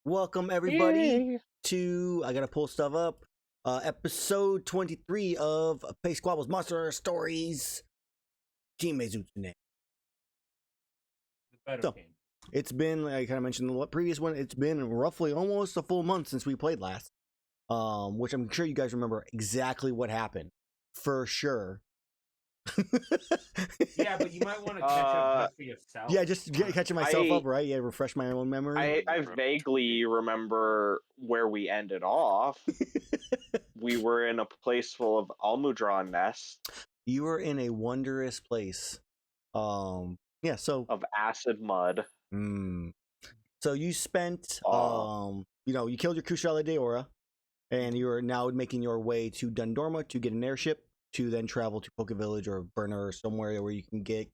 Welcome everybody Yay. to I gotta pull stuff up. Episode 23 of Pay Squabbles Monster Stories. Team Maizutsune. So Game. it's been, like I kind of mentioned in the previous one, it's been roughly almost a full month since we played last. Which I'm sure you guys remember exactly what happened. For sure. Yeah, but you might want to catch up just for yourself. Yeah, just catching myself up, right? Yeah, refresh my own memory. I vaguely remember where we ended off. We were in a place full of almudron nests You were in a wondrous place. Yeah, so of acid mud. So you spent you killed your Kushala Deora, and you are now making your way to Dundorma to get an airship to then travel to Poke Village or Burner or somewhere where you can get,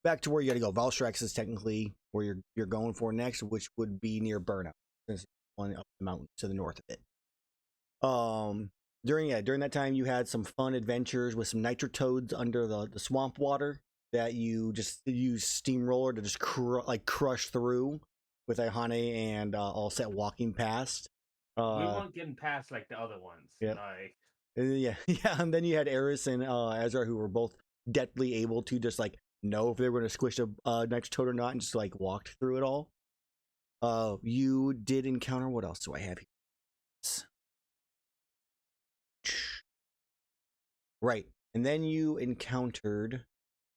back to where you gotta go. Valstrax is technically where you're going for next, which would be near Burnout, since it's on up the mountain to the north of it. During that time you had some fun adventures with some nitro toads under the swamp water that you just use steamroller to just crush through with Iihane and all set walking past. We weren't getting past like the other ones. Yep. Yeah. And then you had Erus and Azrar, who were both deftly able to just know if they were going to squish a nitro toad or not, and just walked through it all. You did encounter, what else do I have here? Right, and then you encountered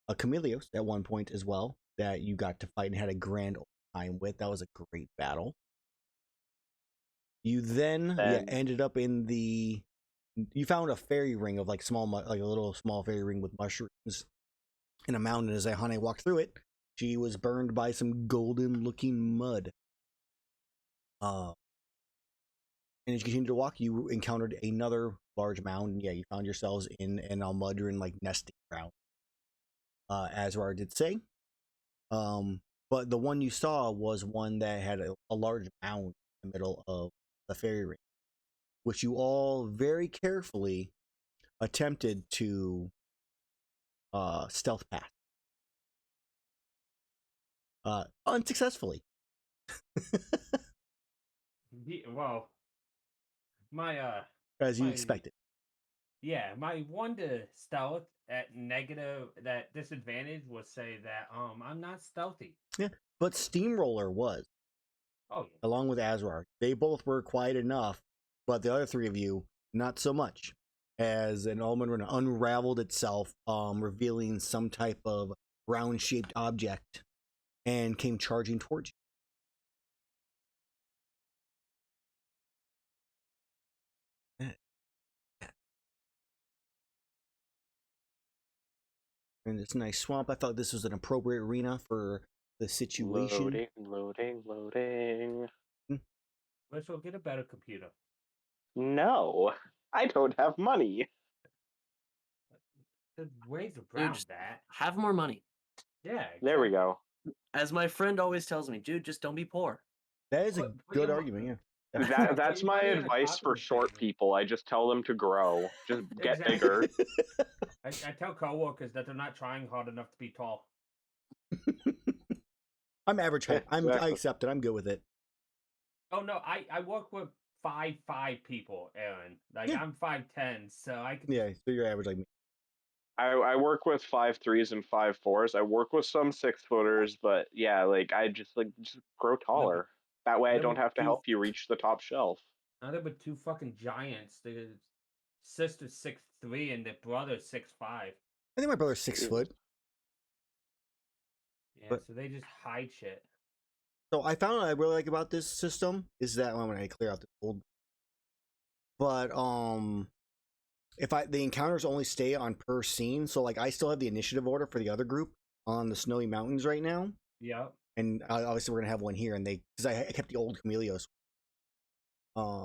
a Chameleos at one point as well that you got to fight and had a grand old time with. That was a great battle. You then ended up in you found a fairy ring of a little small fairy ring with mushrooms in a mountain. As Iihane walked through it, she was burned by some golden looking mud. And as you continued to walk, you encountered another large mound, and you found yourselves in an Almudron nesting ground. Azrar did say. But the one you saw was one that had a large mound in the middle of the fairy ring, which you all very carefully attempted to stealth past. Unsuccessfully. Well, as you expected. Yeah, my one to stealth at that disadvantage would say that I'm not stealthy. Yeah, but Steamroller was. Oh yeah. Along with Azrar. They both were quiet enough, but the other three of you, not so much. As an almond unraveled itself, revealing some type of round-shaped object, and came charging towards you. In this nice swamp, I thought this was an appropriate arena for the situation. Loading. Let's go get a better computer. No, I don't have money. There's ways around that. Have more money. Yeah. Exactly. There we go. As my friend always tells me, dude, just don't be poor. That is a good argument, yeah. That's my advice for short people. I just tell them to grow. Just get bigger. I tell coworkers that they're not trying hard enough to be tall. I'm average height. I accept it. I'm good with it. Oh no, I work with 5'5" people, Aaron. I'm 5'10", so I can. Yeah, so you're average like me. I work with 5'3s and 5'4s. I work with some 6-footers, but yeah, I just grow taller. That way I don't have to help you reach the top shelf. Now there were two fucking giants. The sister's 6'3" and the brother's 6'5". I think my brother's 6 foot. Yeah, so they just hide shit. So I found what I really like about this system is that when I clear out the old, but the encounters only stay on per scene, so I still have the initiative order for the other group on the snowy mountains right now. Yeah. And obviously we're gonna have one here, and because I kept the old Chameleos.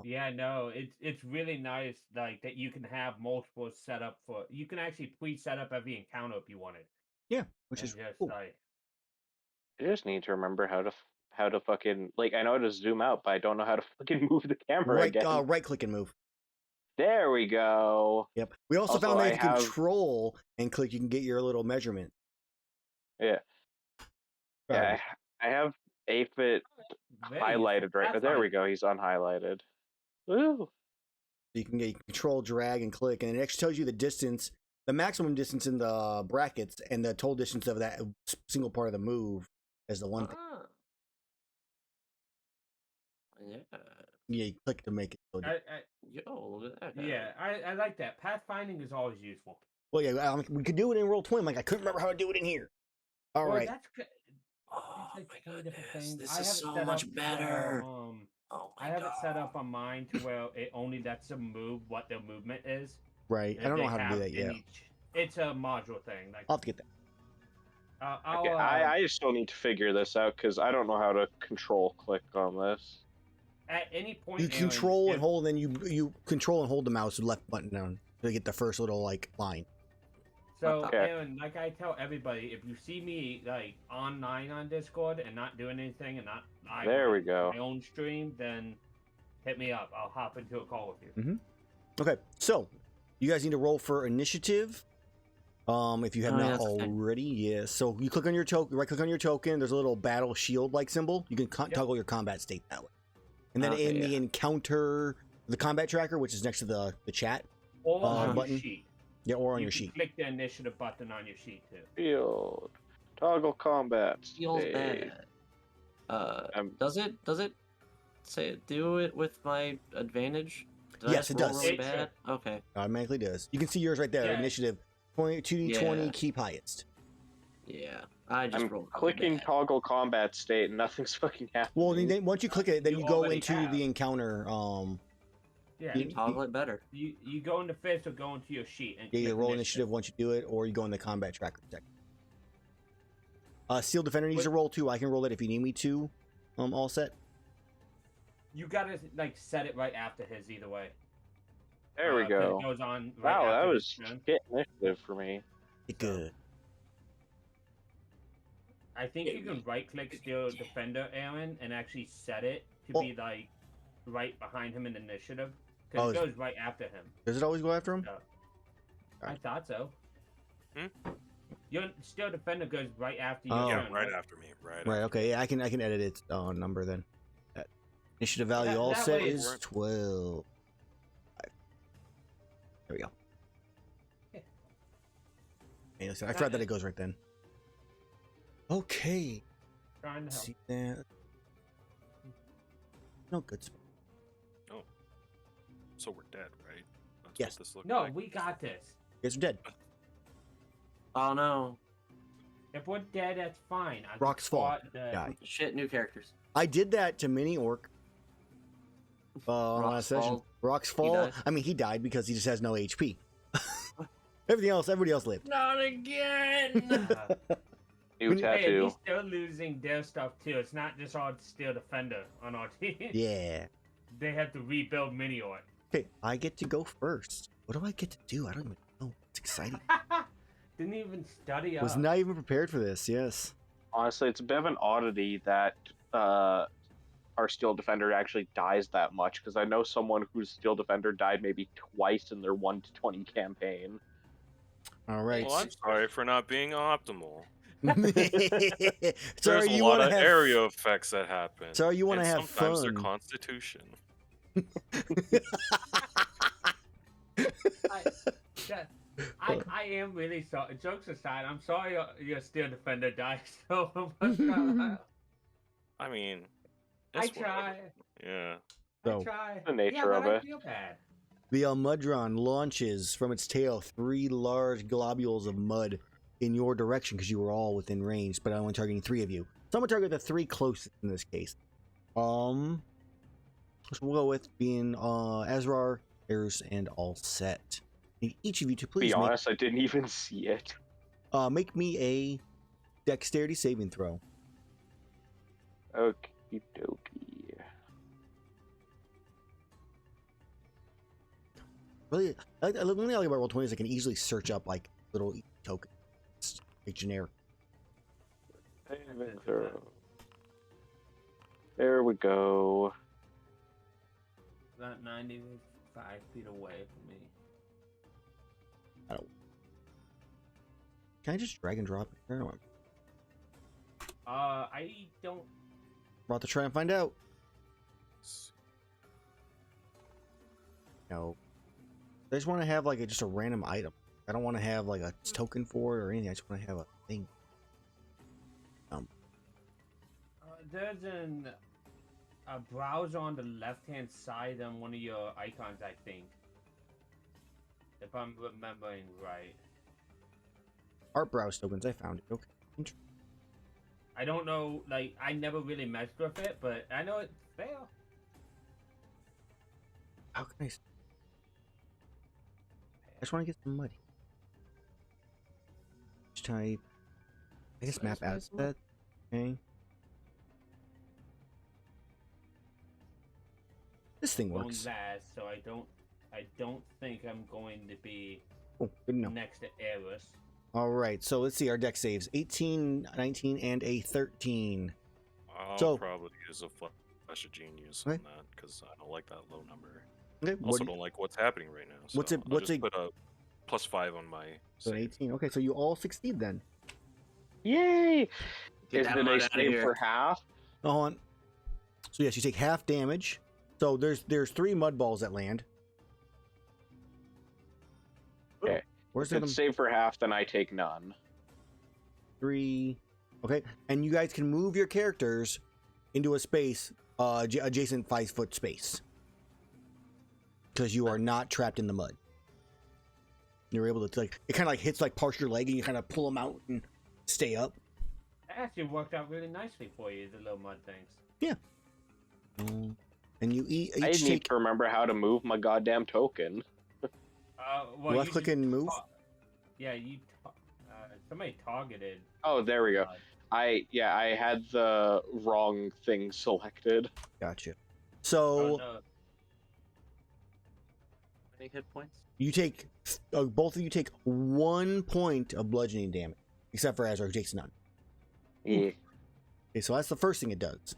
Yeah, no, it's really nice that you can have multiple set up for. You can actually pre-set up every encounter if you wanted. Yeah, which is just cool. I just need to remember how to fucking I know how to zoom out, but I don't know how to fucking move the camera again. Right click and move. There we go. Yep. We also found that you can control and click. You can get your little measurement. Yeah. Yeah. I have aphid very highlighted right there. We Pathfinder. go. He's unhighlighted. Woo! You can get control, drag, and click, and it actually tells you the distance, the maximum distance in the brackets, and the total distance of that single part of the move as the one thing. Ah. Yeah. Yeah, you click to make it so different. Yo, look at that. Yeah, I like that. Pathfinding is always useful. Well, yeah, we could do it in Roll20. I'm like, I couldn't remember how to do it in here. All Well, right. that's Oh like my 20 different goodness. things. This I is have it so set much up better. Where, Oh my I have god. it set up on mine to where it only lets them move what their movement is. Right. I If don't know they how to do have that yet. It's a module thing. Like I'll have to get that. Okay, I still need to figure this out because I don't know how to control click on this. at any point, You Aaron, control and if- hold, and then you control and hold the mouse left button down to get the first little like line. So, Okay. Aaron, like I tell everybody, if you see me like online on Discord and not doing anything and not live There on we go. my own stream, then hit me up. I'll hop into a call with you. Okay, so you guys need to roll for initiative. If you have Oh, yeah, not that's okay. already, yes. So you click on your token, right click on your token. There's a little battle shield like symbol. You can toggle your combat state that way. And then Okay, in the yeah. encounter, the combat tracker, which is next to the chat, Or on button. your sheet. yeah, or on You your can sheet. click the initiative button on your sheet too. Field. Toggle combat. Feels state. bad. Does it say do it with my advantage? Did Yes, I it just roll does. really It bad? Okay. Automatically does. You can see yours right there. Yeah. Initiative 2d20, Yeah. keep highest. Yeah. I just I'm rolled really clicking bad. toggle combat state and nothing's fucking happening. Well, then once you click it, then You you go already into have. the encounter. Yeah. You toggle it better. You go into fist or go into your sheet and Yeah, you click roll initiative once you do it, or you go in the combat tracker section. Steel Defender needs to roll too. I can roll it if you need me to. All set. You gotta like set it right after his either way. There we 'Cause go. It goes on right Wow, that after was his turn. hit initiative for me. Good. I think you can right click Steel Defender, Aaron, and actually set it to Oh. be like right behind him in initiative. Oh, Because it is- goes right after him. Does it always go after him? I thought so. Hmm? Your Steel Defender goes right after your Oh. Yeah, turn. right after me. Right. Right. after Okay. Yeah, I can edit its number then. Initiative value That- all that set way it is works. 12. There we go. Yeah. Hey, listen, I forgot that it goes right then. Okay. Trying to Let's help. see that. No good spot. So we're dead, right? That's Yes. What this looks No, like. we got this. You guys are dead. Oh no. If we're dead, that's fine. I Rocks just fall. thought that- Die. Shit, new characters. I did that to Mini Orc. On Rocks last session. fall. Rocks He fall. dies. I mean, he died because he just has no HP. Everybody else lived. Not again. New Hey, tattoo. he's still losing their stuff too. It's not just all Steel Defender on our team. Yeah. They have to rebuild Mini Orc. Okay, I get to go first. What do I get to do? I don't even know. It's exciting. Didn't even study up. Was not even prepared for this. Yes. Honestly, it's a bit of an oddity that our Steel Defender actually dies that much, because I know someone whose Steel Defender died maybe twice in their 1-20 campaign. All right. Well, I'm sorry for not being optimal. Sorry, There's a you lot want of to have area effects that happen. Sorry, you wanna and have sometimes fun. their constitution. I am really sorry. Jokes aside, I'm sorry your Steel Defender died so much. I mean, I it's whatever. try. Yeah. So- I try. The nature yeah, but of I it. feel bad. The Almudron launches from its tail 3 large globules of mud in your direction because you were all within range, but I'm only targeting 3 of you. So I'm gonna target the 3 closest in this case. So we'll go with being Azrar, Erus, and all set. Need each of you to please Be honest, I didn't even see it. make me a dexterity saving throw. Okie dokie. Really, the only thing I like about Roll20 is I can easily search up like little tokens, like generic. Saving throw. There we go. About 95 feet away from me. Can I just drag and drop it? I don't know. I don't about to try and find out. No. I just want to have like just a random item. I don't want to have like a token for it or anything. I just want to have a thing. There's a browser on the left-hand side on one of your icons, I think. If I'm remembering right. Art browse tokens. I found it. Okay. I don't know, like, I never really messed with it, but I know it's there. How can I just want to get some muddy. Just type. I guess map out that. Okay. This thing works. Last, so I don't think I'm going to be good enough. next to Erus. All right, so let's see our deck saves: 18, 19, and a 13. I'll probably use a flash of genius on that because I don't like that low number. Okay. I also don't like what's happening right now. So what's it? I'll just put a +5 on my. So 18. Okay, so you all succeed then. Yay! Did I save for half? Hold on. So yes, you take half damage. So there's 3 mud balls that land. Okay. Where's if it's save for half, then I take none. 3. Okay, and you guys can move your characters into a space, adjacent 5-foot space, because you are not trapped in the mud. You're able to like it kind of like hits like part of your leg, and you kind of pull them out and stay up. That actually worked out really nicely for you, the little mud things. Yeah. And you each I need to remember how to move my goddamn token. Well, left click and move. Yeah, somebody targeted. Oh, there we go. I had the wrong thing selected. Gotcha. So no. Any hit points? you take both of you take 1 point of bludgeoning damage, except for Azrar, who takes none. Yeah. Okay, so that's the first thing it does.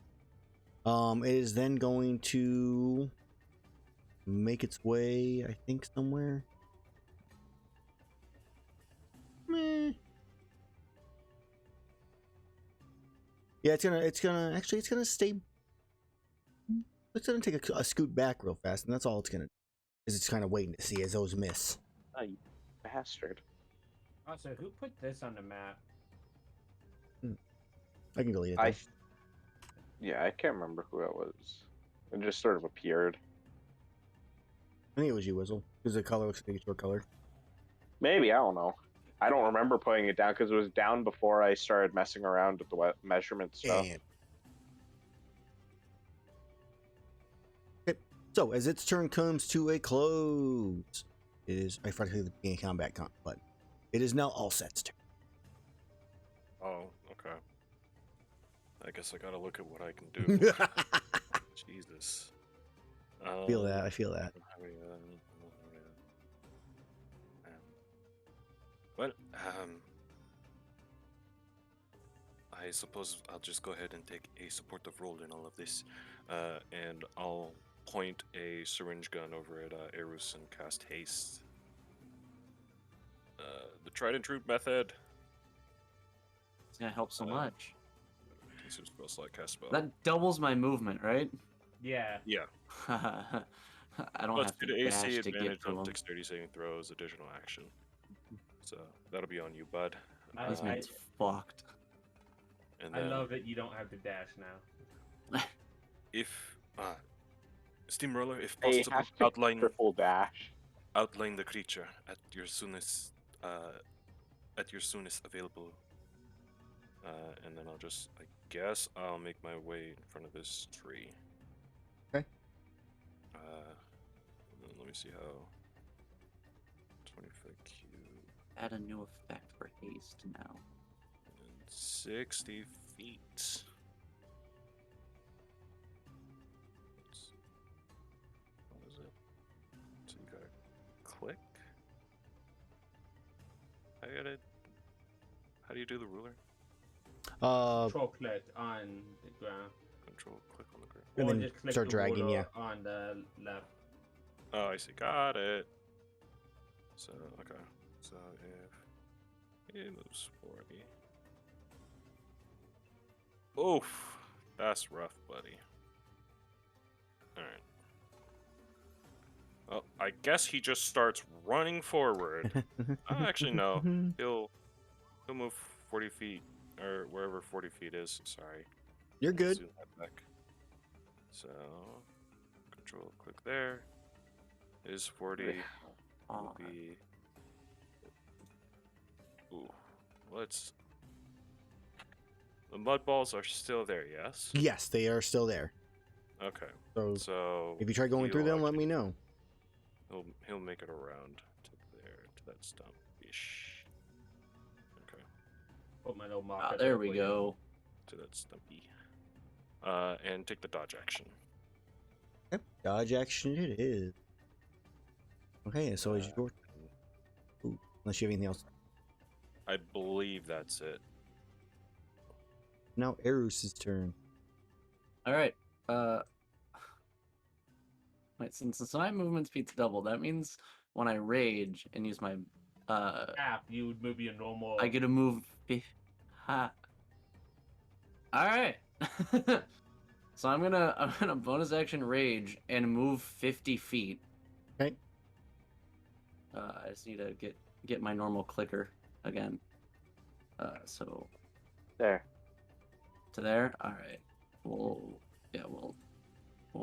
It is then going to make its way, I think, somewhere. Meh. Yeah, it's gonna stay. It's gonna take a scoot back real fast, and that's all it's gonna. Is it's kind of waiting to see as those miss. Oh, you bastard! Also, who put this on the map? I can delete it. Yeah, I can't remember who it was. It just sort of appeared. I think it was you, Wizzle, because the color looks like it's your color. Maybe, I don't know. I don't remember putting it down because it was down before I started messing around with the measurement stuff. And... Okay. So, as its turn comes to a close, it is. I forgot to hit the beginning combat button. It is now Allset's turn. Oh, okay. I guess I gotta look at what I can do. Jesus. I feel that. I feel that. Well, I suppose I'll just go ahead and take a supportive role in all of this, and I'll point a syringe gun over at Erus and cast haste. The tried and true method. It's gonna help so much. Spell slot, cast spell. That doubles my movement, right? Yeah. Yeah. I don't have to the dash AC to advantage get to on him. dexterity saving throws, additional action. So that'll be on you, bud. This man's fucked. And I then love that you don't have to dash now. if Steamroller, if They possible, have to outline triple dash. the creature at your soonest available. And then I guess I'll make my way in front of this tree. Okay. Let me see how. 25 cube. Add a new effect for haste now. And 60 feet. What is it? So you gotta click. How do you do the ruler? Control click on the ground. Control click on the ground. And Or then just click start the dragging, ruler yeah. on the left. Oh, I see. Got it. So, okay. So if he moves 40. Oof. That's rough, buddy. Alright. Well, I guess he just starts running forward. Actually, no. He'll move 40 feet, or wherever 40 feet is. Sorry. You're I'll good. zoom that back. So, control click there. Is 40 will be... Ooh, let's... The mud balls are still there, yes? Yes, they are still there. Okay. So So if you try going through he'll them, let me know. He'll make it around to there, to that stump ish. Okay. Put my little marker There we for go. To that stumpy. And take the dodge action. Yep. Dodge action it is. Okay, so it's your Ooh, unless you have anything else. I believe that's it. Now Erus' turn. All right. Wait, since my movement speed's double, that means when I rage and use my Half, you would move your normal. I get to move. Ha. All right. So I'm gonna bonus action rage and move 50 feet. Okay. I just need to get my normal clicker again. So There. to there. All right. We'll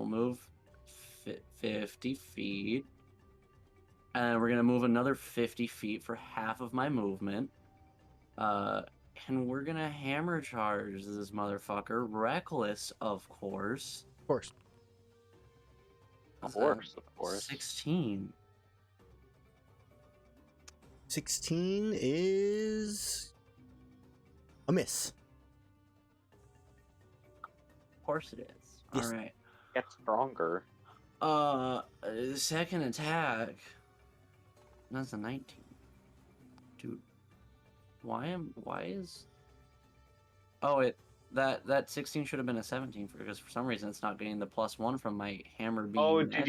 move 50 feet, and we're gonna move another 50 feet for half of my movement. And we're gonna hammer charge this motherfucker, reckless, of course. Of course. Of course. 16. 16 is a miss. Of course it is. Yes. All right. Get stronger. Second attack. That's a 19. Dude. Why is... Oh, that 16 should have been a 17 because for some reason it's not getting the +1 from my hammer beam. Oh, magic.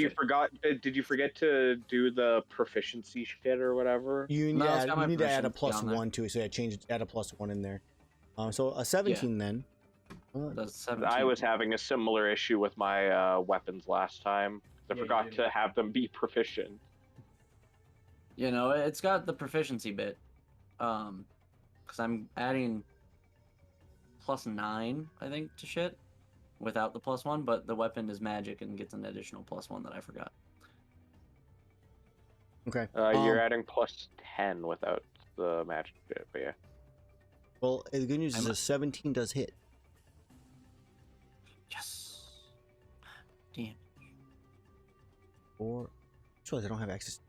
did you forget to do the proficiency shit or whatever? You No, it's got my need to add a proficiency on there. +1 to it, so add a +1 in there. So a 17 then. That's 17. I was having a similar issue with my weapons last time. I Yeah, forgot to have them be proficient. You know, it's got the proficiency bit. Because I'm adding +9, I think, to shit without the +1, but the weapon is magic and gets an additional +1 that I forgot. Okay. You're adding +10 without the magic bit, but yeah. Well, the good news is a 17 does hit. Yes. Damn. Or, I just realized I don't have access.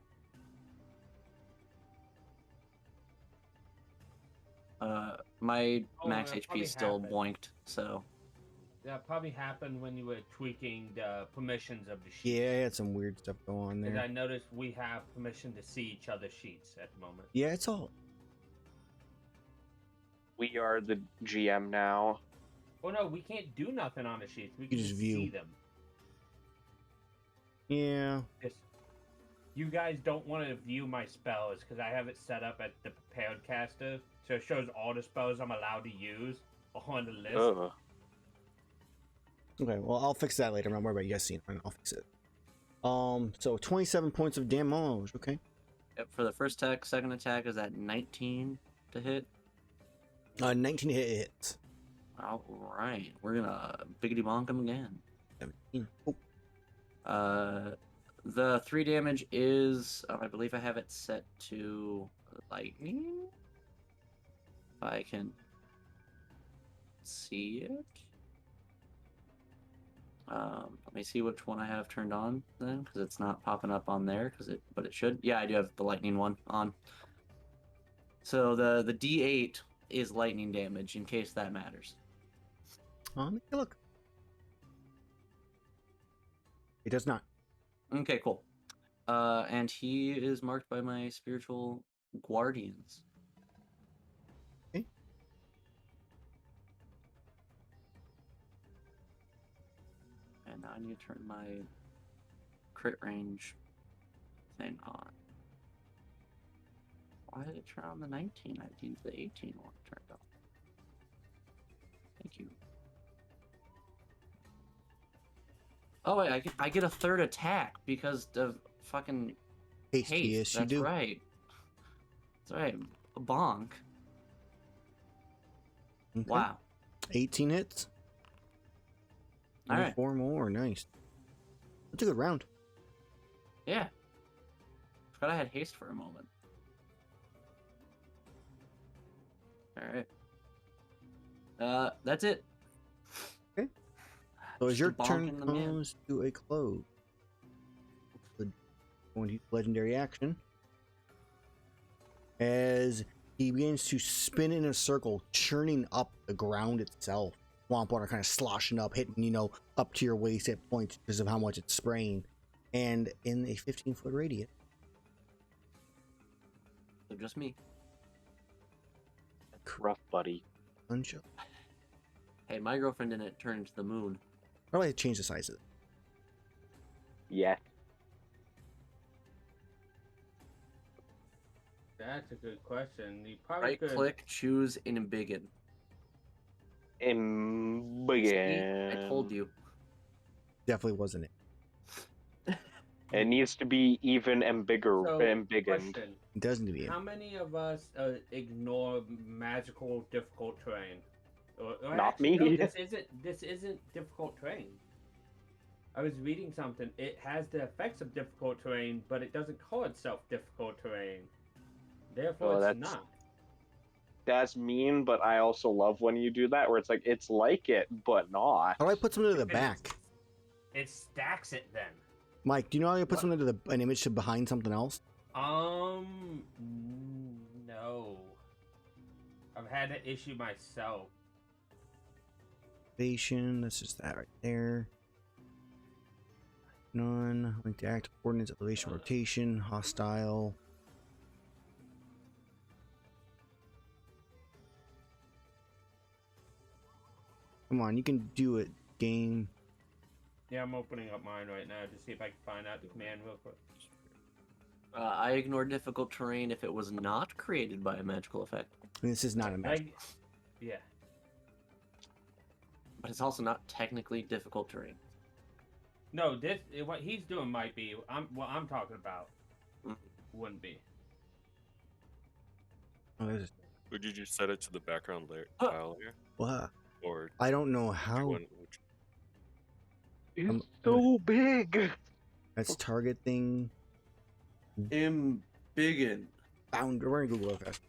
My max that HP probably is still happened. boinked, so. That probably happened when you were tweaking the permissions of the sheets. Yeah, I had some weird stuff go on Because there. I noticed we have permission to see each other's sheets at the moment. Yeah, it's all. We are the GM now. Oh no, we can't do nothing on the sheets. We can just just view. see them. Yeah. Just, you guys don't want to view my spells because I have it set up at the prepared caster, so it shows all the spells I'm allowed to use on the list. Ugh. Okay, well, I'll fix that later. I'm not worried about you guys seeing it. I'll fix it. So 27 points of damage. Okay. Yep, for the first attack, second attack is at 19 to hit. 19 hits. All right, we're gonna biggity bonk him again. 17. Oh, The 3 damage is, I believe I have it set to lightning. If I can see it. Let me see which one I have turned on then, because it's not popping up on there. But it should. Yeah, I do have the lightning one on. So the D8 is lightning damage, in case that matters. let me take a look. It does not. Okay, cool. And he is marked by my spiritual guardians. Okay. And now I need to turn my crit range thing on. Why did it turn on the 19? I used the 18 one turned on. Thank you. Oh wait, I get a third attack because of fucking Haste, haste. yes, you That's do. right. That's right. A bonk. Okay. Wow. 18 hits. All right. 4 more. Nice. That's a good round. Yeah. Forgot I had haste for a moment. All right. That's it. Okay. So as Just a your bonk turn in the man. comes to a close, going to use legendary action as he begins to spin in a circle, churning up the ground itself. Swamp water kind of sloshing up, hitting, up to your waist at points because of how much it's spraying. And in a 15-foot radius. So just me. Rough, buddy. Punch up. Hey, my girlfriend didn't turn into the moon. Probably have to change the size of it. Yeah. That's a good question. You probably Right could. click, choose embiggen. See? I told you. Definitely wasn't it. It needs to be even and bigger, So, embiggened. question: It doesn't to be it. how many of us ignore magical difficult terrain? Or Not actually, no, me. this isn't difficult terrain. I was reading something. It has the effects of difficult terrain, but it doesn't call itself difficult terrain. Therefore, Well, it's not. that's mean, but I also love when you do that, where it's like it's like it, but not. How do I put something to the Because back? It stacks it then. Mike, do you know how you put What? something to an image to behind something else? No. I've had that issue myself. Elevation, that's just that right there. None. Link to active coordinates, elevation, rotation, hostile. Come on, you can do it, game. Yeah, I'm opening up mine right now to see if I can find out the command real quick. I ignore difficult terrain if it was not created by a magical effect. This is not a match. Yeah. But it's also not technically difficult terrain. No, what he's doing might be. What I'm talking about wouldn't be. Oh, there's Would you just set it to the background layer Huh. tile here? what? Or I don't know which how. one? It's so big. That's target thing. Embiggen. Bound. We're gonna Google it fast.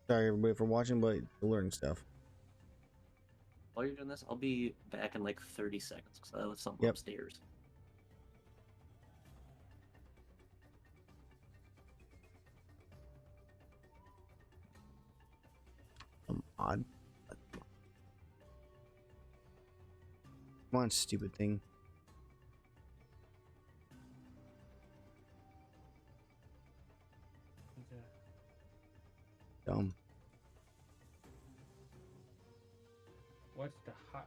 Sorry everybody for watching, but to learn stuff. While you're doing this, I'll be back in like 30 seconds because I left something Yep. upstairs. Odd. Come on, stupid thing. Dumb. What's the hot?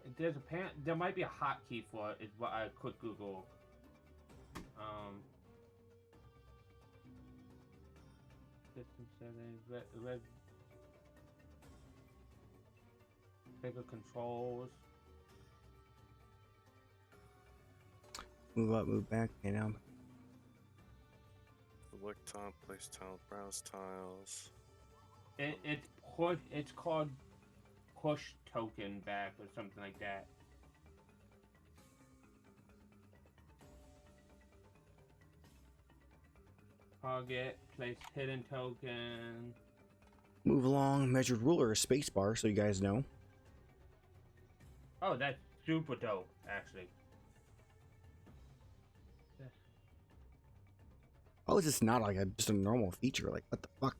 There might be a hotkey for it. Is what I could Google. System settings. Bigger controls. Move up, move back, and down. Select tile, place tile, browse tiles. It's called push token back or something like that. Target, place hidden token. Move along, measured ruler, spacebar, so you guys know. Oh, that's super dope, actually. How is this not like just a normal feature? Like, what the fuck?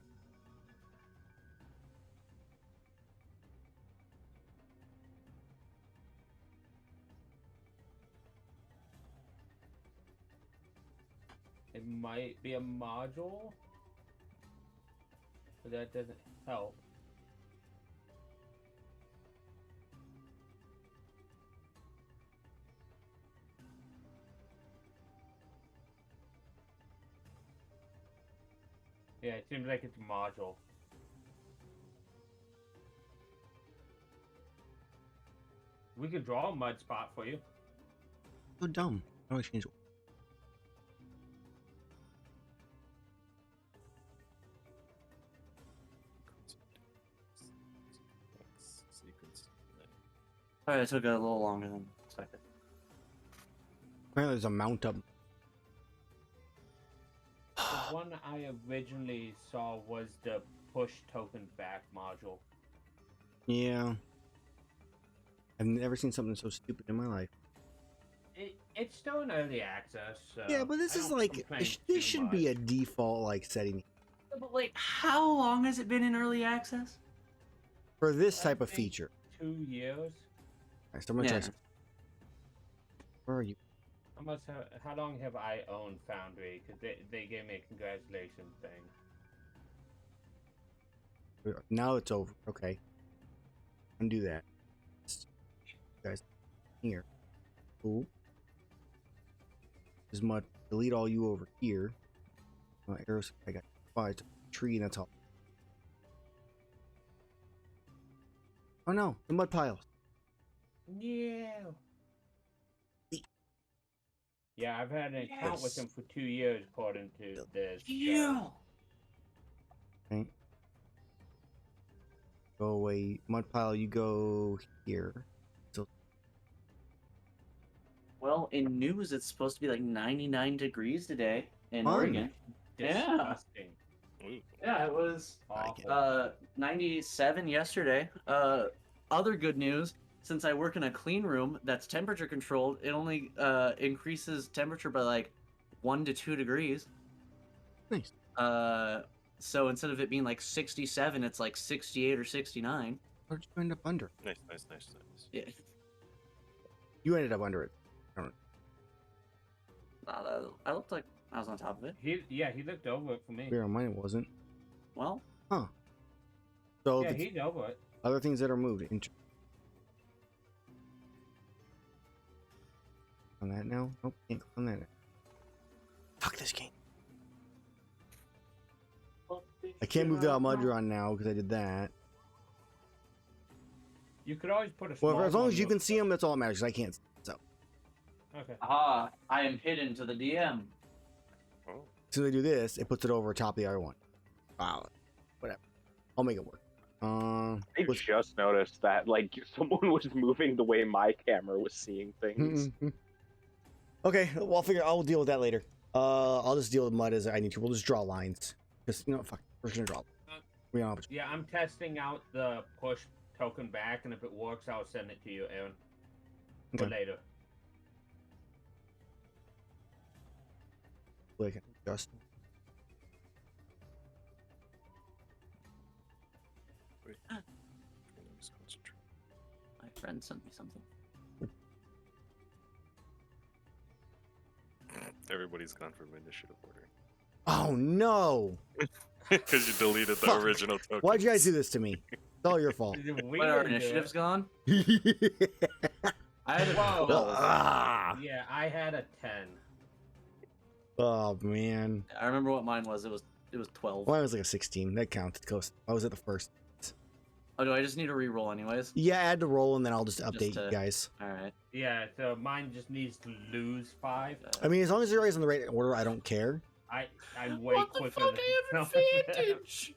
It might be a module. But that doesn't help. Yeah, it seems like it's a module. We could draw a mud spot for you. So dumb. How do I change it? Sequence. Sorry, it took a little longer than expected. Apparently there's a mount up. The one I originally saw was the push token back module. Yeah. I've never seen something so stupid in my life. It's still in early access. So Yeah, but this I is don't like, complain too this should be a much. default like setting But like, how long has it been in early access? for this I type of think feature. 2 years. Alright, so I'm gonna try Yeah. some. Where are you? How long have I owned Foundry? Because they gave me a congratulations thing. Now it's over. Okay. Undo that. Guys, here. Cool. This mud. Delete all you over here. Erus, I got 5 tree, and that's all. Oh no, the mud piles. Yeah. Yeah, I've had an account with Yes. him for 2 years, according to this. Okay. Go away. Mud pile, you go here. So Well, in news, it's supposed to be like 99 degrees today in Fun. Oregon. Yeah. Disgusting. Ooh. Yeah, it was Awful. 97 yesterday. Other good news, since I work in a clean room that's temperature controlled, it only increases temperature by like 1 to 2 degrees. nice. So instead of it being like 67, it's like 68 or 69. Where'd you end up under? Nice. Yeah. You ended up under it. I looked like I was on top of it. He looked over it for me. Here on mine it wasn't. Well, Huh. So Yeah, if it's he's over it. other things that are moved. On that now? Nope, can't click on that. Fuck this game. I can't move the Almudron now because I did that. You could always put a small Well, as long one as you with- can see them, that's all that matters. 'Cause I can't. So Okay. aha, I am hidden to the DM. Oh. as soon as I do this, it puts it over top of the other one. Wow. Whatever. I'll make it work. I what's- just noticed that like someone was moving the way my camera was seeing things. Okay, well, I'll deal with that later. I'll just deal with mud as I need to. We'll just draw lines. Because, you know, fuck, we're just gonna draw. We don't have Yeah, I'm testing out the push token back, and if it works, I'll send it to you, Aaron. For Okay. later. like just. Wait. Ah. Let me just concentrate. My friend sent me something. Everybody's gone from initiative order. Oh no! Because you deleted the Fuck. original token. Why'd you guys do this to me? It's all your fault. We But our didn't do initiative's it. gone? I had a Whoa. 12. Ah! Yeah, I had a 10. Oh man. I remember what mine was. It was 12. Well, I was like a 16. That counts. It goes. I was at the first. Oh, do I just need to re-roll anyways? Yeah, add the roll and then I'll just update to- you guys. All right. Yeah, so mine just needs to lose 5. I mean, as long as you're guys in the right order, I don't care. I'm way quicker than advantage?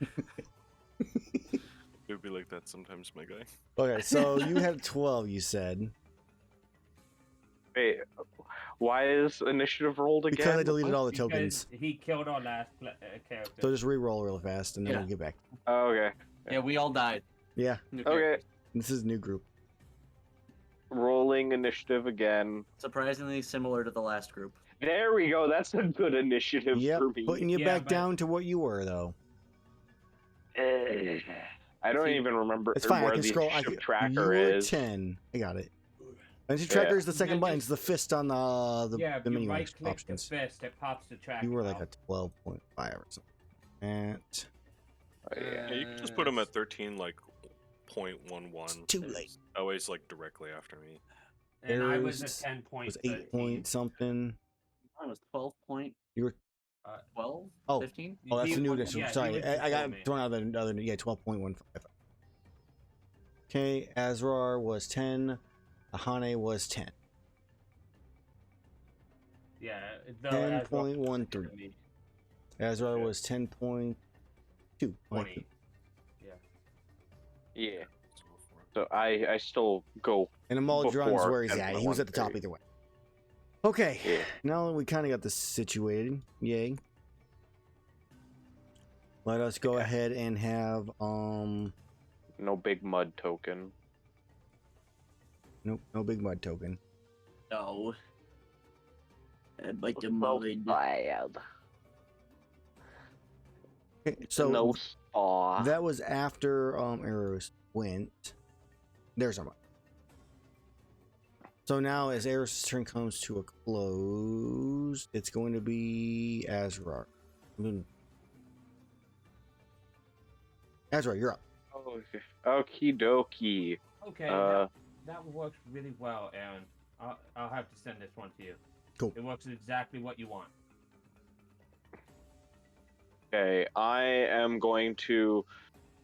It would be like that sometimes, my guy. Okay, so you had 12, you said. Wait, why is initiative rolled again? Because I deleted all the Because tokens. he killed our last character. So just re-roll real fast and then Yeah. we'll get back. Oh, okay. Yeah, we all died. Yeah, Okay. this is a new group. Rolling initiative again. Surprisingly similar to the last group. There we go. That's a good initiative Yep, for me. putting you Yeah, back but- down to what you were, though. I don't See, even remember It's fine. I where can the scroll. initiative you tracker were is. 10. I got it. Initiative Yeah. tracker is the second Yeah, button. just- It's the fist on the Yeah, if the you menu right click the options. fist, it pops the track. You were like out. a 12.5 or something. At Oh, yeah. Yeah, you can just put him at 13, like 0.11. It's too late. Always like directly after me. And I was Erus at 10.13. was 8 point something. Mine was 12.12, You were 15. oh, that's He the new was- edition. yeah, he Sorry, was I got before me. thrown out of the other. Yeah, 12.15. Okay, Azrar was 10. Iihane was 10. Yeah, though 10.13. Azrar Sure. was 10.2. 20. Yeah. So go for it. So I still go. And Amal runs Before where he's at. He was at the top 10.13. either way. Okay, Yeah. now that we kind of got this situated, yay. Let us go Yeah. ahead and have No big mud token. nope, no big mud token. No. I'd like to So mud. bad. Okay, so no spa. that was after Erus went. There's our mud. So now, as Erus' turn comes to a close, it's going to be Azrar. Azrar, you're up. Oh, okie dokie. Okay, that works really well, Aaron. I'll have to send this one to you. Cool. It works exactly what you want. Okay, I am going to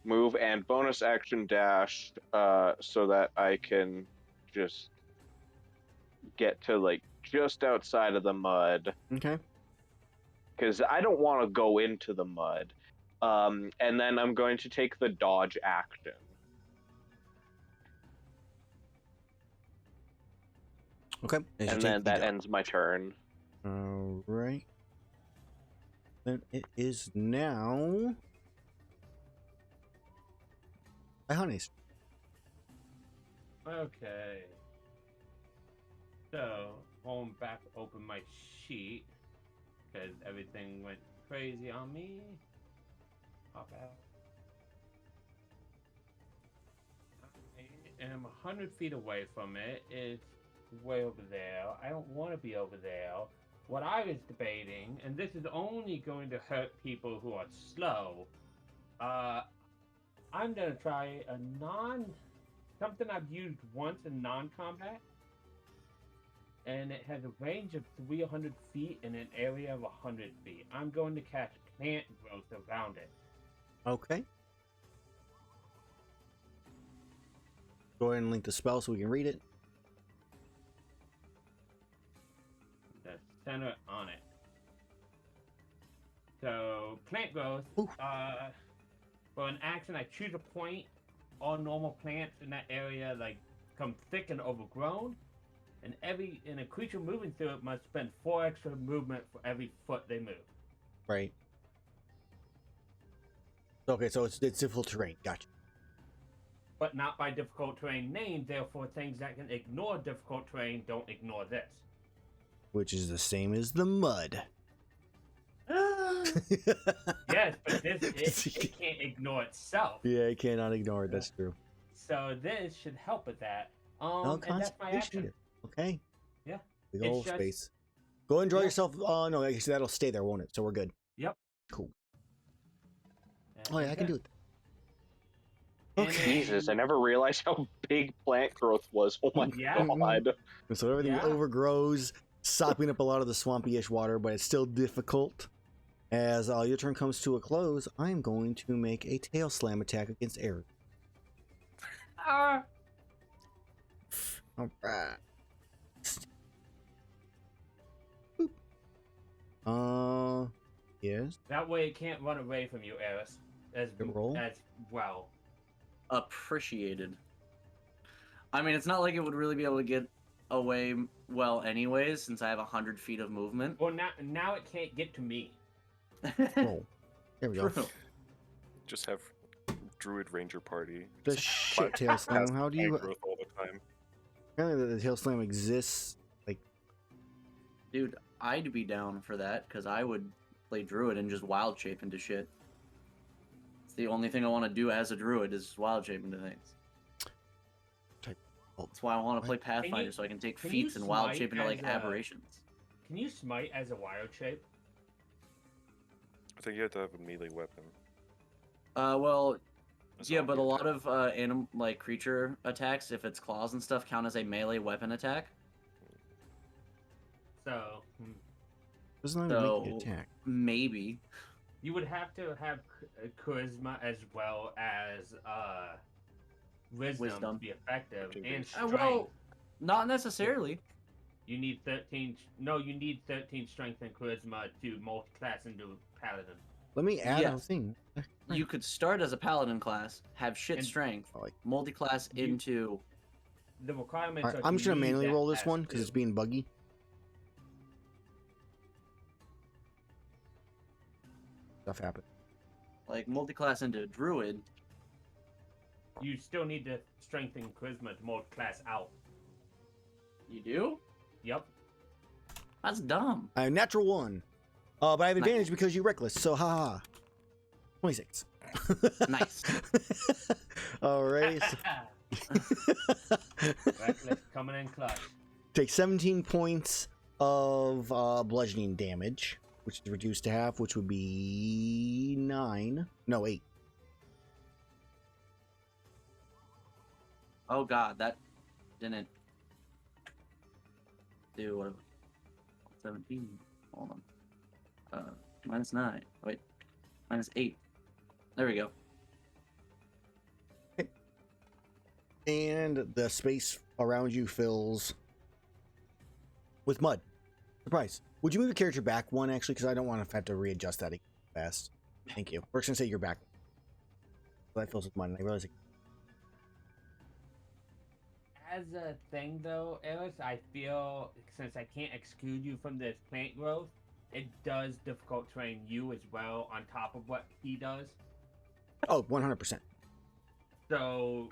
move and bonus action dash so that I can just get to like just outside of the mud Okay. because I don't want to go into the mud. And then I'm going to take the dodge action. Okay. As you And take then the that dodge. ends my turn. All right. Then it is now Iihane's. Okay. So, going back to open my sheet, because everything went crazy on me. Pop out. I am 100 feet away from it. It's way over there. I don't want to be over there. What I was debating, and this is only going to hurt people who are slow, I'm going to try a something I've used once in non-combat, and it has a range of 300 feet in an area of 100 feet. I'm going to cast plant growth around it. Okay. Go ahead and link the spell so we can read it. The center on it. So, plant growth. Ooh. For an action, I choose a point. All normal plants in that area come thick and overgrown, and a creature moving through it must spend 4 extra movement for every foot they move. Right. Okay, so it's difficult terrain. Gotcha. But not by difficult terrain named. Therefore, things that can ignore difficult terrain don't ignore this. Which is the same as the mud. Yes, but it can't ignore itself. Yeah, I cannot ignore it. That's true. So this should help with that. No And that's my action. concentration. Okay. Yeah. Big It's old just- space. Go ahead and draw Yeah. yourself. Oh, no, I guess that'll stay there, won't it? So we're good. Yep. Cool. And Oh, yeah, I can do that's it. And Okay. then- Jesus, I never realized how big plant growth was. Oh my Yeah. god. And so everything Yeah. overgrows, sopping up a lot of the swampy-ish water, but it's still difficult. As your turn comes to a close, I'm going to make a tail slam attack against Erus. Ah! All right. Yes. That way it can't run away from you, Erus. Good roll. As well. Appreciated. I mean, it's not like it would really be able to get away well anyways, since I have 100 feet of movement. Well, now it can't get to me. Roll. There we go. True. Just have Druid Ranger party. The Just shit plant- tail slam. cast How do plant you? growth all the time. Apparently, the tail slam exists. Dude, I'd be down for that, because I would play Druid and just wild shape into shit. It's the only thing I want to do as a Druid is wild shape into things. That's why I want to play Pathfinder, so I can take can you feats and wild smite shape into, like, as a- aberrations. Can you smite as a wild shape? I think you have to have a melee weapon. Well, A yeah, but a zombie lot attack. of animal like creature attacks, if it's claws and stuff, count as a melee weapon attack. So Doesn't even make the So attack. maybe. you would have to have charisma as well as wisdom to Wisdom. be effective, Okay, and wisdom. strength. Well, not necessarily. You need 13. No, you need 13 strength and charisma to multi-class into paladin. Let me add a Yes. thing. You could start as a paladin class, have shit And- strength, I like- multi-class You- into. The requirements Alright, are. I'm to just gonna need manually that roll this class one because it's too. being buggy. Stuff happens. Like multi-class into druid. You still need to strengthen charisma to multi-class out. You do? Yep. That's dumb. I have natural 1. But I have Nice. advantage because you're reckless, so haha. 26. Nice. Alright. Reckless coming in clutch. Take 17 points of bludgeoning damage, which is reduced to half, which would be 9. No, 8. Oh god, that didn't do what? 17. Hold on. -9. Wait. -8. There we go. And the space around you fills with mud. Surprise. Would you move your character back 1, actually? Because I don't want to have to readjust that again fast. Thank you. We're just going to say you're back. That fills with mud, and I realize it. As a thing, though, Erus, I feel since I can't exclude you from this plant growth, it does difficult terrain you as well on top of what he does. Oh, 100%. So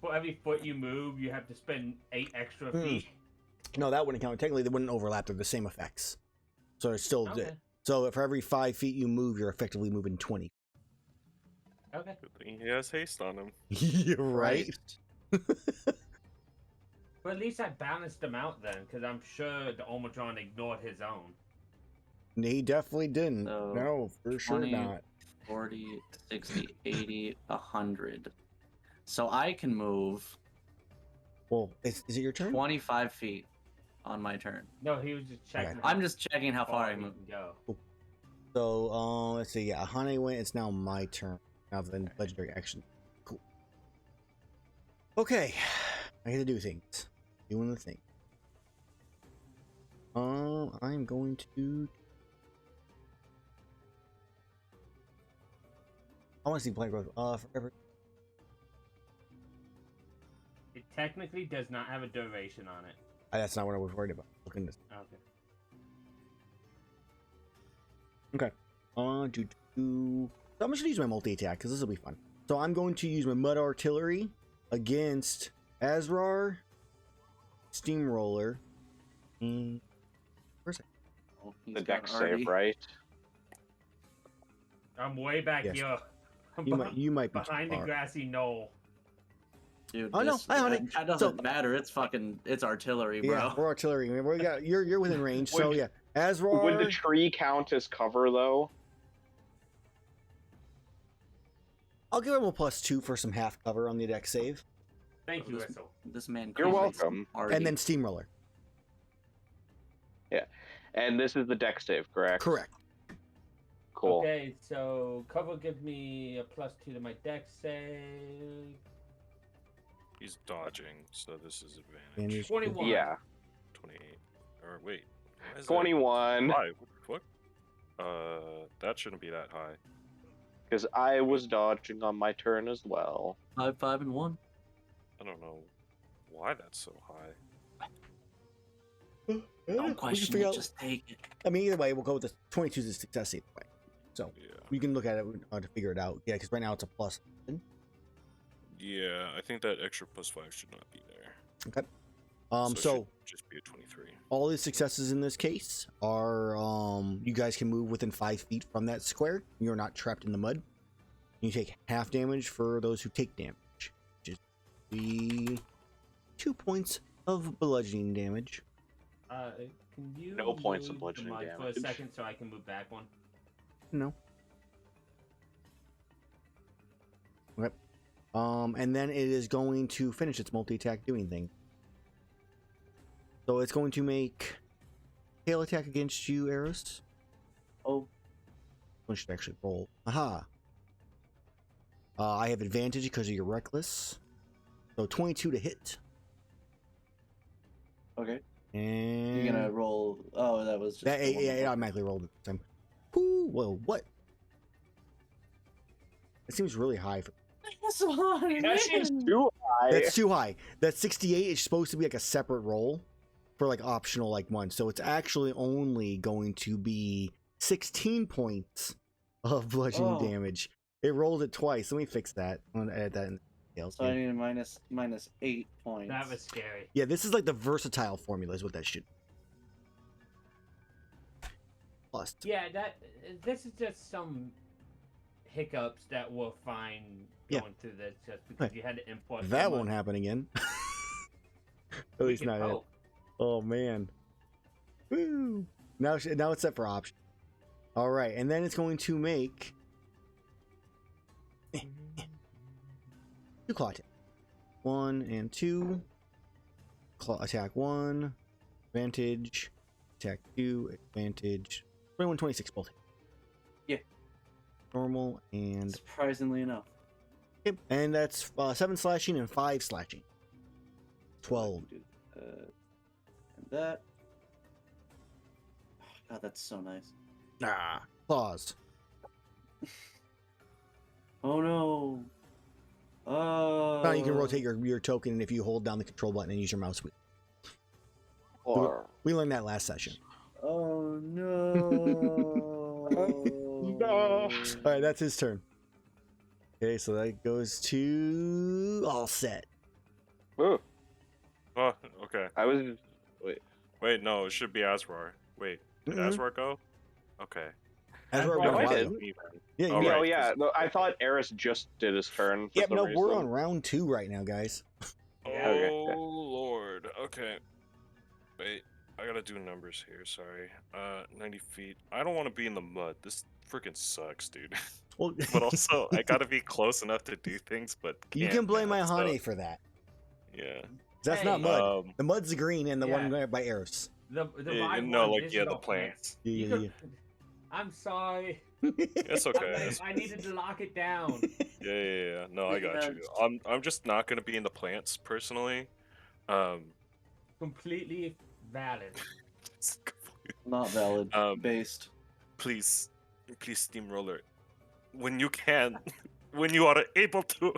for every foot you move, you have to spend 8 extra feet. No, that wouldn't count. Technically, they wouldn't overlap. They're the same effects. So it's still... Okay. So for every 5 feet you move, you're effectively moving 20. Okay. Good thing he has haste on him. You're right. But at least I balanced them out then, because I'm sure the Omicron ignored his own. He definitely didn't. So, No, for sure 20, not. 40, 60, 80, 100. So I can move Well, is it your turn? 25 feet on my turn. No, he was just checking. Okay. how I'm just checking how far I he move. can go. So, let's see. Yeah, Iihane went. It's now my turn. Now the legendary action. Cool. Okay, I get to do things. Doing the thing. I'm going to. I want to see plant growth. Forever. It technically does not have a duration on it. That's not what I was worried about. Look at this. Okay. So I'm just gonna use my multi attack because this will be fun. So I'm going to use my mud artillery against Azrar, Steamroller, and where's it? Oh, he's The got deck already- save, right? I'm way back Yes. here. I'm You might be too behind the far. grassy knoll. Dude, Oh, no, this- hi, honey. That doesn't So- matter. It's artillery, bro. Yeah, we're artillery. We got you're within range. So Would- yeah, Azrar. Would the tree count as cover though? I'll give him a +2 for some half cover on the deck save, Thank you, This- Whistle. This man. You're creates welcome. already. and then Steamroller. And this is the deck save, correct? Correct. Cool. Okay, so cover gives me a +2 to my deck save. He's dodging, so this is advantage. Advantage. 21. Yeah. 28. Or wait. why is that 21. high? What the fuck? That shouldn't be that high. Because I was dodging on my turn as well. 5, 5, and 1. I don't know why that's so high. Don't question it. Just take it. I mean, either way, we'll go with the 22 is a success either way. So Yeah. you can look at it to figure it out. Yeah, because right now it's a plus. Yeah, I think that extra +5 should not be there. Okay. it So should just be a 23. all the successes in this case are you guys can move within 5 feet from that square. You're not trapped in the mud. You take half damage for those who take damage, which is the 2 points of bludgeoning damage. Can you No points of move the bludgeoning mud for damage. a second so I can move back one? No. Okay. And then it is going to finish its multi-attack doing thing. So it's going to make tail attack against you, Erus. Oh, One should actually roll. Aha. I have advantage because of your reckless. So 22 to hit. okay. And You're gonna roll. Oh, that was just. that, the one yeah, it before. automatically rolled this time. Whoo, whoa, what? It seems really high. That's a lot, That seems man. too high. That's too high. That 68 is supposed to be like a separate roll for like optional like one. So it's actually only going to be 16 points of bludgeoning Oh. damage. It rolled it twice. Let me fix that. I'm gonna add that in the details. So I need a minus 8 points. That was scary. Yeah, this is like the versatile formula is what that should. Plus. Yeah, this is just some hiccups that we'll find Yeah. going through this just because you had to import. That so won't much. happen again. At We least can not it. hope. Oh man. Woo. Now it's set for option. All right, and then it's going to make two claw attack. 1 and 2. Claw attack 1. Advantage. Attack 2. Advantage. 21, 26 both. Yeah. Normal and Surprisingly enough. okay, and that's 7 slashing and 5 slashing. 12. Do, and that. Oh, God, that's so nice. Ah, claws. Oh no. Oh. Now you can rotate your token if you hold down the control button and use your mouse wheel. Or We learned that last session. Oh no. No. All right, that's his turn. Okay, so that goes to all set. Ooh, Oh, okay. I was. Wait, no, it should be Azrar. Wait, did Mm-mm. Azrar go? Okay. That's where Azrar we're No, I going. didn't. Yeah, Oh, you Yeah, right, oh, yeah. 'cause- No, I thought Erus just did his turn. For yeah, some no, we're reason. on round 2 right now, guys. Oh Yeah. Okay. Lord. Okay. Wait, I gotta do numbers here. Sorry. 90 feet. I don't want to be in the mud. This freaking sucks, dude. Well, But also, I gotta be close enough to do things. But you can't, can blame man, so- Iihane for that. Yeah. That's not Hey. mud. The mud's the green and the one Yeah. by Erus. The Yeah, right no, one, like this yeah, is the all plants. Yeah, You yeah, could- I'm sorry. It's okay. I needed to lock it down. Yeah. No, I got you. I'm just not gonna be in the plants personally. Completely valid. Not valid. Based. Please, steamroller, when you can, when you are able to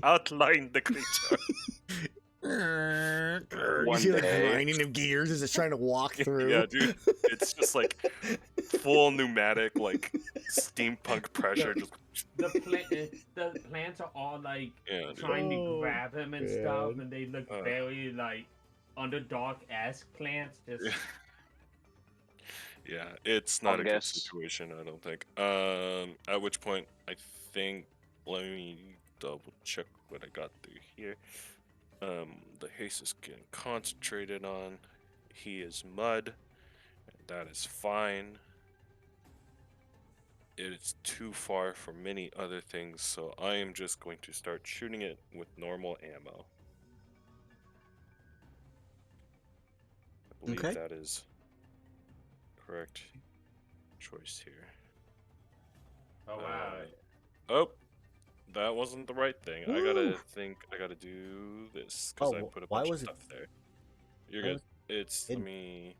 outline the creature. You see the day. grinding of gears as it's trying to walk through. Yeah, dude, it's just like full pneumatic, like steampunk pressure. Just The plants are all like yeah, dude. trying Oh, to grab him and stuff, man. and they look Uh. very like Underdark-esque plants. Just Yeah. Yeah, it's not a good Fungus. situation, I don't think. At which point, I think, let me double check what I got through here. The haste is getting concentrated on. He is mud. And that is fine. It is too far for many other things, so I am just going to start shooting it with normal ammo. I believe Okay. that is correct choice here. oh wow. Oh, that wasn't the right thing. I gotta Woo. think. I gotta do this because I Oh, put a why bunch was of it- stuff there. You're why good. was It's it- let me.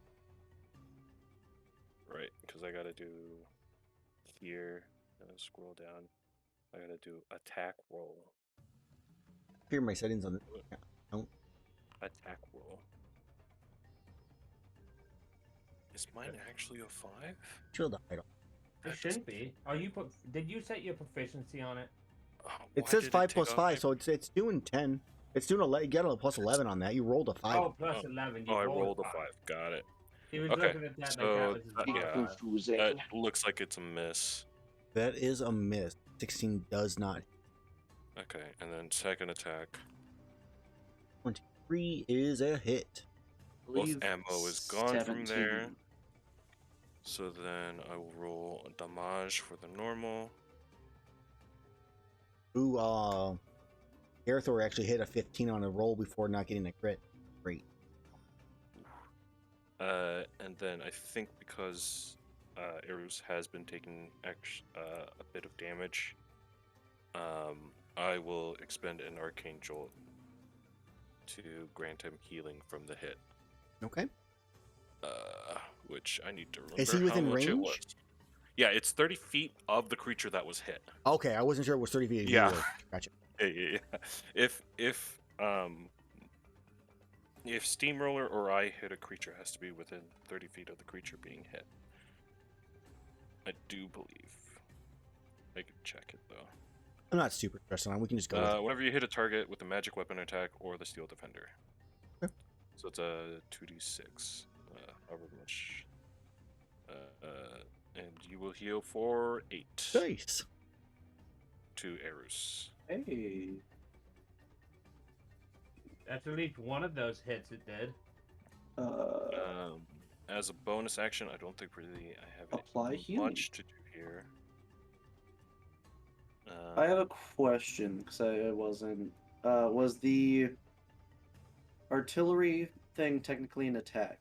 Right, because I gotta do here. Scroll down. I gotta do attack roll. Here are my settings on it. Attack roll. Is mine actually a 5? Chill the idle. It shouldn't be. Are you did you set your proficiency on it? Oh, It why says did it 5 take plus off 5, my- so it's doing 10. It's doing 11. You got a plus 11 on that. You rolled a 5. Oh, plus 11. You Oh, I rolled a 5. Got it. He was Okay, looking at that like so that was his that- yeah. modifier. Confusing. That looks like it's a miss. That is a miss. 16 does not. Okay, and then second attack. 23 is a hit. Both Believe ammo is gone from there. 17. So then I will roll a damage for the normal. Ooh, Aerithor actually hit a 15 on a roll before not getting a crit. Great. And then I think because Erus has been taking a bit of damage, I will expend an Arcane Jolt to grant him healing from the hit. Okay. Which I need to remember Is he within how much it range? was. Yeah, it's 30 feet of the creature that was hit. Okay, I wasn't sure it was 30 feet. Yeah. Either. Gotcha. Yeah. If Steamroller or I hit a creature, it has to be within 30 feet of the creature being hit. I do believe. I can check it though. I'm not super stressed on. We can just go. With it. Whenever you hit a target with a magic weapon attack or the Steel Defender. Okay. So it's a 2d6. However much. And you will heal for 8 Nice. to Erus. Hey. That's at least one of those hits it did. As a bonus action, I don't think really I have Apply healing. much to do here. I have a question because I wasn't. Was the artillery thing technically an attack?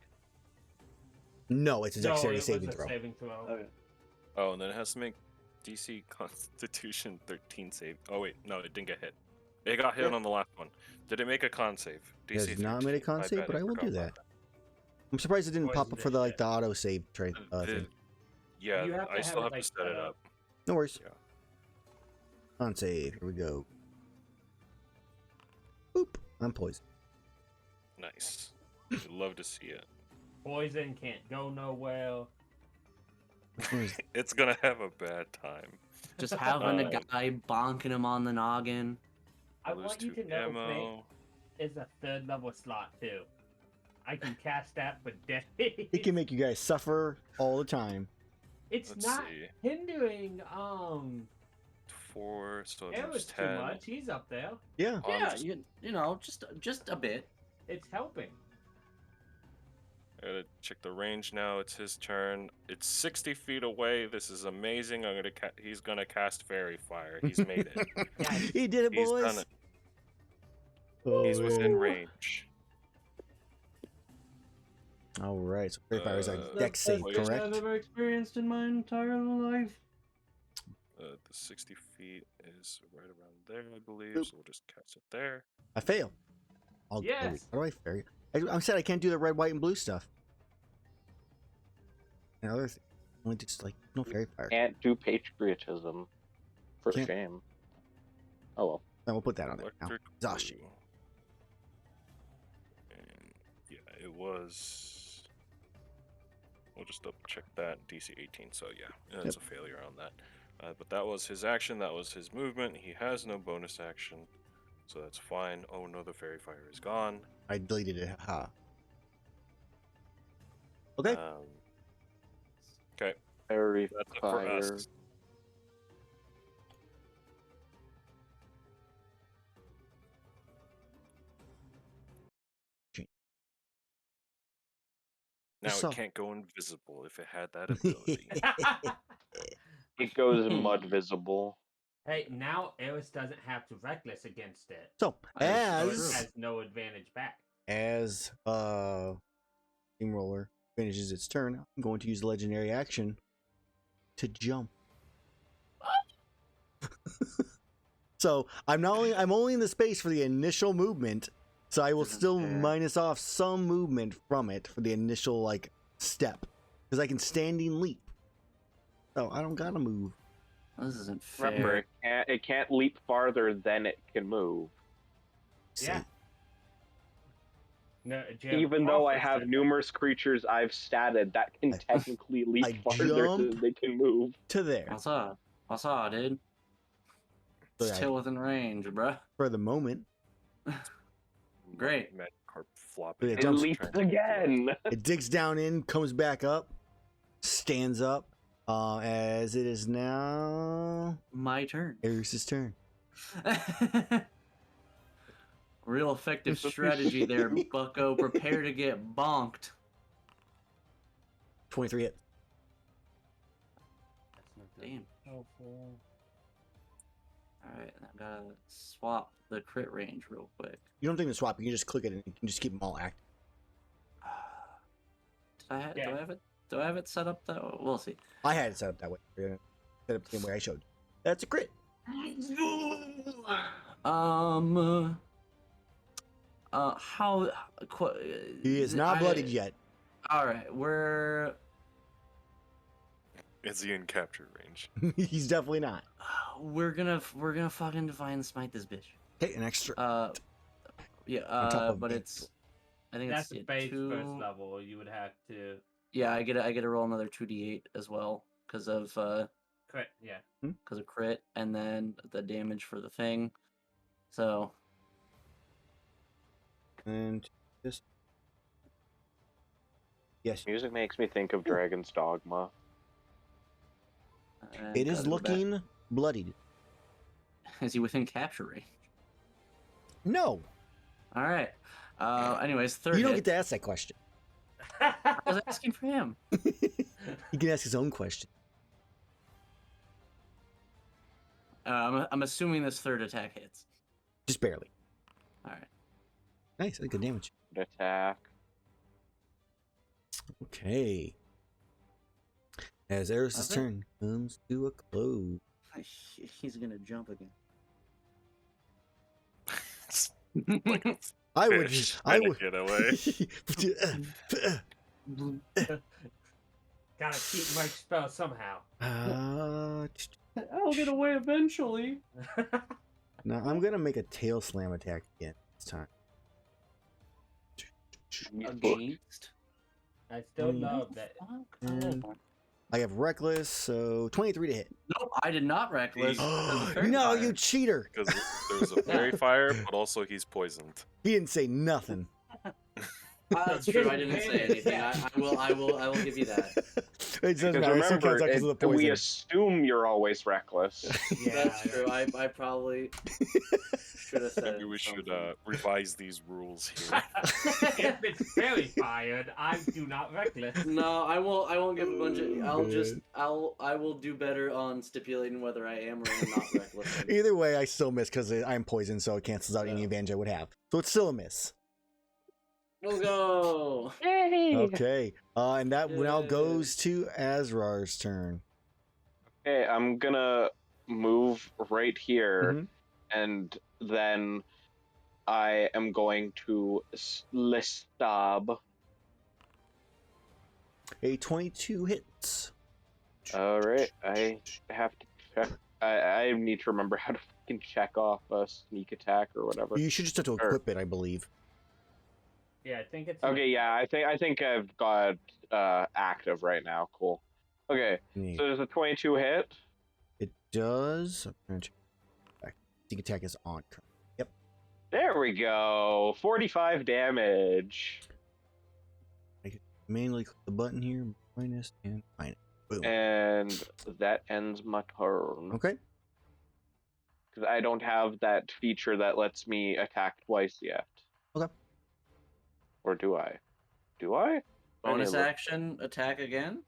No, it's a No, dexterity it was saving a throw. saving throw. Okay. Oh, and then it has to make DC Constitution 13 save. Oh wait, no, it didn't get hit. It got hit Yeah. on the last one. Did it make a con save? It has not made a con My save, bad, but I will forgot do about that. I'm surprised it didn't pop Poison up for this the shit. the auto save thing. Yeah, You have to I still have have it, to set it up. No worries. Yeah. Con save. Here we go. Boop. I'm poisoned. Nice. I'd love to see it. Poison can't go nowhere. It's gonna have a bad time. Just having a guy bonking him on the noggin. I Lose want you 2 to know, ammo. Snake is a 3rd level slot too. I can cast that for days. It can make you guys suffer all the time. It's Let's not see. hindering 4, so it Erus moves too 10. much. He's up there. Yeah. Yeah, just- you know, just a bit. It's helping. I gotta check the range now. It's his turn. It's 60 feet away. This is amazing. He's gonna cast Fairy Fire. He's made it. Nice. He did it, He's boys. done it. Oh, He's within man. range. All right. So Fairy Fire is a Uh, dex save, I've correct? ever experienced in my entire life. The 60 feet is right around there, I believe. Boop. So we'll just cast it there. I fail. I'll Yes. How do I fairy? I said I can't do the red, white, and blue stuff. And other thing, only just like no fairy fire. Can't do patriotism. For Can't- shame. Oh well. Then we'll put that on there now. Electric Exhaustion. blue. And yeah, it was. We'll just double check that. DC 18. So yeah, that's a failure on that. But that was his action. That was his movement. He has no bonus action, so that's fine. Oh no, the fairy fire is gone. I deleted it. Ha. Okay. Okay, Fairy that's it for fire. us. Now So- it can't go invisible if it had that ability. It goes mud visible. Hey, now Erus doesn't have to reckless against it. So So it as has no advantage back. Steamroller finishes its turn, I'm going to use the legendary action to jump. So I'm only in the space for the initial movement, so I will still minus off some movement from it for the initial like step, because I can standing leap. So I don't gotta move. This isn't fair. Remember, it can't leap farther than it can move. Yeah. No, Even though I have numerous creatures I've statted that can technically leap I farther jump than they can move. to there What's up? What's up, dude? So yeah, Still within range, bruh. for the moment. Great. Magic carp flopping. It It jumps- leaps again. It digs down in, comes back up, stands up. As it is now My turn. Erus's turn. Real effective strategy there, bucko. Prepare to get bonked. 23 hit. Damn. Oh, cool. Alright, I gotta swap the crit range real quick. You don't think to swap. You can just click it and you can just keep them all active. Yeah. Do I have it set up that way? We'll see. I had it set up that way. Set up the same way I showed you. That's a crit. How? He is not bloodied yet. All right, we're Is he in capture range? He's definitely not. we're gonna fucking divine smite this bitch. Okay, an extra. Yeah. On top of But me. it's. I think That's it's the base two. first level. You would have to Yeah, I get to roll another 2d8 as well because of crit. Yeah. crit, and then the damage for the thing. So And this. Yes, Music makes me think of Dragon's Dogma. it is looking bloodied. Is he within capture range? No, All right. Anyways, third. you don't hit. get to ask that question. I was asking for him. He can ask his own question. I'm assuming this third attack hits. Just barely. All right. Nice, that's good damage. Attack. Okay. As Erus' Okay. turn comes to a close. He's gonna jump again. I would. Fish I trying would. to get away. Gotta keep my spell somehow. I'll get away eventually. Now I'm gonna make a tail slam attack again this time. Against. I still love that. And I have reckless, so 23 to hit. Nope, I did not reckless. No, you cheater! Because there's a fairy fire, but also he's poisoned. He didn't say nothing. That's true. I didn't say anything. I will give you that. It doesn't Because matter. It still remember, counts out 'cause of the we poison. assume you're always reckless. Yeah, That's true. I probably should have said. Maybe we should revise these rules here. If it's very fired, I do not reckless. No, I won't give a bunch of. I will do better on stipulating whether I am or am not reckless. Either way, I still miss because I'm poisoned, so it cancels out any advantage I would have. So it's still a miss. We'll go. Okay. And that now Yay. goes to Azrar's turn. Okay, I'm gonna move right here, Mhm. and then I am going to stab. A 22 hits. All right, I have to check. I need to remember how to fucking check off a sneak attack or whatever. You should just have to equip it, I believe. Yeah, I think it's Okay, yeah, I think I've got active right now. Cool. Okay, Neat. so there's a 22 hit. It does. I'm trying to check. Sneak attack is on. Yep. There we go. 45 damage. Manually click the button here. Minus and minus. Boom. And that ends my turn. Okay. Because I don't have that feature that lets me attack twice yet. Okay. Or do I? Do I? Bonus Let me look. action, attack again.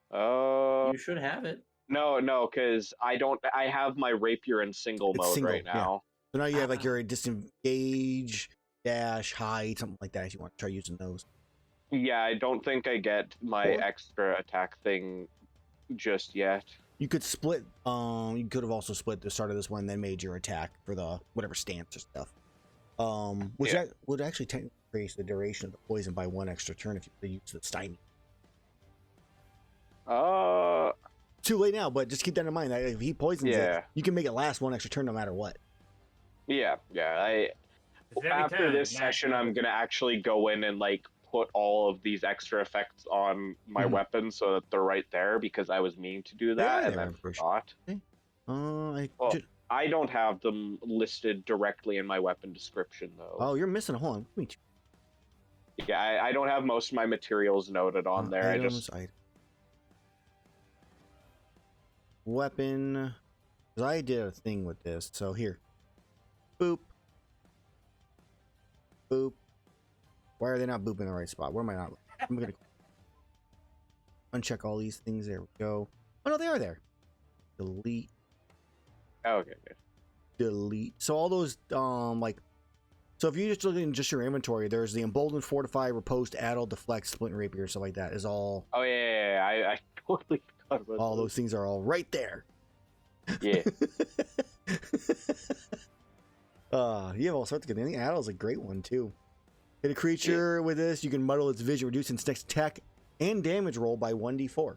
Uh, You should have it. no, because I don't. I have my rapier in single It's mode single, right yeah. now. So now you have like your disengage, dash, hide, something like that if you want to try using those. Yeah, I don't think I get my Or- extra attack thing just yet. You could split. You could have also split the start of this one, then made your attack for the whatever stance or stuff. Which Yeah. would actually increase the duration of the poison by 1 extra turn if you use the stymie. Too late now, but just keep that in mind. That if he poisons Yeah. it, you can make it last 1 extra turn no matter what. Yeah. After this session, I'm gonna actually go in and like put all of these extra effects on my Mhm. weapon so that they're right there because I was meaning to do They that are and there, then I'm pretty forgot. I Well, should- I don't have them listed directly in my weapon description though. oh, you're missing. Hold on. Let me check. Yeah, I don't have most of my materials noted on there. I just weapon. Because I did a thing with this. So here. Boop. Boop. Why are they not booping in the right spot? Where am I not? I'm gonna uncheck all these things. There we go. Oh no, they are there. Delete. Oh, okay. delete. So all those like, so if you just look in just your inventory, there's the emboldened, fortify, riposte, addle, deflect, splint, rapier, stuff like that. Is all. Oh yeah. I totally forgot about All those things are all right there. Yeah. You have all sorts of good things. Addle's a great one too. Hit a creature with this, you can muddle its vision, reduce its next attack and damage roll by 1d4.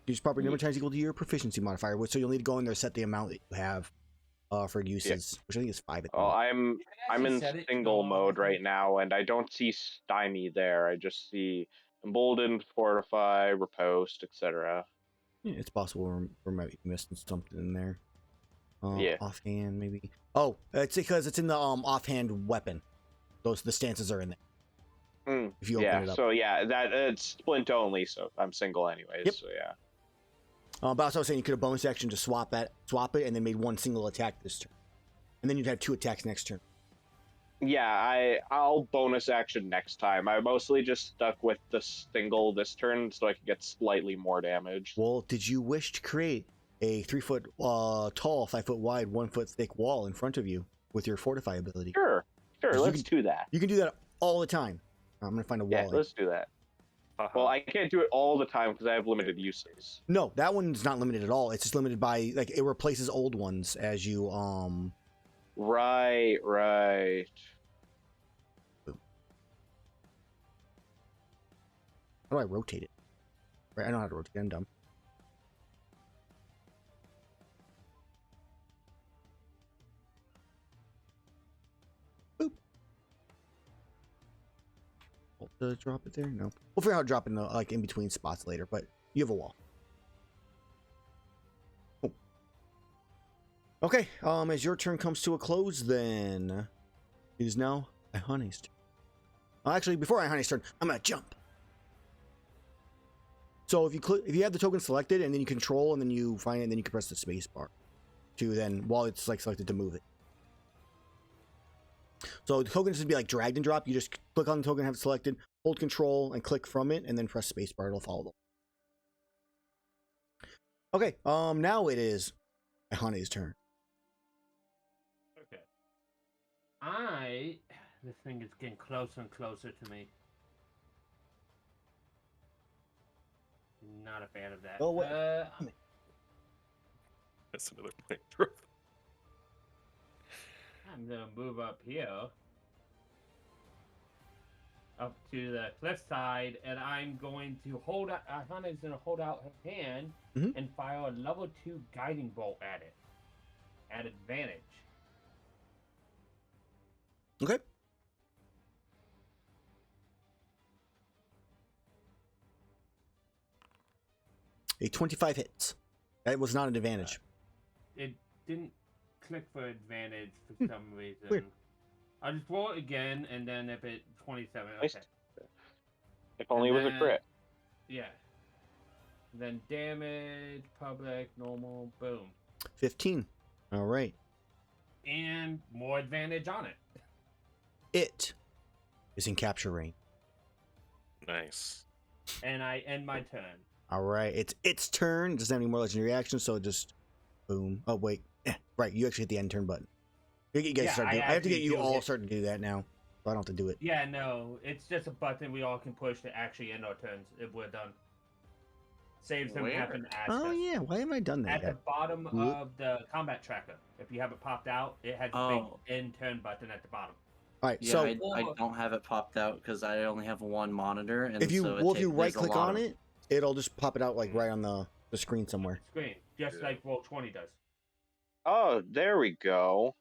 Use property number times equal to your proficiency modifier, so you'll need to go in there set the amount that you have for uses, which I think is 5 at the Oh, moment. I'm in single mode right now, and I don't see stymie there. I just see emboldened, fortify, riposte, etc. Yeah, it's possible we might be missing something in there. Yeah. Offhand, maybe. Oh, it's because it's in the offhand weapon. The stances are in there. If you open it up. So yeah, that it's splint only. So I'm single anyways. Yep. So yeah. But also I was saying you could have bonus action to swap it, and then made one single attack this turn, and then you'd have 2 attacks next turn. Yeah, I'll bonus action next time. I mostly just stuck with the single this turn so I could get slightly more damage. Well, did you wish to create a 3 foot tall, 5 foot wide, 1 foot thick wall in front of you with your fortify ability? Sure, let's do that. You can do that all the time. I'm gonna find a wall. Yeah, let's do that. Well, I can't do it all the time because I have limited uses. No, that one's not limited at all. It's just limited by, like, it replaces old ones as you Right. How do I rotate it? Right, I know how to rotate it. I'm dumb. Boop. To drop it there? No. We'll figure out how to drop it in, like, in between spots later, but you have a wall. Oh. Okay, as your turn comes to a close, then it is now Iihane's turn. Actually, before Iihane's turn, I'm gonna jump. So if you have the token selected and then you control and then you find it, and then you can press the space bar to then, while it's like selected, to move it. So the token should be like drag and drop. You just click on the token, have it selected, hold control and click from it, and then press space bar. It'll follow them. Okay, now it is Iihane's turn. Okay. This thing is getting closer and closer to me. Not a fan of that. Oh, wait. That's another playthrough. I'm gonna move up here, up to the cliff side, and I'm going to hold out. Iihane's gonna hold out her hand and fire a level 2 guiding bolt at it, at advantage. Okay. A 25 hits. That was not an advantage. It didn't click for advantage for some reason. Weird. I'll just roll it again, and then if it 27, Nice. okay. If only it was a crit. Yeah. Then damage, public, normal, boom. 15. All right. And more advantage on it. It is in capture range. Nice. And I end my turn. All right. It's its turn. It doesn't have any more legendary actions, so just boom. Oh, wait. Right. You actually hit the end turn button. You guys start doing, I have to get you all starting to do that now. So I don't have to do it. Yeah, no. It's just a button we all can push to actually end our turns if we're done. Saves them Where? having to ask Oh, us. yeah. Why haven't I done that At the yet? bottom of the combat tracker. If you have it popped out, it has a big end turn button at the bottom. All right. Yeah, So I don't have it popped out because I only have one monitor, and if you so if you right there's a click lot on of- it, it'll just pop it out like right on the screen somewhere. Screen. Just Yeah. like Roll20 does. Oh, there we go.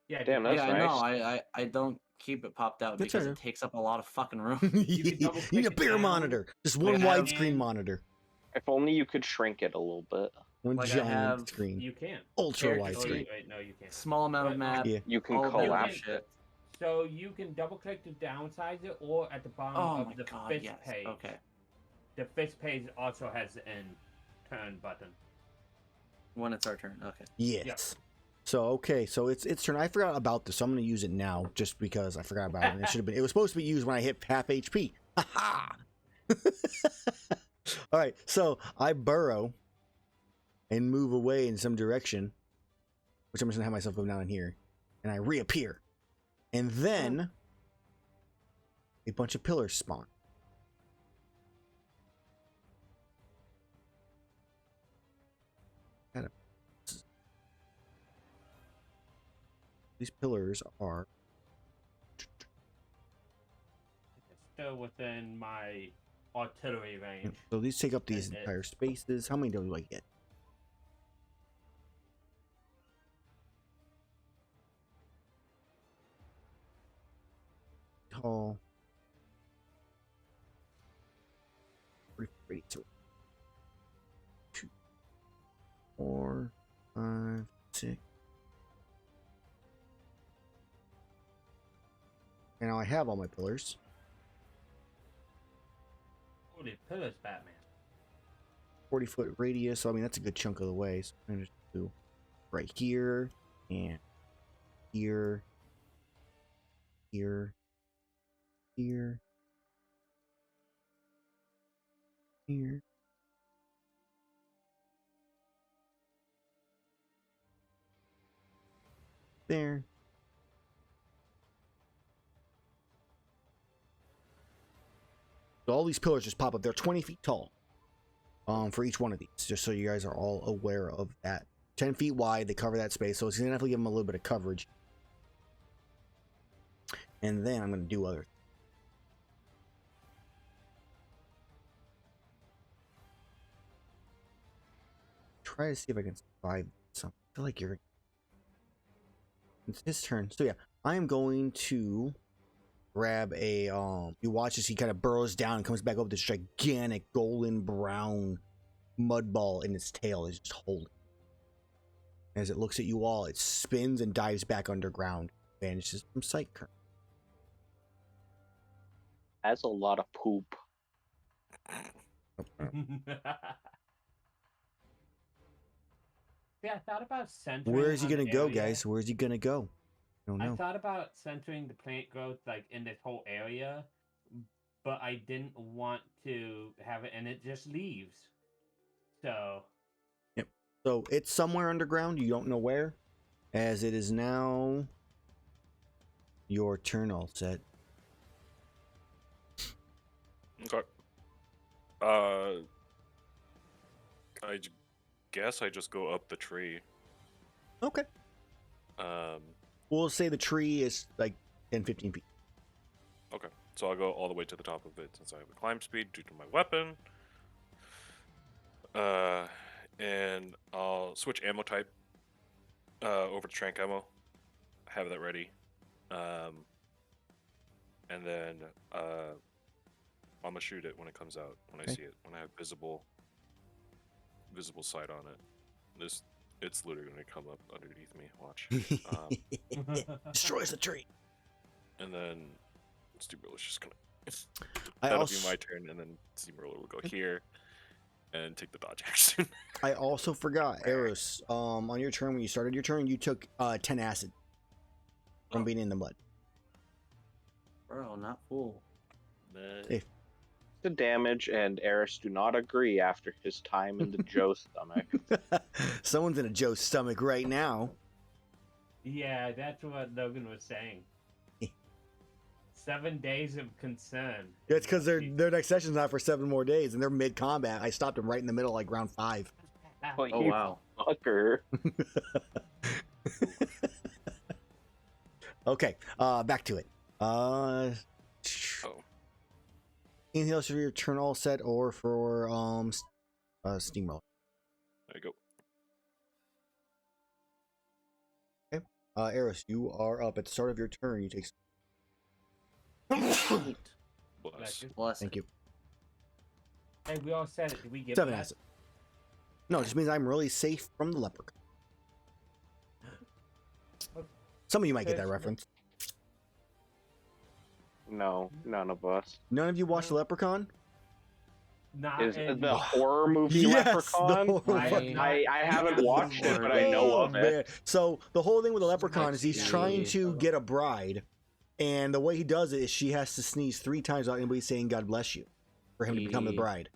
Yeah, Damn, just- that's yeah, I nice. know. I don't keep it popped out That's because alright. it takes up a lot of fucking room. You can double need click a it bigger down. monitor. Just Like, one I have- widescreen monitor. If only you could shrink it a little bit. One Like, I giant have- screen. You can. Ultra Character wide Oh, screen. wait, no, you can't. Small amount of But- map. Yeah. You can all of that collapse shit. it. So you can double click to downsize it, or at the bottom Oh of my the god, fifth yes. page. Okay. The fifth page also has the end turn button. When it's our turn. Okay. Yes. So okay, so it's turn. I forgot about this, so I'm gonna use it now just because I forgot about it. And it should have been. It was supposed to be used when I hit half HP. Ha ha. All right, so I burrow and move away in some direction which I'm just gonna have myself go down in here, and I reappear, and then a bunch of pillars spawn. These pillars are Still within my artillery range. so these take up these And entire spaces. How many do I get? Tall. 2, 4, 5, 6. And now I have all my pillars. Holy pillars, Batman. 40-foot radius, so I mean that's a good chunk of the way. So I'm gonna just do right here and here, here, here, here. There. So all these pillars just pop up. They're 20 feet tall. For each one of these, just so you guys are all aware of that. 10 feet wide, they cover that space, so it's gonna have to give them a little bit of coverage. And then I'm gonna do other. Try to see if I can survive something. I feel like it's his turn. So yeah, I am going to grab a you watch as he kind of burrows down and comes back over this gigantic golden brown mud ball in its tail is just holding. As it looks at you all, it spins and dives back underground, vanishes from sight current. That's a lot of poop. Yeah, I thought about centering. Where is he on gonna the go, area. guys? Where is he gonna go? I don't I know. thought about centering the plant growth like in this whole area, but I didn't want to have it, and it just leaves. So So it's somewhere underground. You don't know where. As it is now your turn, all set. Okay. Guess I just go up the tree. Okay. Um, We'll say the tree is like 10, 15 feet. okay. So I'll go all the way to the top of it since I have a climb speed due to my weapon. And I'll switch ammo type over to trank ammo. Have that ready. And then I'm gonna shoot it when it comes out, when I see it, when I have visible sight on it. It's literally gonna come up underneath me. Watch. Destroys the tree. And then Steamroller is just gonna. I That'll also, be my turn, and then Steamroller will go here and take the dodge action. I also forgot, Erus. On your turn, when you started your turn, you took 10 acid from being in the mud. Bro, not full. Hey. The damage, and Erus do not agree after his time in the Joe stomach. Someone's in a Joe's stomach right now. yeah, that's what Logan was saying. 7 days of concern. It's because their next session's not for 7 more days, and they're mid combat. I stopped them right in the middle, like round 5. Oh, Oh, you wow. fucker. Okay, back to it. Anything else for your turn all set or for Steamroller? There you go. Okay. Erus, you are up at the start of your turn. You take. Sweet. Bless. Bless Thank it. you. Hey, we all said it. Did we get 7 that? acid. No, it just means I'm really safe from the leprechaun. Some of you might get that reference. No, none of us. None of you watched Leprechaun? Not Is in- the horror movie Yes, the Leprechaun? horror movie. I haven't watched it, but I know of it. Man. So the whole thing with the leprechaun is he's Let's trying see. to get a bride, and the way he does it is she has to sneeze 3 times without anybody saying "God bless you" for him to become the Yeah. bride.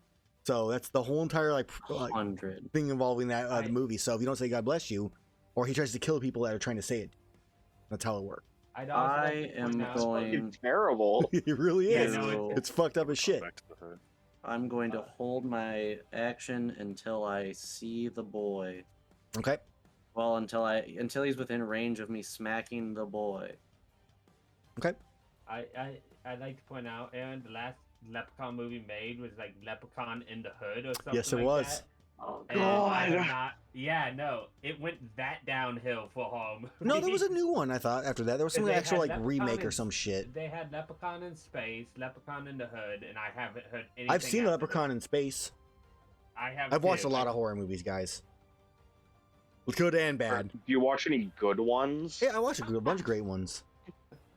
So that's the whole entire 100. thing involving that the I- movie. So if you don't say "God bless you," or he tries to kill people that are trying to say it. That's how it works. I'd also I like to am point out- going- Fucking terrible. It really Yeah, is. no, It's fucked up as shit. Back to the hood. I'm going to hold my action until I see the boy. Okay. Well, until he's within range of me smacking the boy. Okay. I'd like to point out, Aaron, the last Leprechaun movie made was like Leprechaun in the Hood or something. Yes, it like was. That. Oh And I have not, yeah, no, it went that downhill for horror movies. No, there was a new one. I thought after that there was some They actual had like Leprechaun remake or in- some shit. They had Leprechaun in Space, Leprechaun in the Hood, and I haven't heard anything. I've seen after Leprechaun this. in Space. I have. I've watched too. a lot of horror movies, guys. Good and bad. Do you watch any good ones? Yeah, I watched a bunch of great ones.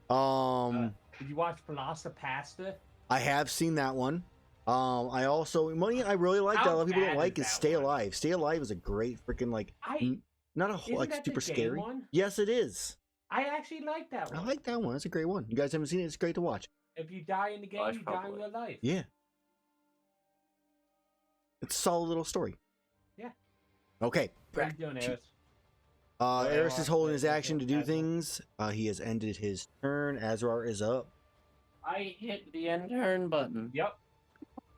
Did you watch Velocipasta? I have seen that one. I also one I really like that a How lot of people bad don't is like is that Stay one? Alive. Stay Alive is a great freaking like not a Isn't like that the super gay scary. one? Yes, it is. I actually like that I one. like that one. It's a great one. You guys haven't seen it? It's great to watch. If you die in the game, I you should die in probably- real life. Yeah. It's a solid little story. Yeah. Okay. What are Back you doing, to- Eris? Eris is holding his action to do Azrar. things. He has ended his turn. Azrar is up. I hit the end turn button. Yep.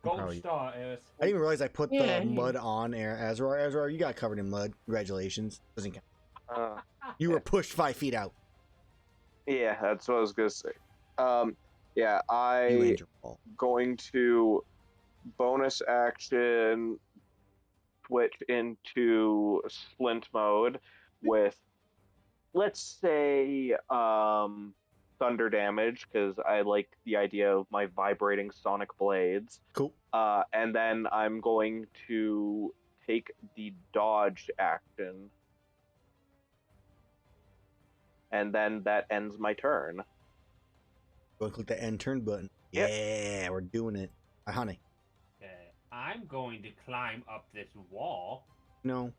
proud of Gold you. star, Eris. I didn't even realize I put Yeah. the mud on Azrar. Azrar, you got covered in mud. Congratulations. Doesn't count. You were pushed 5 feet out. Yeah, that's what I was gonna say. Yeah, You I and your ball. going to bonus action switch into splint mode with, let's say, thunder damage, because I like the idea of my vibrating sonic blades. Cool. And then I'm going to take the dodge action. And then that ends my turn. Go and click the end turn button. Yep. Yeah, we're doing it. Iihane. I'm going to climb up this wall. No.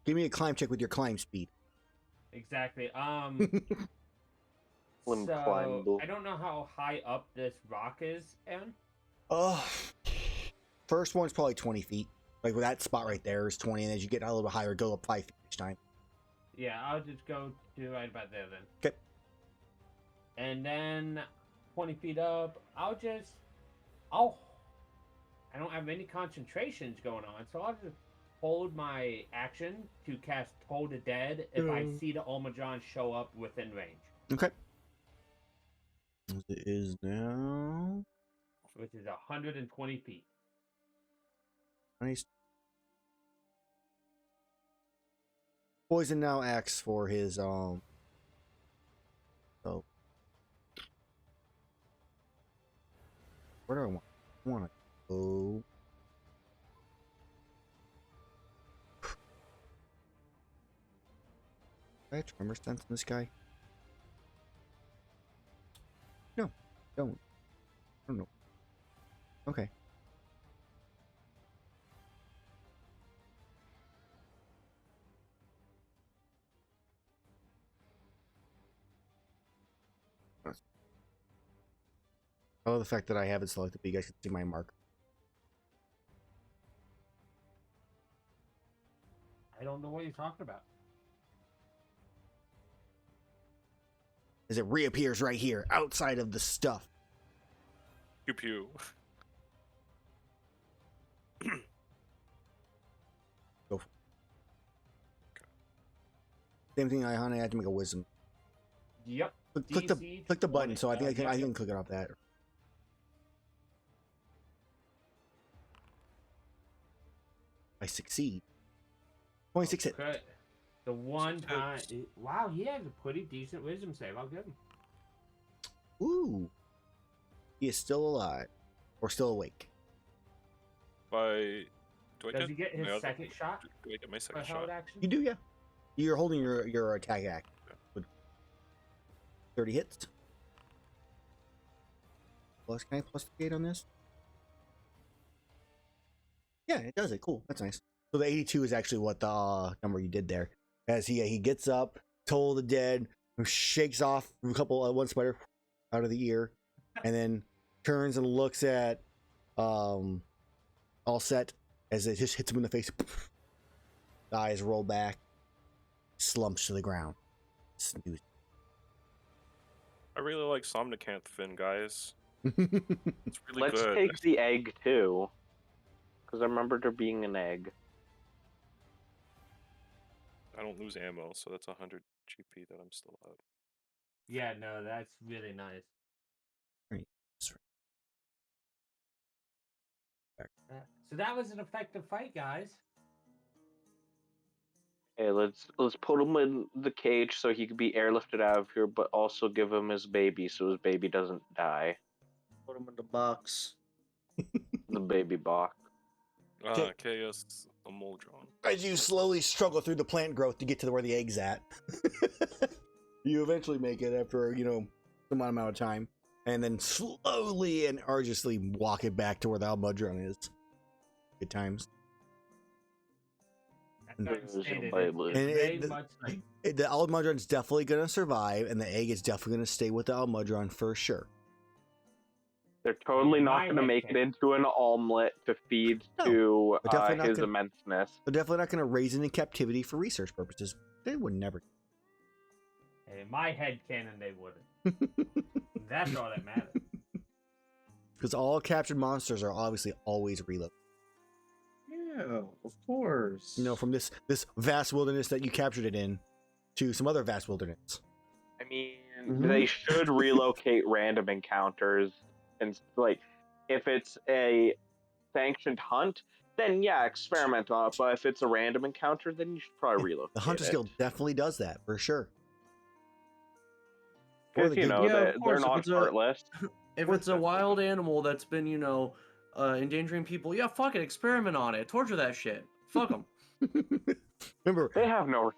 Give me a climb check with your climb speed. Exactly. Slim So climb. I don't know how high up this rock is, Aaron. First one's probably 20 feet. Like with that spot right there is 20, and as you get a little bit higher, go up 5 feet each time. Yeah, I'll just go to right about there then. Okay. And then 20 feet up, I don't have any concentrations going on, so I'll just hold my action to cast Toll the Dead if I see the Almajon show up within range, Okay. It is now. which is 120 feet. Nice. Poison now acts for his So where do I want? I want to go. Do I have tremor sense in this guy? No, don't. I don't know. Okay. I love the fact that I have it selected, but you guys can see my mark. I don't know what you're talking about. As it reappears right here, outside of the stuff. Pew pew. Go for it. Same thing, Iihane, I have to make a wisdom. Yep. Click DC the button, 20. so I think I yeah. can click it off that. I succeed. 26 hit. Okay. The one time, wow, he has a pretty decent wisdom save. I'll give him. Ooh. He is still alive. Or still awake. Do I Does he get his my other- second shot Do I get my for second held shot? action? You do, yeah. You're holding your attack act. With 30 hits. Plus, can I plus the 8 on this? Yeah, it does it. Cool. That's nice. So the 82 is actually what the number you did there. As he gets up, Toll the Dead, shakes off one spider out of the ear, and then turns and looks at All Set as it just hits him in the face. eyes roll back, slumps to the ground. Snooze. I really like Somnicanth Fin, guys. It's really Let's good. take the egg too, because I remember there being an egg. I don't lose ammo, so that's 100 GP that I'm still out. Yeah, no, that's really nice. Right. So that was an effective fight, guys. Hey, let's put him in the cage so he could be airlifted out of here, but also give him his baby so his baby doesn't die. Put him in the box. The baby box. Chaos Amoldron. As you slowly struggle through the plant growth to get to where the egg's at, you eventually make it after, some amount of time, and then slowly and arduously walk it back to where the Almudron is. Good times. That's There's a unstated. Bible. It's And very the much like the Almudron's definitely going to survive, and the egg is definitely going to stay with the Almudron for sure. They're totally not My going to head make it can't. into an omelet to feed No, to they're definitely not his gonna- immenseness. They're definitely not going to raise it in captivity for research purposes. They would never. in my head canon, they wouldn't. That's all that matters. Because all captured monsters are obviously always reloaded. Yeah, of course. From this vast wilderness that you captured it in to some other vast wilderness. I mean, Mhm. they should relocate random encounters, and if it's a sanctioned hunt, then yeah, experiment on it. But if it's a random encounter, then you should probably relocate The Hunters it. Guild definitely does that for sure. Or Because the you good- know Yeah, of they're course, if not it's a- heartless. If Or- it's a wild animal that's been, endangering people, yeah, fuck it, experiment on it, torture that shit, fuck them. Remember, They have no.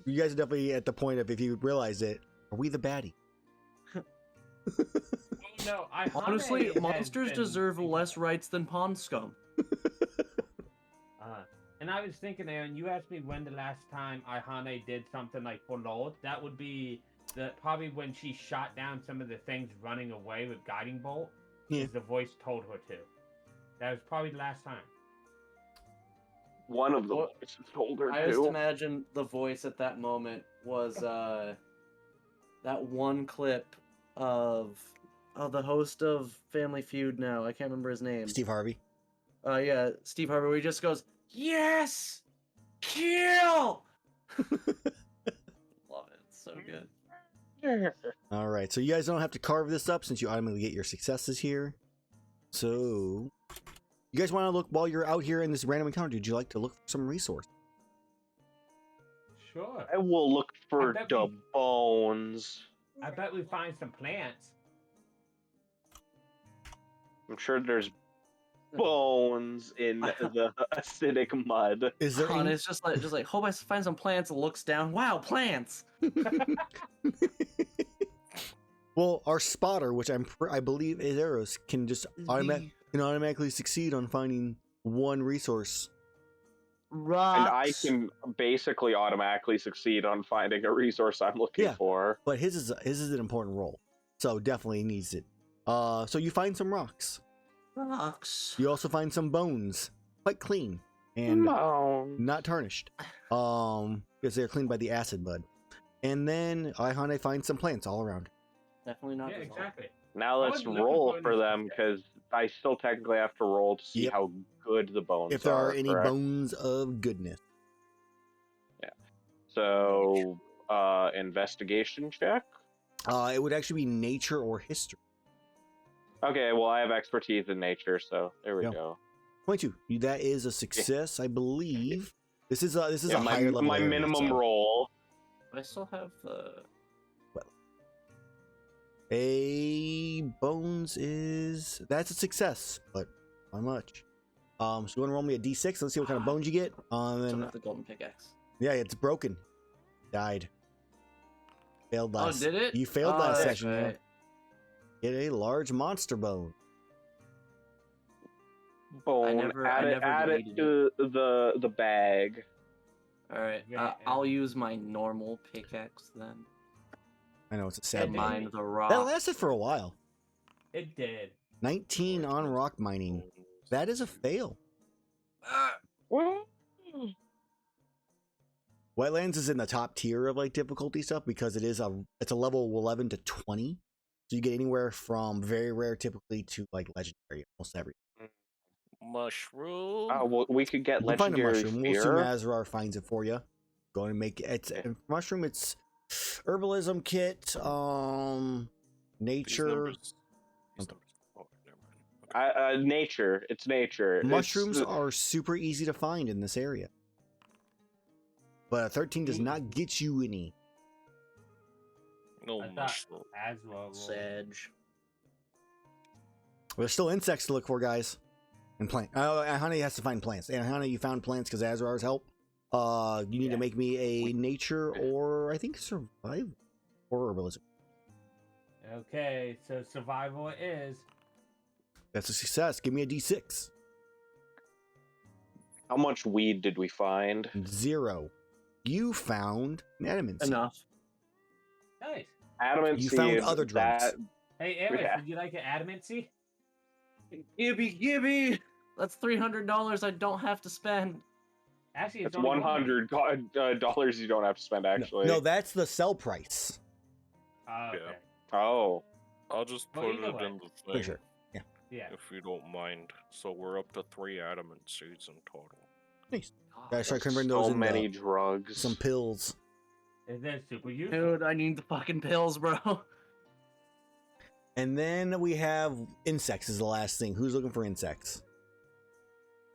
you guys are definitely at the point of, if you realize it, are we the baddie? No, Honestly, Iihane has monsters been deserve thinking less about rights than pond scum. And I was thinking, Aaron, you asked me when the last time Iihane did something like for LOL. That would be probably when she shot down some of the things running away with guiding bolt. Yeah. As the voice told her to. That was probably the last time. One of the Well, voices told her I just to. imagine the voice at that moment was that one clip of the host of Family Feud now. I can't remember his name. Steve Harvey. Yeah, Steve Harvey, where he just goes, "Yes! Kill!" Love it. It's so good. All right, so you guys don't have to carve this up since you automatically get your successes here. So, you guys want to look while you're out here in this random encounter? Would you like to look for some resource? Sure. I will look for bet the we- bones. I bet we find some plants. I'm sure there's bones in the acidic mud. Is there And any? it's just like, hope I find some plants. Looks down. Wow, plants. Well, our spotter, which I believe is Erus, can just automatically succeed on finding one resource. Rocks. And I can basically automatically succeed on finding a resource I'm looking Yeah. for. But his is an important role, so definitely needs it. So you find some rocks. Rocks. You also find some bones, quite clean and No. not tarnished, because they're cleaned by the acid mud. And then Iihane finds some plants all around. Definitely not. Yeah, dissolved. exactly. Now I let's was looking roll for for this them because I still technically have to roll to see Yep. how good the bones If there are any correct? bones of goodness. So, investigation check. It would actually be nature or history. Okay, well I have expertise in nature, so there we Yeah. go. 22. That is a success, I believe. This is Yeah, a my, higher level. my area, minimum so- roll. But I still have the. A bones that's a success, but not much. So you want to roll me a d6? Let's see what kind of bones you get. Still Then have the golden pickaxe. yeah, it's broken. Died. Failed last. Oh, did it? You failed Oh, last that's session. Yeah. right. Get a large monster bone. Bone. never- add I it, never add it deleted to the bag. All right. Yeah, I'll use my normal pickaxe then. I know it's a sad And mine. Mine the That rock. lasted for a while. It did. 19 on rock mining. That is a fail. Well, Wetlands is in the top tier of like difficulty stuff because it's a level 11 to 20. So you get anywhere from very rare typically to like legendary, almost every. Mushroom. Oh, well, we could get You can find a legendary mushroom. We'll assume fear. Azrar finds it for you. Go and make it. And mushroom. It's herbalism kit. These Nature. numbers. Oh, never mind. Okay. Nature. It's nature. Mushrooms are super easy to find in this area. But a 13 does not get you any. No I thought mushroom. Azrar. Sedge. There's still insects to look for, guys. And plant. Oh, Iihane has to find plants. And Iihane, you found plants because Azrar's help. You need to make me a nature or I think survival or herbalism. Okay, so survival it is. That's a success. Give me a D6. How much weed did we find? 0. You found an adamant seed. Enough. Nice. Adamant You seed, found other drugs. Hey, Erus, Yeah. would you like an adamancy? Gibby! That's $300 I don't have to spend. Actually, It's it's only $100 you don't have to spend, actually. No, that's the sell price. Oh, okay. Yeah. Oh. I'll just Well, put either it way. in the Pretty thing sure. Yeah. Yeah. if you don't mind. So we're up to 3 adamant seeds in total. Nice. God, Gotta start That's converting those so into many drugs. some pills. Is that super useful? dude, I need the fucking pills, bro. And then we have insects is the last thing. Who's looking for insects?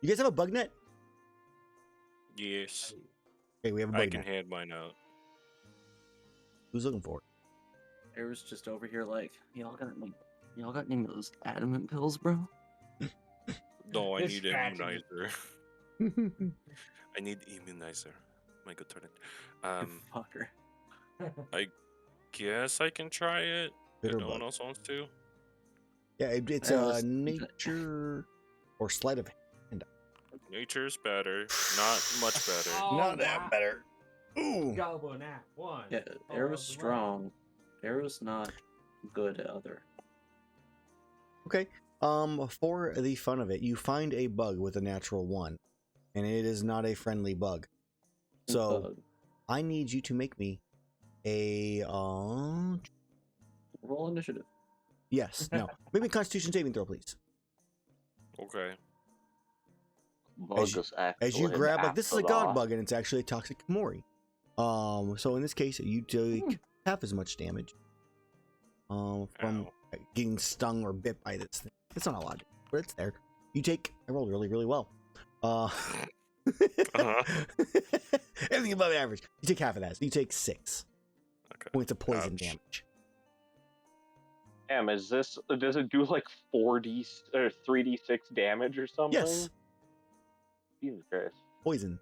You guys have a bug net? Yes, Okay, we have a I bug can net. hand mine out. Who's looking for it? Erus just over here like, y'all got any of those adamant pills, bro? No, I This need scratching immunizer. I need immunizer. My good turn. You fucker. Guess I can try it. Bitter If no one bug. else wants to. Yeah, it's Erus, nature or sleight of hand. Nature's better. Not much better. Oh, Not that wow. better. Ooh. Double nap. One. Yeah, Oh, Erus the strong. Erus not good at other. Okay. For the fun of it, you find a bug with a natural 1, and it is not a friendly bug. So Bug. I need you to make me a Roll initiative. yes, no. Make me a Constitution saving throw, please. Okay. Bug is As you actually grab like this is a god Azrar. bug and it's actually a toxic Kimori. So in this case you take half as much damage. From Ow. getting stung or bit by this thing. It's not a lot, but it's there. I rolled really, really well. Everything above average. You take half of that. So you take 6 Okay. points of poison Ouch. damage. Damn, does it do like 4D or 3D6 damage or something? Yes, Jesus Christ. poison.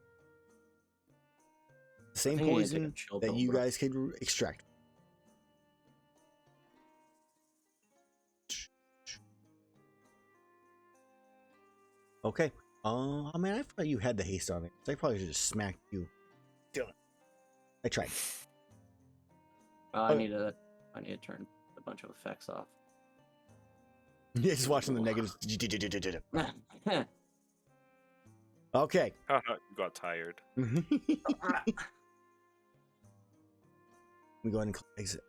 The same think you need to take a poison chill that pill, you bro. guys could extract. Okay. I mean, I thought you had the haste on it. So I probably should just smack you. Damn it. I tried. I Okay. need to turn a bunch of effects off. Yeah, just watching the negatives. Okay. Haha, you got tired. Let me go ahead and exit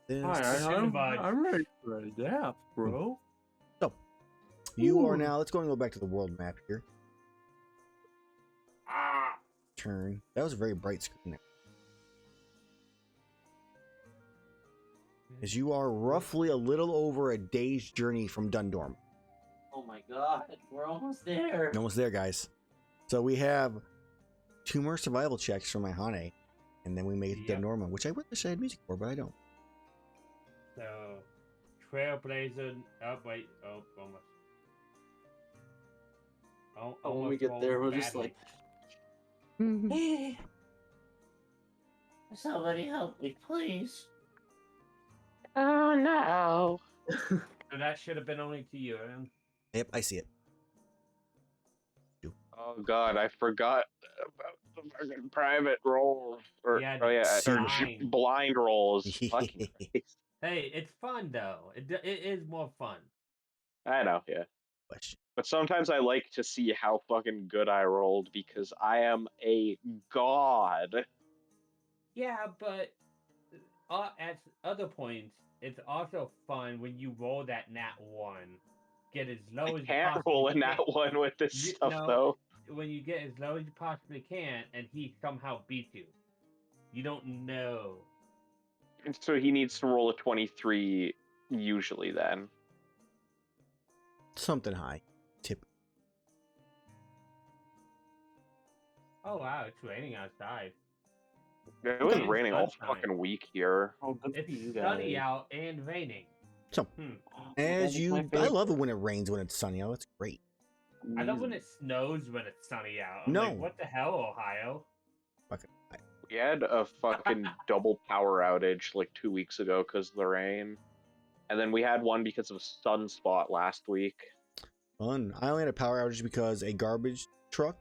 this. I'm ready for a nap, bro. You are Ooh. now. Let's go and go back to the world map here. Ah. Turn. That was a very bright screen there. As you are roughly a little over a day's journey from Dundorm. Oh my god, we're almost there. Almost there, guys. So we have 2 more survival checks from Iihane, and then we made it to Yep. Dundorm, which I wish I had music for, but I don't. So, Trailblazer. Oh, wait. Oh, almost. Oh, When we almost get rolled there, we'll just badly. Mm-hmm. Hey, somebody help me, please. Oh no. So that should have been only to you, Aaron. Yep, I see it. Oh god, I forgot about the fucking private rolls. Or, Yeah, oh yeah, or blind. blind rolls. Fucking Christ. Hey, it's fun though. It is more fun. I know, yeah. Question. But sometimes I like to see how fucking good I rolled because I am a god. Yeah, but at other points, it's also fun when you roll that nat 1. Get as I low as you can't possibly roll in can. that one with this You stuff know, though. when you get as low as you possibly can, and he somehow beats you. You don't know. And so he needs to roll a 23 usually then. Something high. Tip. Oh wow, it's raining outside. It was Okay. raining all Sunshine. fucking week here. Oh, good for It's you sunny guys. out and raining. So, as you, I love it when it rains when it's sunny out. It's great. I love when it snows when it's sunny out. I'm No. like, what the hell, Ohio? Okay. We had a fucking double power outage like 2 weeks ago because of the rain. And then we had one because of a sunspot last week. Fun. I only had a power outage because a garbage truck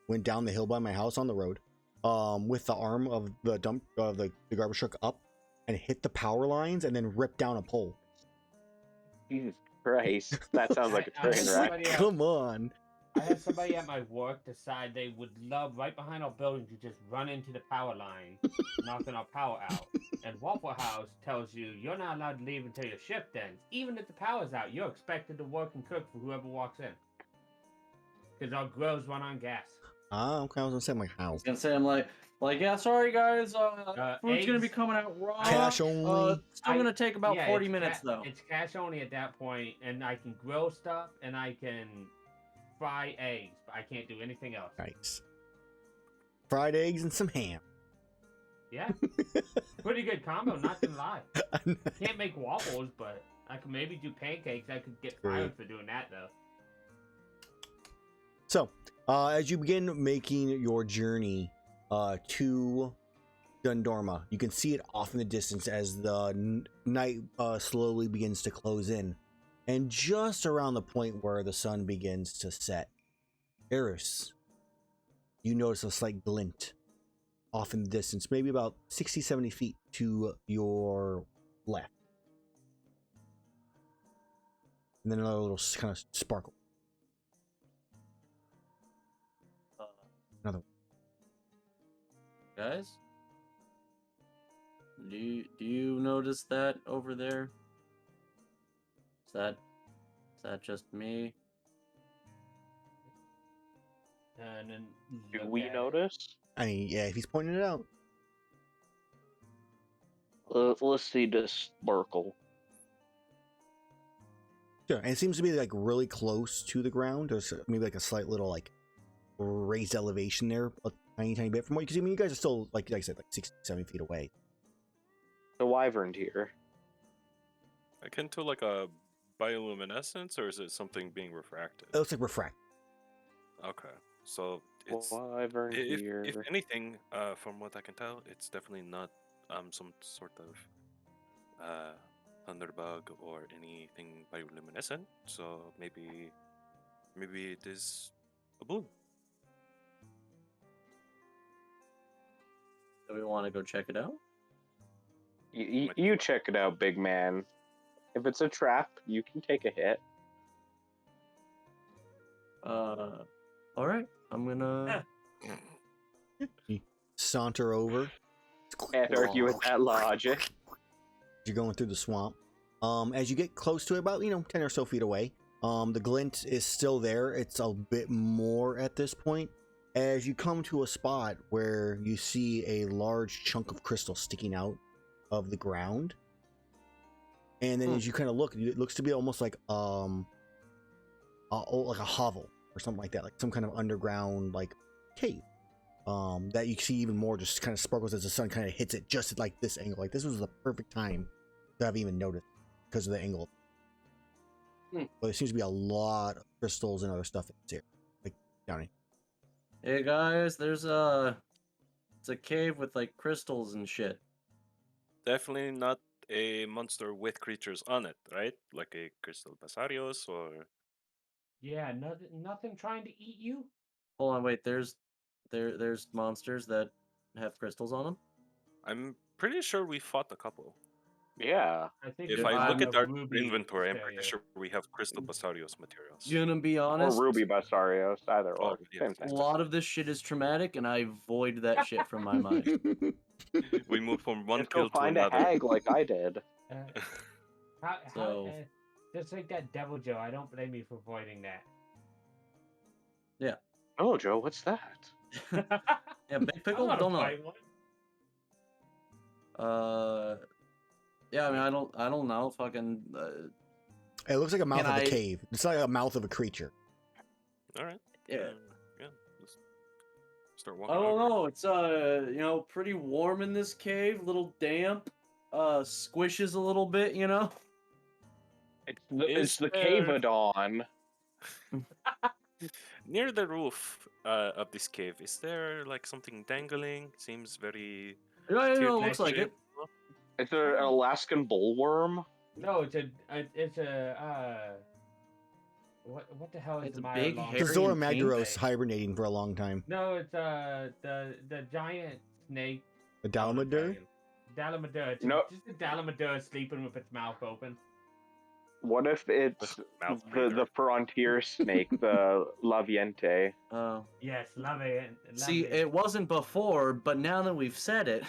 went down the hill by my house on the road, with the arm of the dump of the garbage truck up and hit the power lines and then ripped down a pole. Jesus Christ. That sounds like a I train had wreck. somebody Come on. I had somebody at my work decide they would love right behind our building to just run into the power line, knocking our power out. And Waffle House tells you you're not allowed to leave until your shift ends. Even if the power's out, you're expected to work and cook for whoever walks in. Because our grills run on gas. Ah, okay. I was gonna say my I house. was gonna say, I'm like, yeah, sorry guys, food's gonna be eggs- coming out raw. Cash only. Still gonna take about Yeah, 40 it's minutes though. It's cash only at that point, and I can grill stuff and I can fry eggs, but I can't do anything else. Nice. Fried eggs and some ham. Yeah. Pretty good combo, not gonna lie. Can't make waffles, but I could maybe do pancakes. I could get fired for doing that though. So, as you begin making your journey to Dundorma, you can see it off in the distance as the night slowly begins to close in. And just around the point where the sun begins to set, Erus, you notice a slight glint off in the distance, maybe about 60, 70 feet to your left. And then another little kind of sparkle. Another one. Guys, do you notice that over there? Is that just me? And then Do look we at it. notice? I mean, yeah, if he's pointing it out. Let's see this sparkle. Sure, and it seems to be like really close to the ground. There's maybe like a slight little like raised elevation there, a tiny bit from what you can see. I mean, you guys are still like I said, like 60, 70 feet away. The wyvern here. Akin to like a bioluminescence, or is it something being refracted? It looks like refract. Okay, so it's Wyvern here. if anything, from what I can tell, it's definitely not some sort of thunderbug or anything bioluminescent. So maybe it is a bloom. Do we want to go check it out? You check it out, big man. If it's a trap, you can take a hit. All right. I'm gonna. You saunter over. Can't argue with that logic. You're going through the swamp. As you get close to it, about 10 or so feet away, the glint is still there. It's a bit more at this point. As you come to a spot where you see a large chunk of crystal sticking out of the ground, and then as you kind of look, it looks to be almost like like a hovel or something like that, like some kind of underground like cave. That you see even more just kind of sparkles as the sun kind of hits it just at like this angle. Like this was the perfect time to have even noticed because of the angle. But there seems to be a lot of crystals and other stuff in here, like down here. Hey guys, it's a cave with like crystals and shit. Definitely not a monster with creatures on it, right? Like a crystal basarios or. Yeah, nothing trying to eat you. Hold on, wait. There's monsters that have crystals on them. I'm pretty sure we fought a couple. Yeah. I think If If I look I'm at a our ruby inventory, I'm pretty stereo. sure we have Crystal Basarios materials. Gonna be Or honest, Ruby Basarios, either Oh, or. yeah. Same a thing. lot of this shit is traumatic, and I void that shit from my mind. We moved from one Just go kill to find a another. hag like I did. Uh, how, So- just like that Devil Joe, I don't blame you for avoiding that. Oh, Joe, what's that? Yeah, Big Pickle, I'm don't not know. fight one. Yeah, I mean, I don't know. Fucking, It looks like a mouth Can of a I- cave. It's like a mouth of a creature. All right. yeah. Yeah. Let's start walking. I don't over. know. It's pretty warm in this cave. Little damp. Squishes a little bit. It's the there- Cavadon. Near the roof of this cave, is there like something dangling? Seems very. Yeah, teardrop looks like it. shaped. It's an Alaskan bullworm. No, it's a what the hell is It's the a Maya big long? It's hairy Zora and king Magdaros thing. hibernating for a long time. No, it's the giant snake. A Dalmadur? Dalamadur. It's No. just a Dalamadur sleeping with its mouth open. What if it's Mouth the breather. frontier snake, the Laviente? Oh. Yes, love it. See, it wasn't before, but now that we've said it,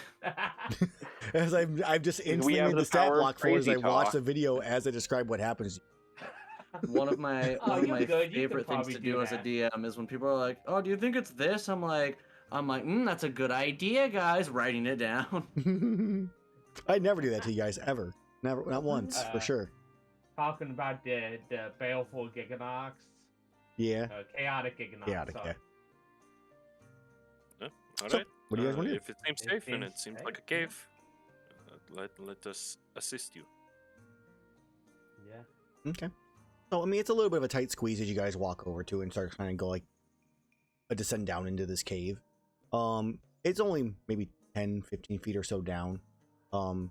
As I've just instantly have made the the stat power of block for as I crazy watch talk. the video as I describe what happens. one of my Oh, one of you're my good. You could favorite things probably to do do as a that. DM is when people are like, "Oh, do you think it's this?" I'm like, that's a good idea, guys. Writing it down. I never do that to you guys ever. Never, not once for Uh, sure. Talking about the baleful Giganox, Yeah. chaotic Giganox. Chaotic, sorry. Yeah. All So, right. what do you guys want to do? If it seems It safe and seems it seems safe, like a yeah. cave, let us assist you. Yeah. Okay. So, I mean, it's a little bit of a tight squeeze as you guys walk over to it and start trying to go like a descend down into this cave. It's only maybe 10, 15 feet or so down. The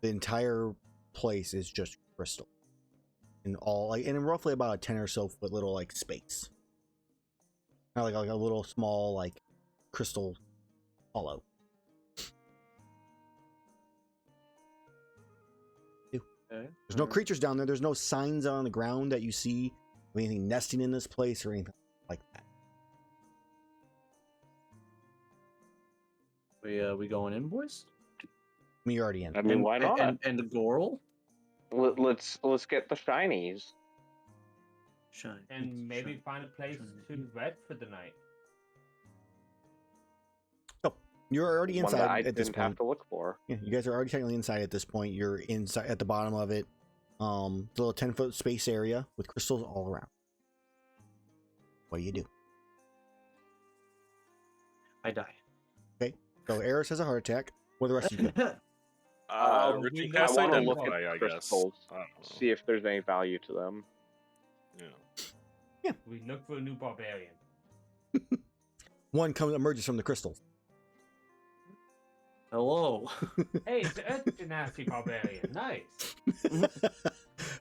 entire place is just crystal. And all like in roughly about a 10 or so foot little like space. Kind of like a little small like crystal hollow. Okay. There's no creatures down there. There's no signs on the ground that you see of anything nesting in this place or anything like that. We going in, boys? I mean, you're already in. I mean, why not? And the Goral? Let's get the shinies. Shine. And maybe shine. find a place to rest for the night. You're already One that I inside at this didn't have point. to look for. Yeah, you guys are already technically inside at this point. You're inside at the bottom of it. It's a little 10-foot space area with crystals all around. What do you do? I die. So Erus has a heart attack. What are the rest of you do? Routine we cast know- I want to look identify, at I the guess. crystals, I don't know. see if there's any value to them. Yeah. We look for a new barbarian. One emerges from the crystals. Hello. Hey, it's the Earth Genasi barbarian. Nice.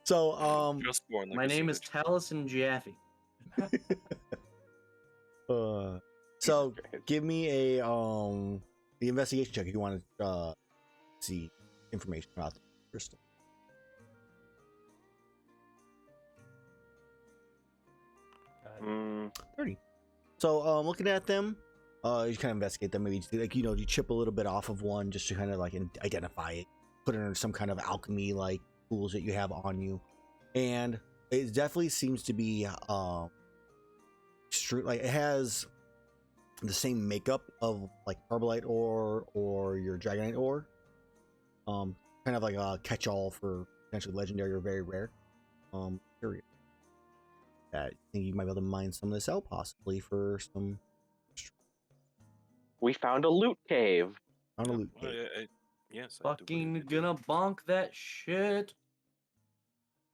So Just born like My a name is savage. Taliesin Jaffe. so give me a the investigation check if you want to see information about the crystal. Mm, 30. So looking at them, you kind of investigate them. Maybe like you chip a little bit off of one just to kind of like identify it, put it under some kind of alchemy like tools that you have on you, and it definitely seems to be like it has the same makeup of like carbolite ore or your dragonite ore. Kind of like a catch-all for potentially legendary or very rare period. That I think you might be able to mine some of this out possibly for some we found a loot cave. on a loot Well, cave. yes. I do Fucking believe it. gonna bonk that shit.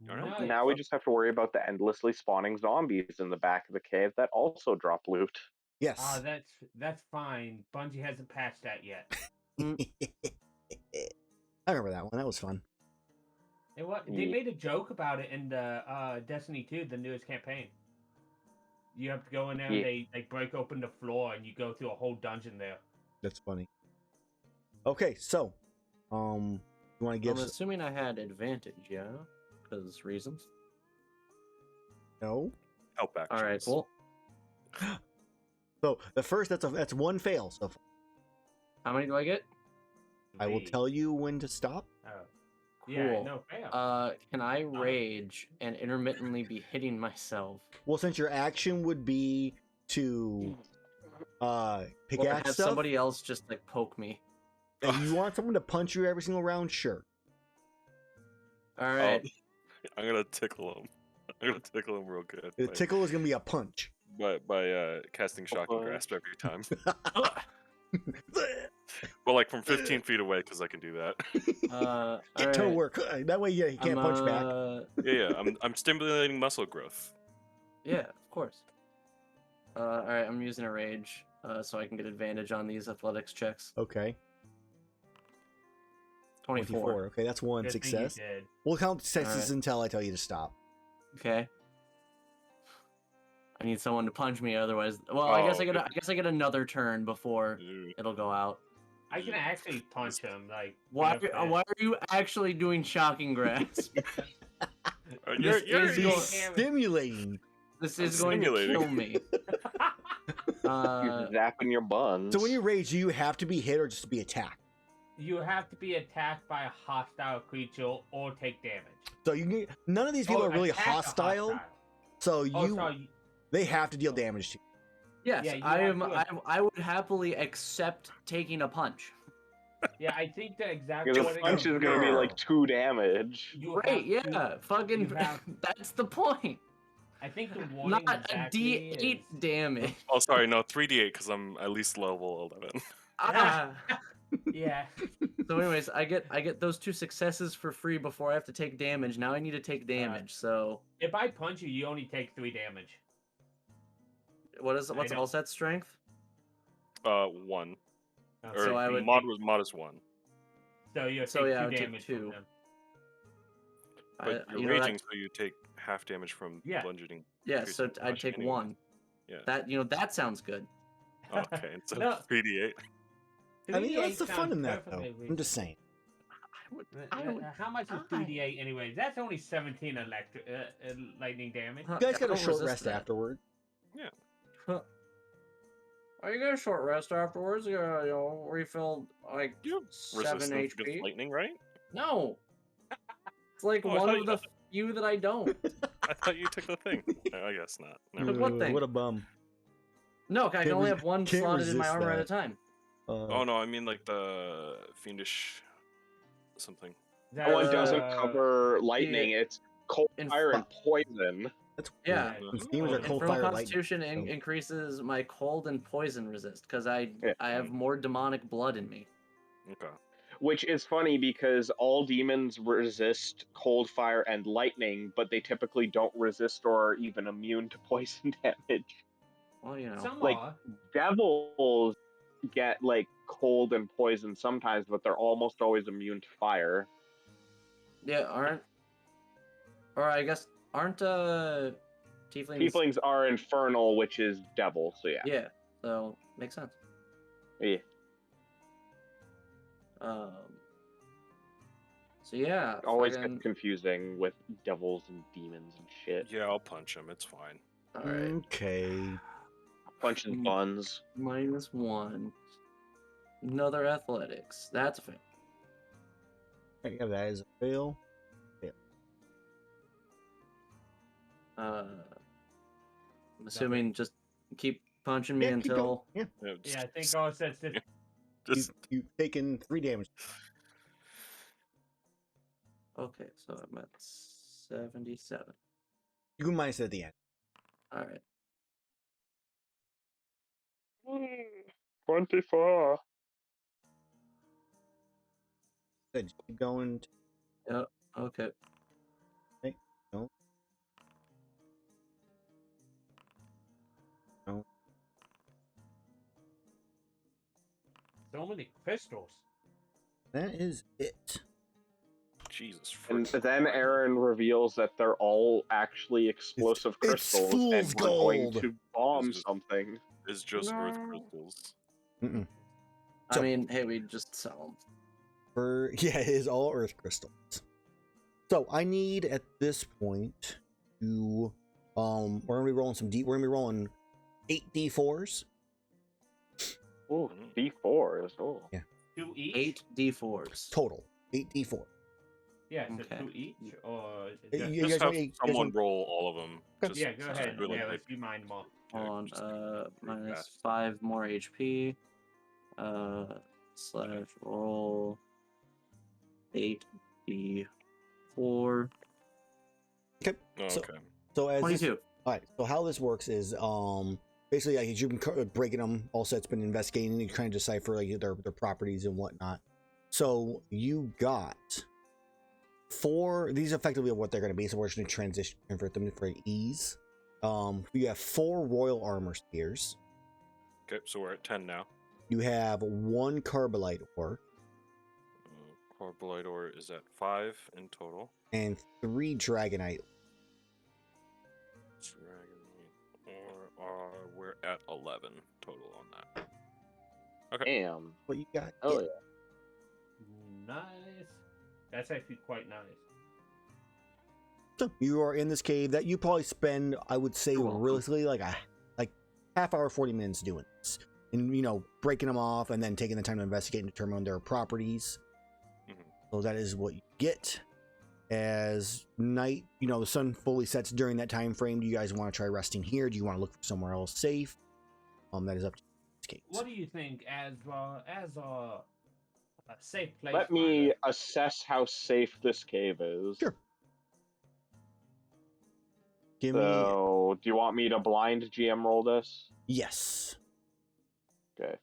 Alright. Nice. Now we just have to worry about the endlessly spawning zombies in the back of the cave that also drop loot. Yes. Ah, that's fine. Bungie hasn't patched that yet. I remember that one. That was fun. And what they Yeah. made a joke about it in the Destiny 2, the newest campaign. You have to go in there Yeah. and they like break open the floor and you go through a whole dungeon there. That's funny. Okay, so you You want to I'm give assuming I had advantage, yeah? Because reasons. no? Help actions. All right, cool. So the first that's one fail. So How many do I get? I will 3. tell you when to stop. Oh. Cool. Yeah, no fail. Can I rage and intermittently be hitting myself? Well, since your action would be to Or pickaxe have stuff, somebody else just like poke me? and you want someone to punch you every single round, sure. All right. I'm gonna tickle him. I'm gonna tickle him real good. The tickle is gonna be a punch. By casting shocking grasp every time. Get Well, like from 15 feet away, because I can do that. All toe right. work. That way, yeah, he can't punch back. Yeah. I'm stimulating muscle growth. Yeah, of course. All right, I'm using a rage, so I can get advantage on these athletics checks. Okay. 24. Okay, that's one Good thing you success. did. We'll count successes Alright. until I tell you to stop. Okay. I need someone to punch me, otherwise. Well, I guess I get another turn before it'll go out. I can actually punch him. Like Why with are you actually doing shocking grasp? You're is He's going- stimulating. This I'm is going to simulating. kill me. You're zapping your buns. So when you rage, do you have to be hit or just to be attacked? You have to be attacked by a hostile creature or take damage. So you can, none of these people Or are really attack a hostile. So Oh, you sorry. they have to deal damage to you. Yes, Yeah, you I have am. to- I would happily accept taking a punch. Yeah, I think that exactly The what it punch is gonna be like 2 damage. You Great, have to- yeah, fucking. you have- That's the point. I think the warning Not exactly a D8 is... damage. Oh, sorry, no, 3d8 because I'm at least level 11. Ah. Yeah. So, anyways, I get those 2 successes for free before I have to take damage. Now I need to take damage. So, If I punch you, you only take 3 damage. what's I know. Alset's strength? 1. Okay. Or So I would mod is 1. So you So, take yeah, I 2 would take damage 2. from them. But you're You know, raging, so you take half damage from Yeah. bludgeoning. yeah, so piercing I'd slashing take anyway. 1. Yeah. That sounds good. Oh, okay, so No. 3d8. I mean, what's 3d8 the fun sounds in that though? perfectly I'm just saying. I would. How much is die. 3d8 anyways? That's only 17 lightning damage. Huh, You guys I got a don't short resist rest that. afterward. Huh. Oh, you get a short rest afterwards. You know, refill like You 7 resistance against HP. lightning, right? No, it's like Oh, I one thought of you the few that I don't. I thought you took the thing. I guess not. Never But what mind. thing? What a bum. No, I can only res- have one can't slotted in my resist armor at a that. time. Oh no, I mean like the fiendish something. That One doesn't uh, cover lightning. It's cold, in fire, fu- and poison. That's Yeah. weird. These demons are And cold Infernal fire lightning. Constitution so- increases my cold and poison resist because I Yeah. have more demonic blood in me. Okay. Which is funny because all demons resist cold, fire, and lightning, but they typically don't resist or are even immune to poison damage. Well, you know. Some Like- are. Devils get like cold and poison sometimes, but they're almost always immune to fire. Yeah, aren't tieflings? Tieflings are infernal, which is devil, so yeah. Yeah, so makes sense. Yeah. So yeah, Always fucking- gets confusing with devils and demons and shit. Yeah, I'll punch him. It's fine. all right. Okay. Punching buns. -1. Another athletics. That's a fail. Yeah, that is a fail. I'm assuming just keep punching me Yeah, keep until. going. Yeah. Yeah, just, Yeah, I think all says this. just You've taken 3 damage. Okay, so I'm at 77. You can minus it at the end. All right. 24. Good. Just keep going. Okay. No. No. So many crystals. That is it. Jesus. And freaking then Christ. Aaron reveals that they're all actually explosive It's crystals, fool's and we're going gold. to bomb This is- something. It's just earth No. crystals. Mm-mm. I So- mean, hey, we just sell them. it is all earth crystals. So I need at this point to we're gonna be rolling we're gonna be rolling 8 d4s. Oh, D4s. Oh. Yeah. 2 each. 8 d4s. Total 8 d4. Yeah, so Okay. 2 each, or You just... guys Just have want- you guys someone want- roll all of them. Okay. Yeah, go ahead. do it Yeah, like let's you mind them all. Hold on, just pretty minus fast. 5 more HP. Slash roll 8 d4. Oh, So- okay. So as this, 22. all right. So how this works is basically like you've been breaking them. All set's been investigating. You're trying to decipher like their properties and whatnot. So you got 4. These effectively are what they're going to be. So we're just going to convert them for ease. You have 4 royal armor spears. Okay, so we're at 10 now. You have 1 carbolite ore Carbolite ore is at 5 in total. and 3 dragonite. Dragonite ore, we're at 11 total on that. Okay. Damn. What you got? Oh, Yeah. yeah. Nice. That's actually quite nice. So you are in this cave that you probably spend, I would say, You're welcome. realistically like half hour, 40 minutes doing this, and breaking them off and then taking the time to investigate and determine their properties. Mhm. So that is what you get. As night, the sun fully sets during that time frame. Do you guys want to try resting here? Do you want to look for somewhere else safe? That is up to you. What do you think as a safe place? Let me finder? assess how safe this cave is. Sure. Give me So, do you want me to blind GM roll this? yes. Okay.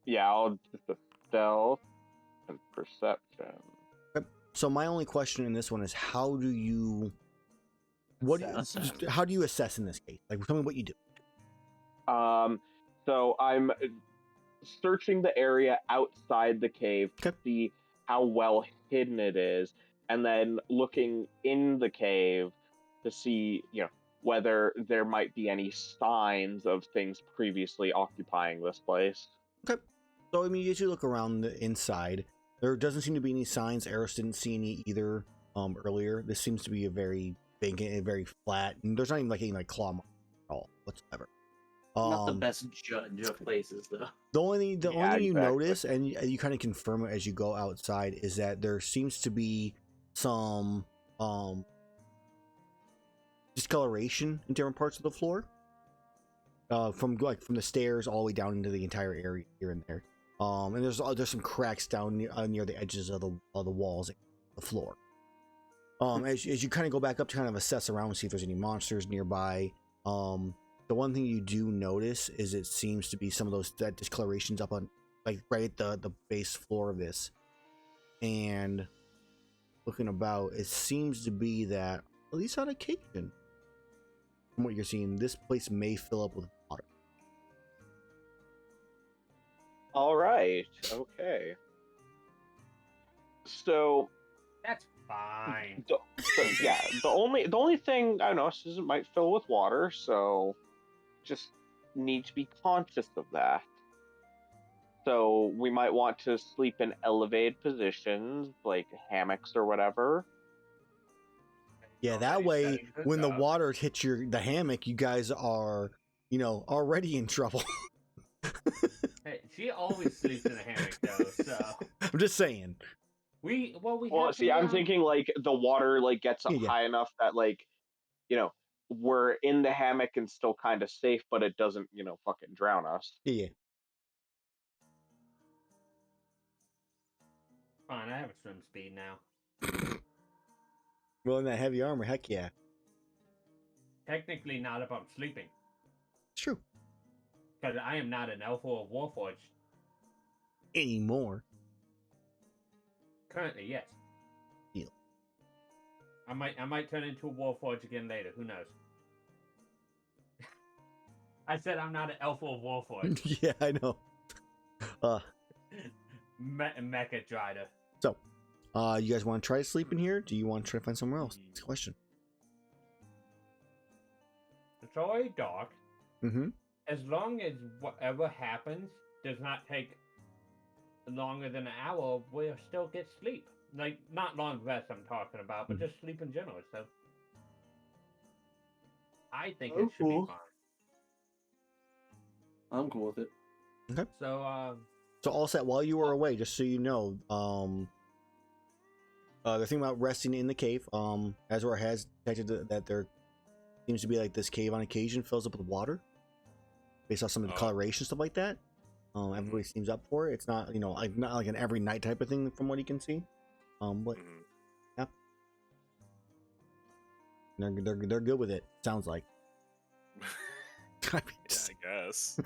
Yeah, I'll just a stealth and perception. So my only question in this one is, how do you Assess. how do you assess in this case? Like, tell me what you do. So I'm searching the area outside the cave to Okay. see how well hidden it is, and then looking in the cave to see, whether there might be any signs of things previously occupying this place. Okay. So I mean, you usually look around the inside. There doesn't seem to be any signs. Erus didn't see any either earlier. This seems to be a very big and very flat, and there's not even like any claw marks at all whatsoever. Not the best judge of places, though. The only thing you exactly. notice, and you kind of confirm it as you go outside, is that there seems to be some discoloration in different parts of the floor, from the stairs all the way down into the entire area here and there. And there's some cracks down near the edges of the walls, and the floor. As you kind of go back up to kind of assess around and see if there's any monsters nearby. The one thing you do notice is it seems to be some of that discolorations up on right at the base floor of this. And looking about, it seems to be that, at least on occasion, from what you're seeing, this place may fill up with water. All right. Okay. So, That's fine. the only thing I noticed is it might fill with water, so just need to be conscious of that. So we might want to sleep in elevated positions, like hammocks or whatever. Yeah, that Already way, setting this when the up. water hits the hammock, you guys are, already in trouble. Hey, she always sleeps in a hammock, though. So I'm just saying. we Well, have see, to, I'm thinking like the water gets up Yeah. high enough that we're in the hammock and still kind of safe, but it doesn't fucking drown us. Yeah. Fine, I have a swim speed now. Well, in that heavy armor, heck yeah. Technically not if I'm sleeping, It's true. because I am not an elf or a warforged. Anymore. Currently, yes. Deal. I might turn into a warforged again later. Who knows? I said I'm not an elf or a warforged. Yeah, I know. Mecha Drider. So, you guys want to try to sleep in here? Do you want to try to find somewhere else? That's the question. It's already dark. Mm-hmm. As long as whatever happens does not take longer than an hour, we'll still get sleep. Like, not long rest I'm talking about, but just sleep in general. So I think it should cool. be fine. I'm cool with it. So, So all set while you were away, just so you know, the thing about resting in the cave, Azrar has detected that there seems to be like this cave on occasion fills up with water based off some of the coloration, stuff like that. Everybody seems up for it. It's not, you know, like not like an every night type of thing from what you can see. But yeah, they're good with it. Sounds like. Yeah, I guess.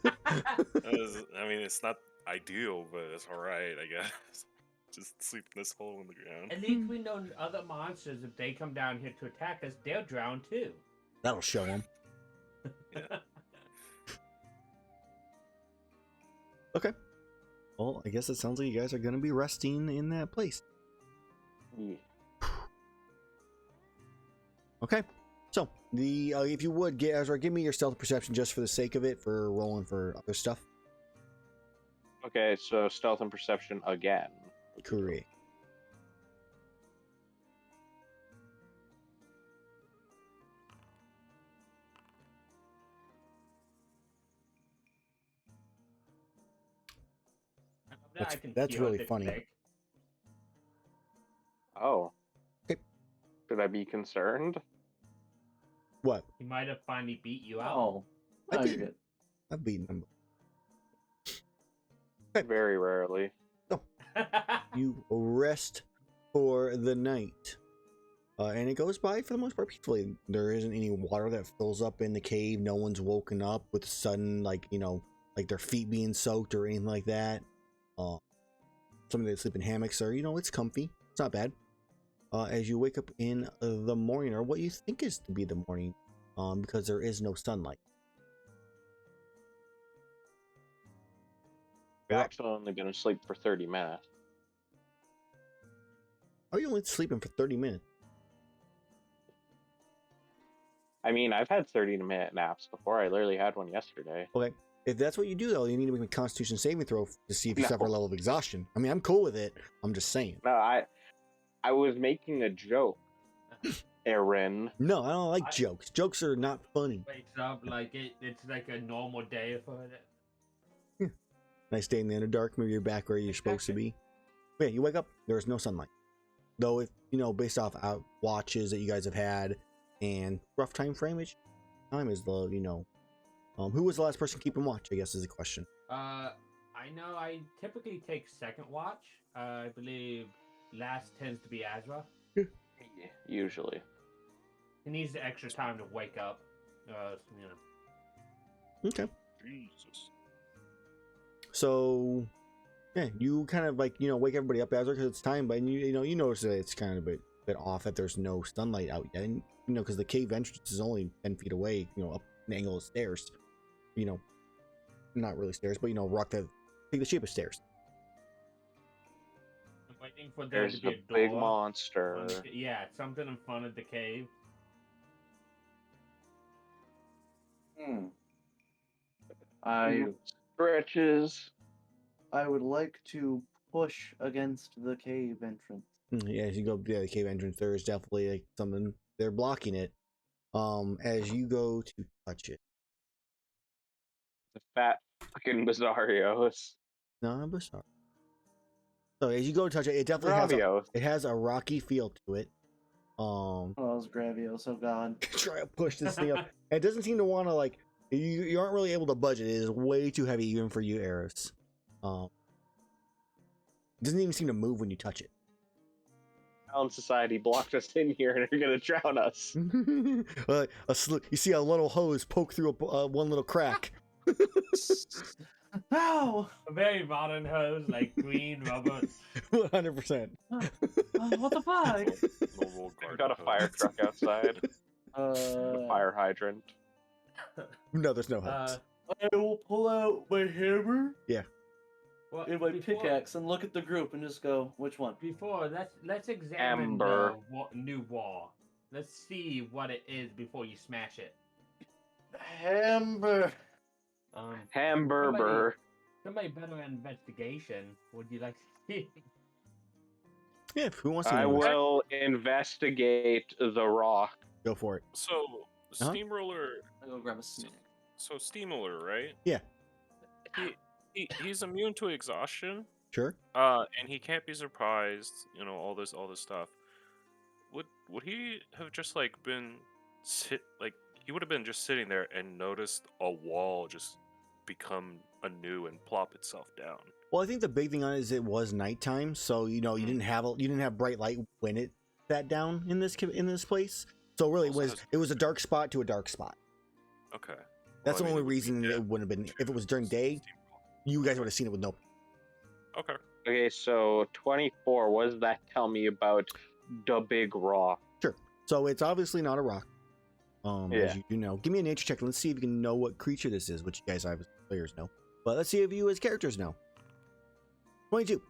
I mean, it's not ideal, but it's all right, I guess. Just sleep in this hole in the ground. at least we know other monsters, if they come down here to attack us, they'll drown too. That'll show them. Yeah. Okay. Well, I guess it sounds like you guys are going to be resting in that place. Yeah. Okay. So, the if you would, Azrar, give me your stealth perception just for the sake of it, for rolling for other stuff. Okay, so stealth and perception again. Correct. That's really funny. Oh. Okay. Should I be concerned? What? He might have finally beat you out. Oh, I you're did. good. I've beaten them. Very rarely. You rest for the night. And it goes by for the most part peacefully. There isn't any water that fills up in the cave. No one's woken up with sudden, like, you know, like their feet being soaked or anything like that. Some that sleep in hammocks are, you know, it's comfy. It's not bad. As you wake up in the morning, or what you think is to be the morning, because there is no sunlight. I'm actually only going to sleep for 30 minutes. Are you only sleeping for 30 minutes? I mean, I've had 30-minute naps before. I literally had one yesterday. Okay. If that's what you do, though, you need to make a Constitution saving throw to see if you No. suffer a level of exhaustion. I mean, I'm cool with it. I'm just saying. No, I was making a joke, Aaron. No, I don't like jokes. Jokes are not funny. Wakes up like it's like a normal day for it. Nice day in the Underdark. Maybe you're back where you're supposed to be. But yeah, you wake up. There's no sunlight. Though, if you know, based off watches that you guys have had and rough time framage, time is the, you know, who was the last person keeping watch? I guess is the question. I know I typically take second watch. I believe last tends to be Azrar. Usually. He needs the extra time to wake up. You know. Okay. Jesus. So, yeah, you kind of like, you know, wake everybody up, Azrar, because it's time, but you notice that it's kind of a bit off that there's no sunlight out yet, and you know, because the cave entrance is only 10 feet away, you know, up an angle of stairs, you know, not really stairs, but you know, rock that take the shape of stairs. I'm waiting for there There's to be a a big door. monster. Yeah, something in front of the cave. Stretches. I would like to push against the cave entrance. Yeah, as you go, yeah, the cave entrance, there is definitely like something, they're blocking it. As you go to touch it. The fat fucking Bizarrios. No, I'm sorry. So as you go to touch it, it definitely has a rocky feel to it. Oh, it was Gravios, oh god. Try to push this thing up. It doesn't seem to want to, like, you aren't really able to budge it. It is way too heavy even for you, Erus. It doesn't even seem to move when you touch it. Balance Society blocked us in here and are gonna drown us. You see a little hose poke through one little crack. No! A very modern hose, like green rubber. 100%. What the fuck? I've got a fire truck outside. The fire hydrant. No, there's no hose. I will pull out my hammer. Yeah. Well, And my pickaxe and look at the group and just go, which one? Before, let's examine Amber. the new wall. Let's see what it is before you smash it. Hammer. Hamburger. Somebody better at investigation. Would you like to see? Yeah, who wants to I know? will investigate the rock. Go for it. So Uh-huh. Steamroller. I'll go grab a snack. So Steamroller, right? Yeah. He's immune to exhaustion. Sure. And he can't be surprised. You know, all this stuff. Would he have just like been he would have been just sitting there and noticed a wall just become anew and plop itself down? Well, I think the big thing on it is it was nighttime, so you Mm. didn't have bright light when it sat down in this place. So really, Also it was a dark spot to a dark spot. Okay. That's Well, I the mean, only it would be reason it wouldn't have been. If it was during day, you guys would have seen it with no. Okay. Okay, so 24. What does that tell me about the big rock? Sure. So it's obviously not a rock. Yeah. As you do know. Give me a nature check. Let's see if you can know what creature this is, which you guys as players know. But let's see if you as characters know. 22.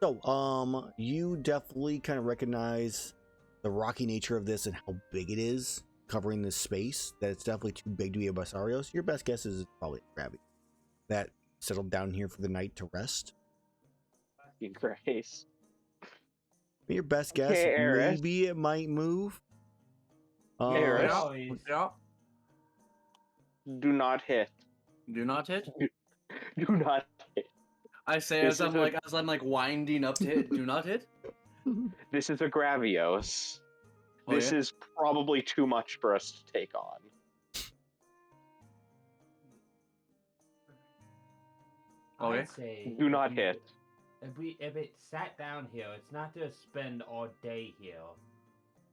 So, you definitely kind of recognize the rocky nature of this and how big it is, covering this space. That it's definitely too big to be a Basarios. Your best guess is probably a Krabby that settled down here for the night to rest. Fucking Grace. Your best guess, Okay, Erus. maybe it might move. Erus. Yeah. Do not hit. Do not hit. Do not hit. I say This as is I'm like winding up to hit. Do not hit. This is a Gravios. Oh, This yeah? is probably too much for us to take on. Okay. I'd say Do not hit. If it sat down here, it's not to spend all day here.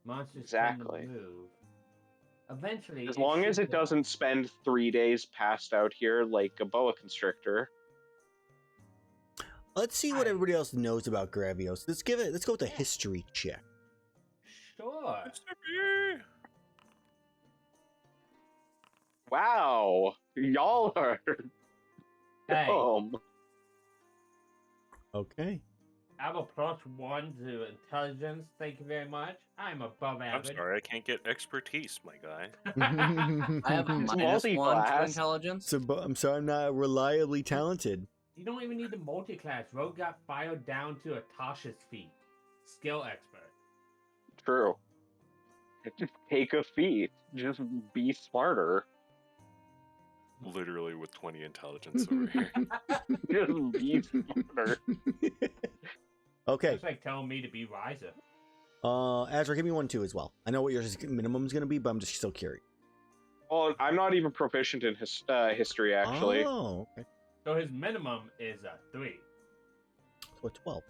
Monsters Exactly. tend to move. Eventually, As long as should it doesn't spend 3 days passed out here like a boa constrictor. Let's see what everybody else knows about Gravios. Let's go with a history check. Sure. Wow, y'all are Hey, dumb. Okay. I have a +1 to intelligence. Thank you very much. I'm above I'm average. sorry, I can't get expertise, my guy. I have a It's -1 to multi-class. intelligence. I'm sorry, I'm not reliably talented. You don't even need the multi-class. Rogue got fired down to Atasha's feet. Skill expert. True. Just take a feat. Just be smarter. Literally with 20 intelligence over here. Just be smarter. Okay. That's like telling me to be wiser. Azrar, give me 1 too as well. I know what your minimum is going to be, but I'm just still curious. Well, I'm not even proficient in history, actually. Oh, okay. So his minimum is a 3. So a 12.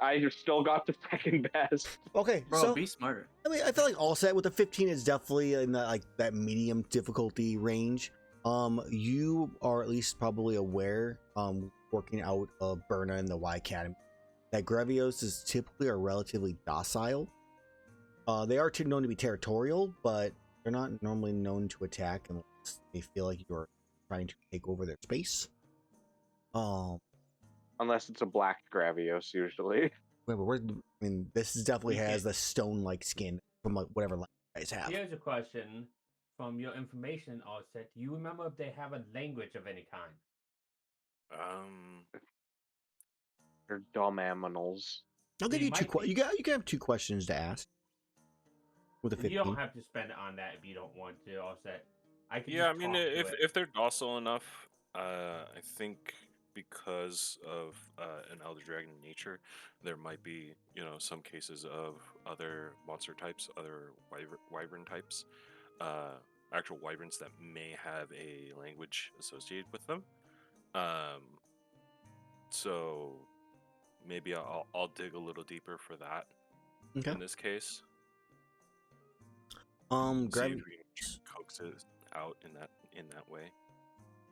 I just still got the second best. Okay, Bro, so be smarter. I mean, I feel like all set with the 15 is definitely in that medium difficulty range. You are at least probably aware, working out of Berna and the Y Academy, that Gravios is typically are relatively docile. They are known to be territorial, but they're not normally known to attack unless they feel like you're trying to take over their space. Unless it's a black Gravios, usually. This definitely has the stone-like skin from whatever you guys have. Here's a question from your information offset. Do you remember if they have a language of any kind? They're dumb aminals. I'll give They you two. might be. You can have 2 questions to ask with a 15. You don't have to spend it on that if you don't want to offset. I can Yeah, I just mean, talk to it. if they're docile enough, I think because of an Elder Dragon nature, there might be, some cases of other monster types, other wyvern types, actual wyverns that may have a language associated with them. So maybe I'll dig a little deeper for that Okay. in this case. See Grav- if we can coax it out in that way.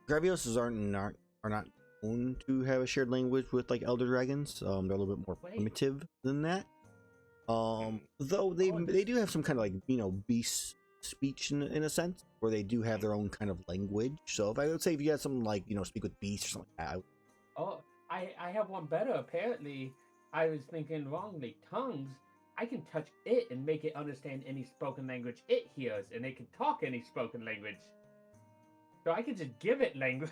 Gravios are not known to have a shared language with Elder Dragons. They're a little bit more Wait. primitive than that. Though they do have some kind of beast speech in a sense, where they do have their own kind of language. So if I would say if you had something speak with beasts or something like that, Oh, I have one better. Apparently, I was thinking wrongly. Tongues, I can touch it and make it understand any spoken language it hears, and it can talk any spoken language. So I can just give it language.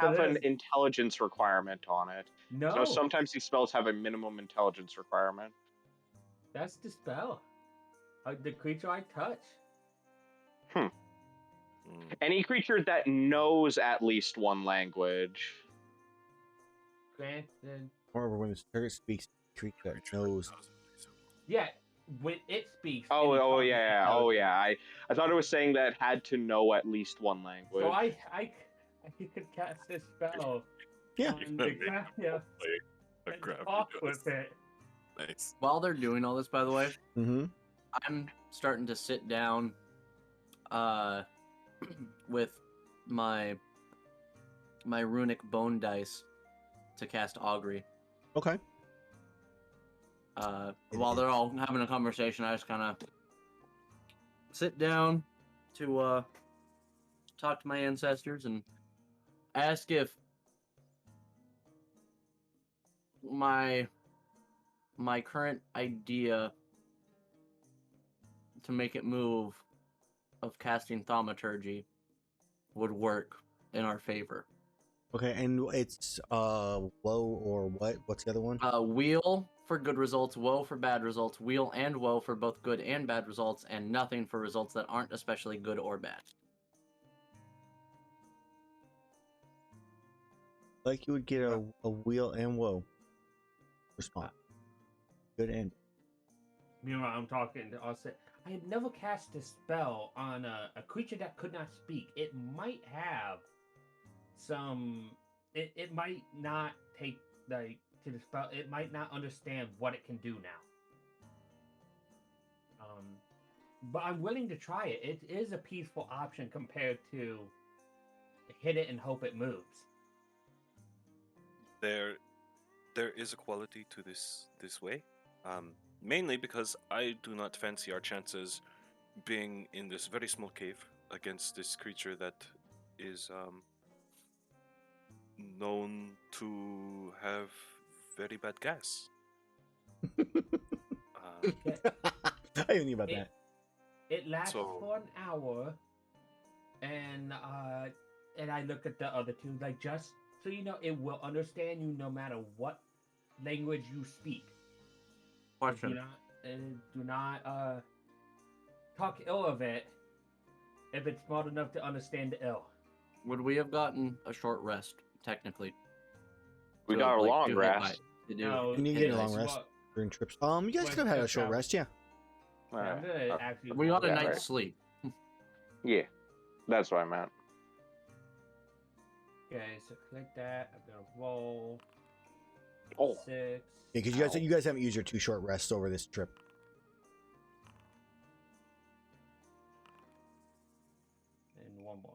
have So an there's- intelligence requirement on it. No, So sometimes these spells have a minimum intelligence requirement. that's the spell. The creature I touch. Mm. Any creature that knows at least one language. Granted, Moreover, when the spirit speaks, the creature knows. yeah, when it speaks. Oh, any oh tongue, yeah, it oh knows it. yeah. I thought it was saying that it had to know at least one language. So I could cast this spell Yeah. on the Gravia A and gravity talk dust. with it. Nice. While they're doing all this, by the way, Mm-hmm. I'm starting to sit down with my runic bone dice to cast augury. Okay. While they're all having a conversation, I just kind of sit down to talk to my ancestors and ask if my current idea to make it move of casting thaumaturgy would work in our favor. Okay, and it's woe or what? What's the other one? Wheel for good results, woe for bad results, wheel and woe for both good and bad results, and nothing for results that aren't especially good or bad. Like you would get a wheel and woe response. Good and Meanwhile, I'm talking to us. I had never cast a spell on a creature that could not speak. It might have some. It might not take like to the spell. It might not understand what it can do now. But I'm willing to try it. It is a peaceful option compared to hit it and hope it moves. There is a quality to this way, mainly because I do not fancy our chances being in this very small cave against this creature that is known to have very bad gas. I didn't think about It- that. It lasts So- for an hour, and I look at the other two like just so you know, it will understand you no matter what language you speak. Question. Do not talk ill of it if it's smart enough to understand the ill. Would we have gotten a short rest, technically? We to, got a like, long do hit rest. by- to do No, And you hit get a dice? long rest Well, during trips. You guys Well, could have had a that's short how- rest, yeah. yeah, I'm gonna Alright, actually. We got a Yeah, night's right. sleep. yeah, that's what I meant. Okay, so click that. I'm gonna roll Oh, 6. Yeah, because Ow. you guys haven't used your 2 short rests over this trip. And 1 more.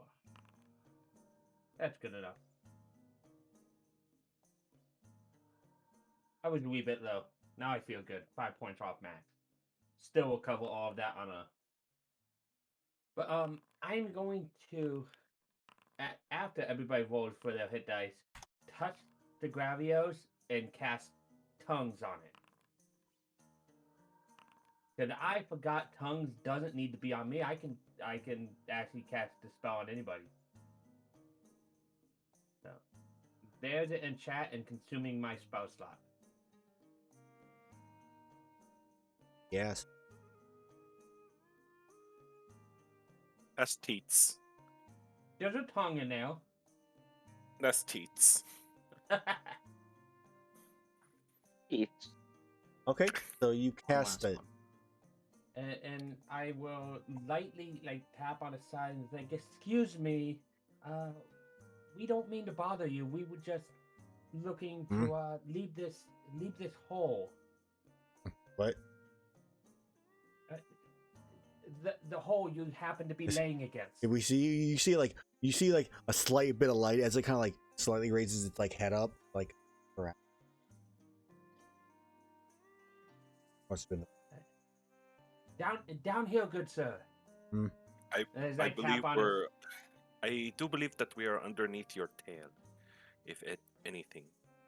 That's good enough. I was a wee bit low. Now I feel good. 5 points off max. Still will cover all of that on a. But I'm going to after everybody rolls for their hit dice, touch the Gravios and cast tongues on it. Because I forgot tongues doesn't need to be on me. I can actually cast the spell on anybody. So there's it in chat and consuming my spell slot. Yes. that's teats. There's a tongue in there. That's teats. it's Okay, so you cast last it. one. and I will lightly like tap on the side and think, "Excuse me, we don't mean to bother you. We were just looking to leave this hole. What? The hole you happen to be This- laying against." If we see you see like a slight bit of light as it kind of like slightly raises its like head up, like around. What's been Down here, good sir. I As I tap believe on we're. I do believe that we are underneath your tail, if anything,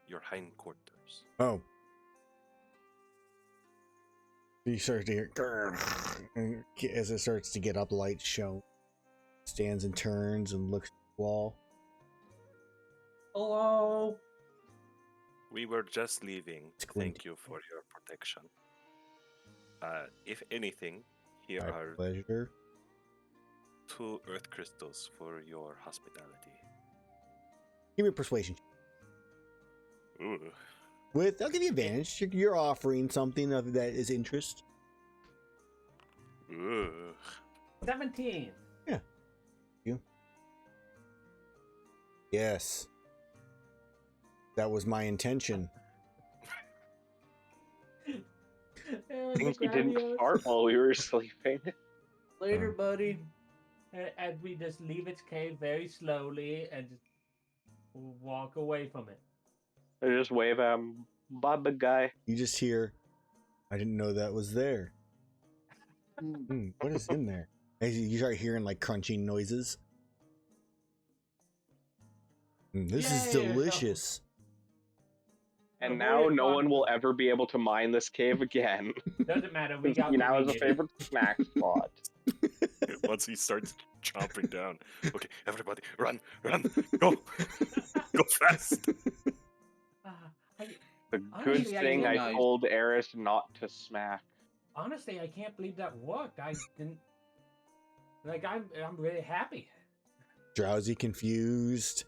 your hindquarters. Oh. You start to hear "Grr," and as it starts to get up, light show. Stands and turns and looks at the wall. Hello. We were just leaving. Squint. Thank you for your protection. If anything, here My are pleasure. 2 earth crystals for your hospitality. Give me a persuasion. Ooh. I'll give you advantage. You're offering something of that is interest. Ooh. 17. Yes. That was my intention. Things he didn't fart while we were sleeping. Later, buddy. And we just leave its cave very slowly and just walk away from it. I just wave at him. Bye, big guy. You just hear, I didn't know that was there. What is in there? As you start hearing like crunching noises. This is Yay, delicious. And Avoid now it, no Bob. one will ever be able to mine this cave again. Doesn't matter. We Since got he what now we has a needed. favorite snack spot. Once he starts chomping down. Okay, everybody, run, go, go fast. I- The good Honestly, I thing can't- I told Erus not to smack. honestly, I can't believe that worked. I didn't. Like, I'm really happy. Drowsy, confused,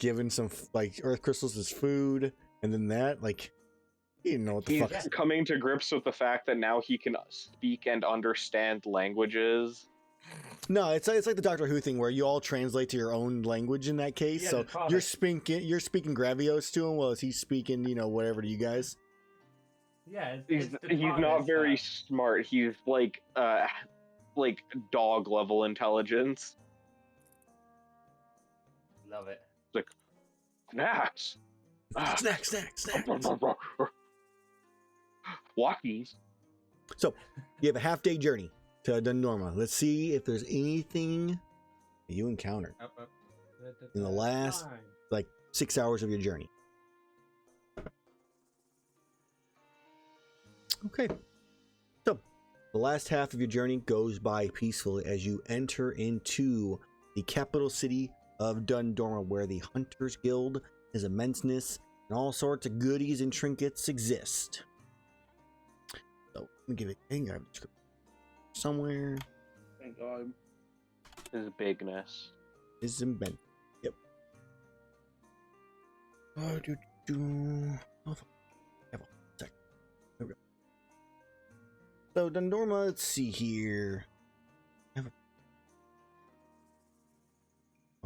given some like earth crystals as food, and then that like he didn't know what the He's fuck. coming to grips with the fact that now he can speak and understand languages. No, it's like the Doctor Who thing where you all translate to your own language in that case. Yeah, So the product. you're speaking Gravios to him, while he's speaking whatever to you guys. Yeah, He's it's the not product very stuff. smart. He's like dog level intelligence. Love it. It's like snacks. Ah. Snacks. Walkies. So you have a half-day journey to Dunnorma. Let's see if there's anything that you encounter in the last Fine. like 6 hours of your journey. Okay. So the last half of your journey goes by peacefully as you enter into the capital city of Dundorma, where the Hunters Guild, his immenseness, and all sorts of goodies and trinkets exist. So let me give it a description somewhere. Thank God. His bigness. Is immense. Yep. Oh, have a sec. There we go. So Dundorma, let's see here.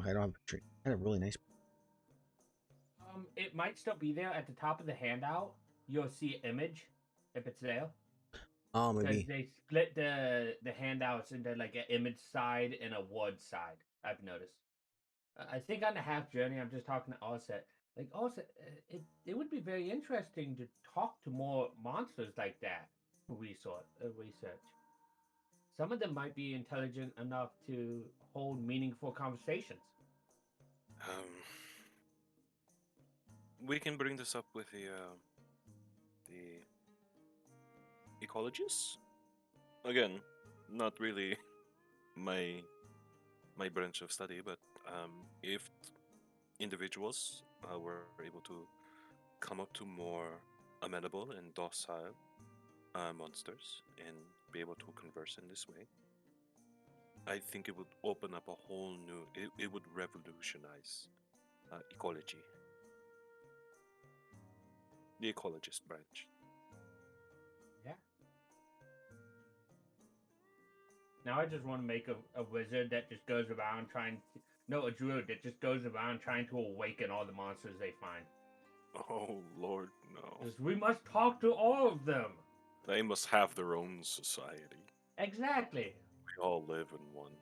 Okay, I don't have a tree. I had a really nice. It might still be there at the top of the handout. You'll see image if it's there. Oh, Because maybe. they split the handouts into like an image side and a wood side. I've noticed. I think on the half journey, I'm just talking to Offset. Like Offset, it would be very interesting to talk to more monsters like that. Research. Some of them might be intelligent enough to hold meaningful conversations. We can bring this up with the ecologists. Again, not really my branch of study, but if individuals were able to come up to more amenable and docile monsters and be able to converse in this way, I think it would open up a whole new. It would revolutionize ecology. The ecologist branch. Yeah. Now I just want to make a wizard that just goes around a druid that just goes around trying to awaken all the monsters they find. Oh Lord, no! 'Cause we must talk to all of them. They must have their own society. Exactly. We all live in one.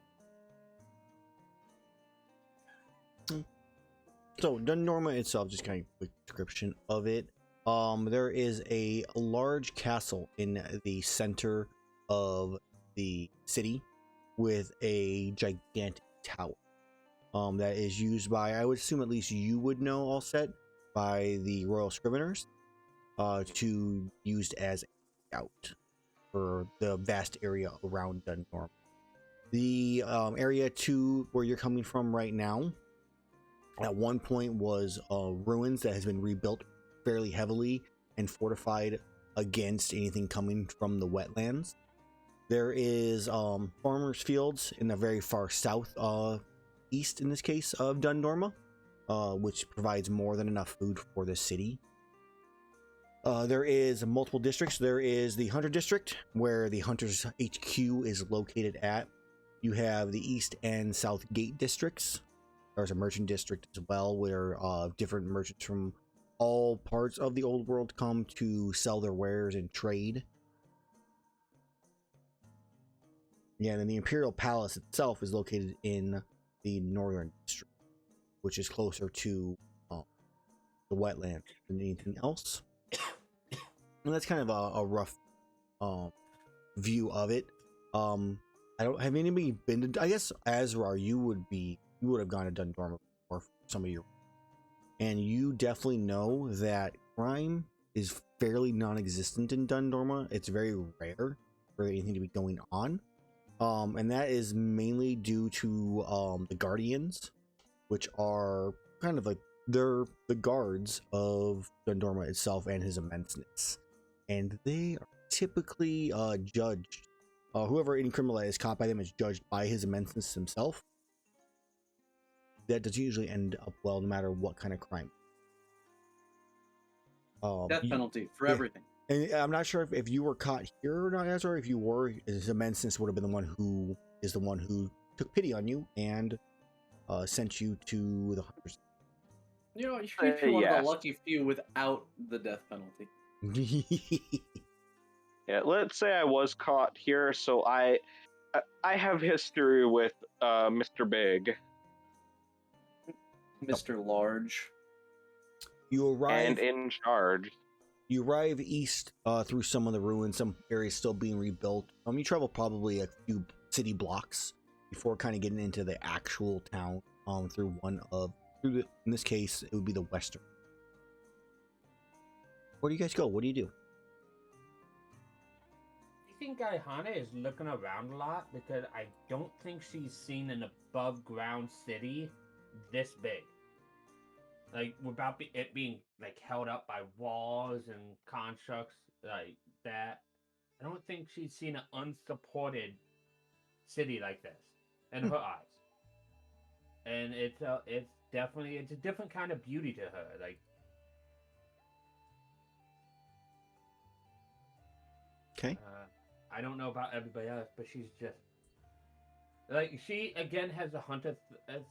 So Dunnorma itself, just kind of quick description of it. There is a large castle in the center of the city with a gigantic tower. That is used by, I would assume at least you would know, all set by the Royal Scriveners, to used as a scout for the vast area around Dunnorma. The area to where you're coming from right now at one point was ruins that has been rebuilt fairly heavily and fortified against anything coming from the wetlands. There is farmers' fields in the very far south, east in this case, of Dundorma, which provides more than enough food for the city. There is multiple districts. There is the Hunter District, where the Hunter's HQ is located at. You have the East and South Gate districts. There's a merchant district as well, where different merchants from all parts of the old world come to sell their wares and trade. Yeah, and then the Imperial Palace itself is located in the Northern District, which is closer to the wetland than anything else. And that's kind of a rough view of it. I don't have anybody been to. I guess Azrar, you would have gone to Dundorma before for some of your, and you definitely know that crime is fairly non-existent in Dundorma. It's very rare for anything to be going on. And that is mainly due to the Guardians, which are kind of like they're the guards of Dundorma itself and his immenseness, and they are typically judged. Whoever any criminal that is caught by them is judged by his immenseness himself. That doesn't usually end up well, no matter what kind of crime. Death penalty for everything. And I'm not sure if you were caught here or not, Azrar. If you were, his immenseness would have been the one who took pity on you and sent you to the Hunters. You know, you'd be one of the lucky few without the death penalty. Yeah, let's say I was caught here, so I have history with Mr. Big. Mr. Large. You arrive and in charge. You arrive east through some of the ruins, some areas still being rebuilt. You travel probably a few city blocks before kind of getting into the actual town. In this case, it would be the western. Where do you guys go? What do you do? I think Iihane is looking around a lot because I don't think she's seen an above ground city this big. Like, without it being, like, held up by walls and constructs like that. I don't think she's seen an unsupported city like this in her eyes. And it's definitely, it's a different kind of beauty to her. Like, Okay. I don't know about everybody else, but she's just, like, she, again, has a hunter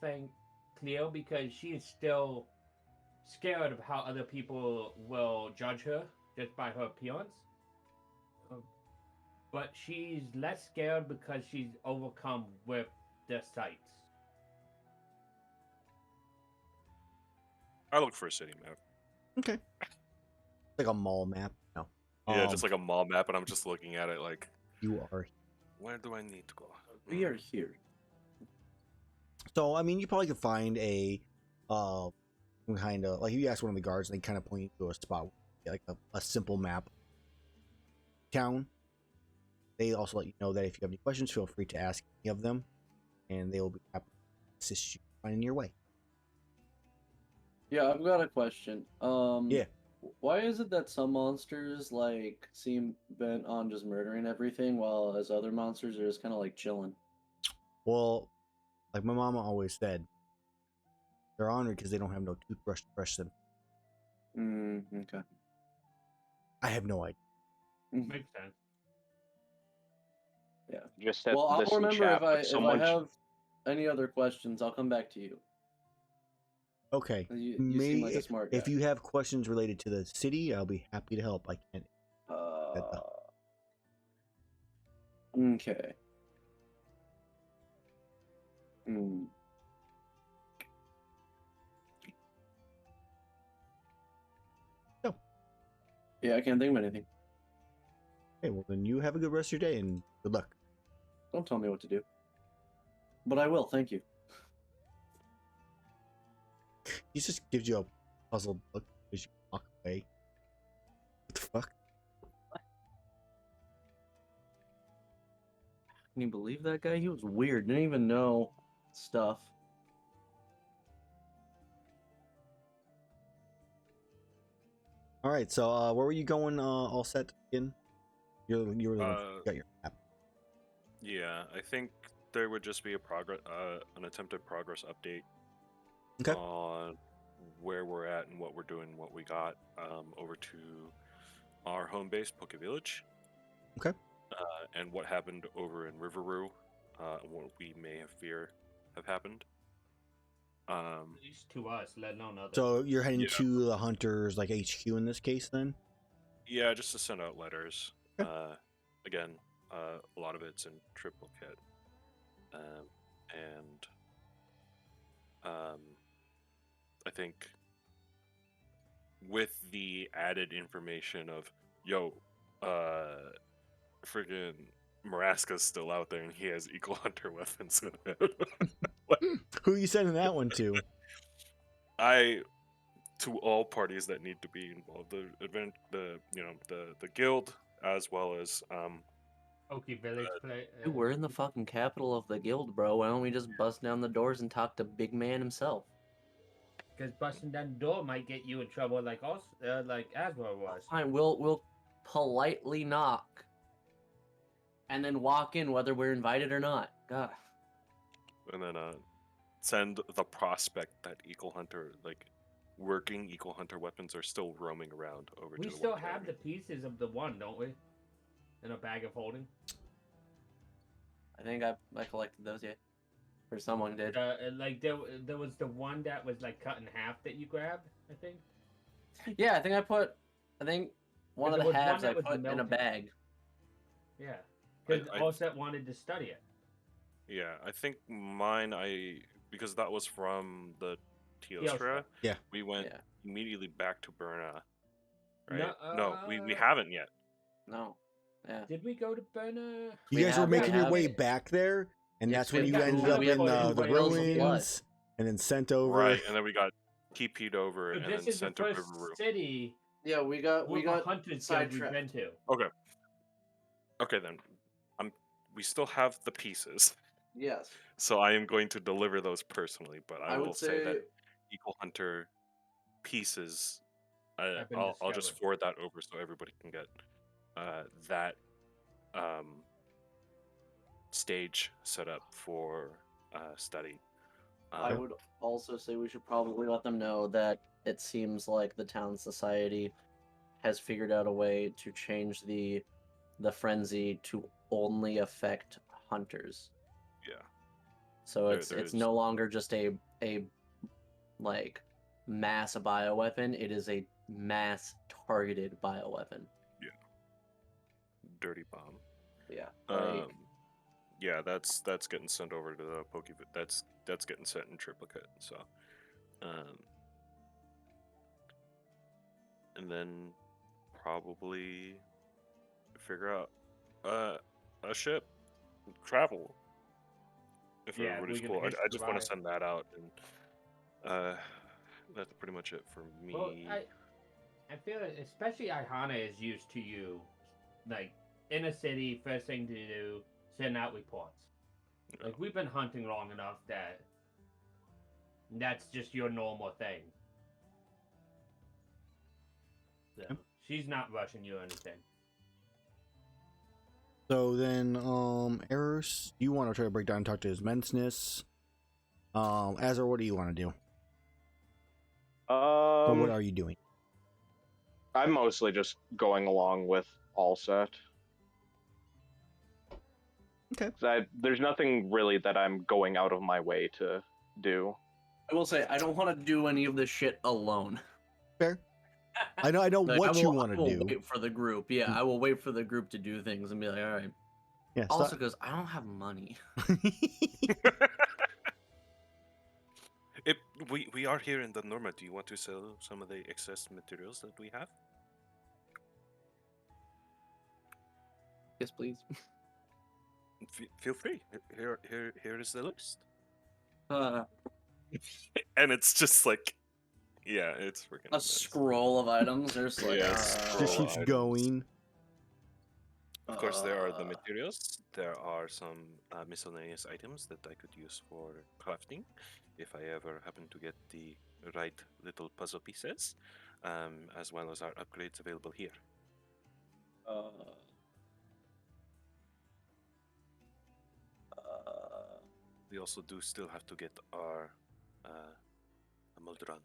thing clear because she is still scared of how other people will judge her just by her appearance. But she's less scared because she's overcome with the sights. I look for a city map. Okay. Like a mall map. No. Yeah, just like a mall map, and I'm just looking at it like, you are. where do I need to go? We are here. So, I mean, you probably could find a kind of like if you ask one of the guards, and they kind of point you to a spot, like a simple map town. They also let you know that if you have any questions, feel free to ask any of them, and they will be happy to assist you finding your way. Yeah, I've got a question. Yeah. Why is it that some monsters like seem bent on just murdering everything, while as other monsters are just kind of like chilling? Well, like my mama always said, they're honored because they don't have no toothbrush to brush them. Okay. I have no idea. Makes sense. Yeah. Just Well, I'll listen, remember chap, if someone I have any other questions, I'll come back to you. Okay. You seem like a smart guy. If you have questions related to the city, I'll be happy to help. I can't. Okay. Hmm. No. Yeah, I can't think of anything. Okay, well then you have a good rest of your day and good luck. Don't tell me what to do. But I will, thank you. He just gives you a puzzled look as you walk away. What the fuck? Can you believe that guy? He was weird. Didn't even know stuff. All right. So where were you going? All set in? You were got your map. Yeah, I think there would just be an attempted progress update Okay. on where we're at and what we're doing, what we got, over to our home base, Poke Village. Okay. And what happened over in Riveroo, and what we may have happened. At least to us, let alone others. So you're heading Yeah. to the Hunters like HQ in this case, then? Yeah, just to send out letters. Okay. Again, a lot of it's in triplicate, and I think with the added information of friggin' Maraska's still out there and he has Eagle Hunter weapons in it. Who are you sending that one to? To all parties that need to be involved, the guild as well as Okie Village play. Dude, we're in the fucking capital of the guild, bro. Why don't we just bust down the doors and talk to Big Man himself? Because busting down the door might get you in trouble, like us, like Azrar was. Fine, we'll politely knock, and then walk in whether we're invited or not. God. and then send the prospect that working Eagle Hunter weapons are still roaming around over to We the still White have the Academy. pieces of the one, don't we? In a bag of holding. I think I collected those yet. Or someone did. Like there was the one that was like cut in half that you grabbed, I think. Yeah, I think one of There the was one halves I that was put in a melted. bag. Yeah. Because I- Allset wanted to study it. Yeah, I think mine, because that was from the Teostra. Teostra, Yeah. we went Yeah. immediately back to Berna, right? No, No, we haven't yet. No. Yeah. Did we go to Berna? You We guys were have- making we your have- way back there, and Yeah, that's 'cause when we you have ended two- up we have in two the whales of ruins, and then sent over. Right, and then we got TP'd over So and this then is the sent to first Riveroo. city Yeah, we got with a Hunter's Guild sidetracked. we've been to. Okay then. We still have the pieces, Yes. so I am going to deliver those personally. But I will would say that say Eagle Hunter pieces, Have been I'll just discovered. forward that over so everybody can get that stage set up for study. I would also say we should probably let them know that it seems like the town society has figured out a way to change the frenzy to only affect hunters. Yeah. So There- it's there's- no longer just a like mass bioweapon. It is a mass targeted bioweapon. Dirty bomb. Yeah. Yeah, that's getting sent over to the Poke. That's getting sent in triplicate. So, and then probably figure out a ship, travel. If Yeah, everybody's we can cool, I hitch just the want ride. to send that out, and that's pretty much it for me. Well, I feel that especially Iihane is used to you, like in a city. First thing to do, send out reports. Yeah. Like we've been hunting long enough that that's just your normal thing. So, Yep. she's not rushing you or anything. So then, Erus, you want to try to break down and talk to his menseness. Azar, what do you want to do? So what are you doing? I'm mostly just going along with Allset. Okay. There's nothing really that I'm going out of my way to do. I will say I don't want to do any of this shit alone. Fair. I know Like, what you I want to will do. wait for the group. Yeah, I will wait for the group to do things and be like, all right. Yeah. Also, because I don't have money. We are here in the Norma. Do you want to sell some of the excess materials that we have? Yes, please. Feel free. Here is the list. A And it's just like, yeah, it's freaking immense. scroll of items. There's like, Yeah, Just scroll keeps items. going. Of course, there are the materials. There are some miscellaneous items that I could use for crafting, if I ever happen to get the right little puzzle pieces. as well as our upgrades available here. We also do still have to get our Amuldran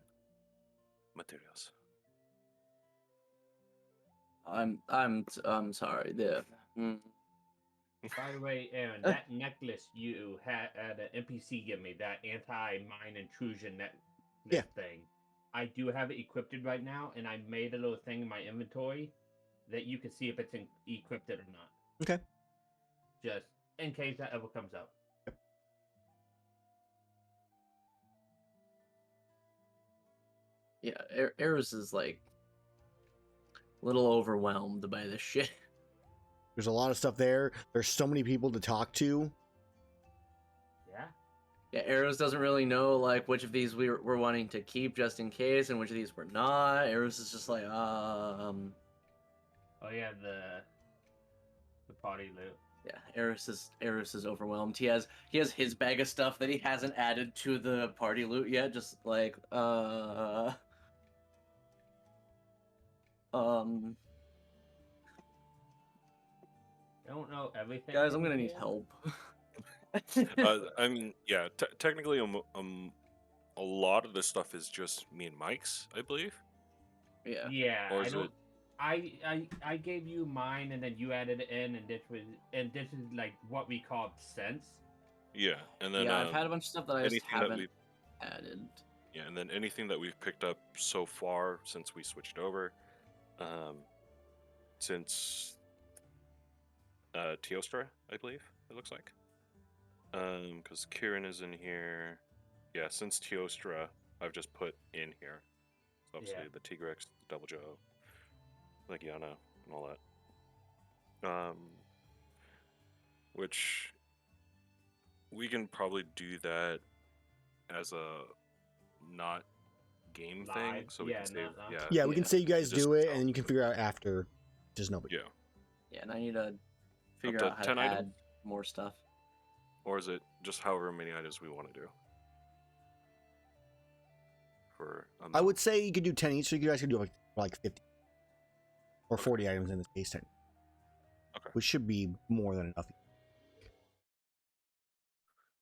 materials. I'm sorry. By the way, Aaron, that necklace you had an NPC give me, that anti-mine intrusion necklace thing, I do have it equipped right now, and I made a little thing in my inventory that you can see if it's equipped or not. Okay. Just in case that ever comes up. Yeah, Erus is like a little overwhelmed by this shit. There's a lot of stuff there. There's so many people to talk to. Yeah. Yeah, Erus doesn't really know like which of these we're wanting to keep just in case, and which of these we're not. Erus is just like, Oh yeah, the party loot. Yeah, Erus is overwhelmed. He has his bag of stuff that he hasn't added to the party loot yet. Just like I don't know everything. Guys, I'm gonna need help. I mean, yeah, technically, a lot of this stuff is just me and Mike's, I believe. Yeah. Yeah. Or is it? I gave you mine, and then you added it in, and this is like what we called sense. Yeah, and then I've had a bunch of stuff that I just haven't added. Yeah, and then anything that we've picked up so far since we switched over, since Teostra, I believe it looks like. Because Kieran is in here. Yeah, since Teostra, I've just put in here. So obviously the Tigrex, the Double Joe, Legiana, and all that. Which we can probably do that as a not game thing, so we can save. Yeah, we can say you guys do it, and you can figure out after. Just nobody. Yeah. Yeah, and I need to figure out how to add more stuff. Or is it just however many items we want to do? For I would say you could do 10 each, so you guys could do like 50 or 40 items in this case. 10. Okay. Which should be more than enough.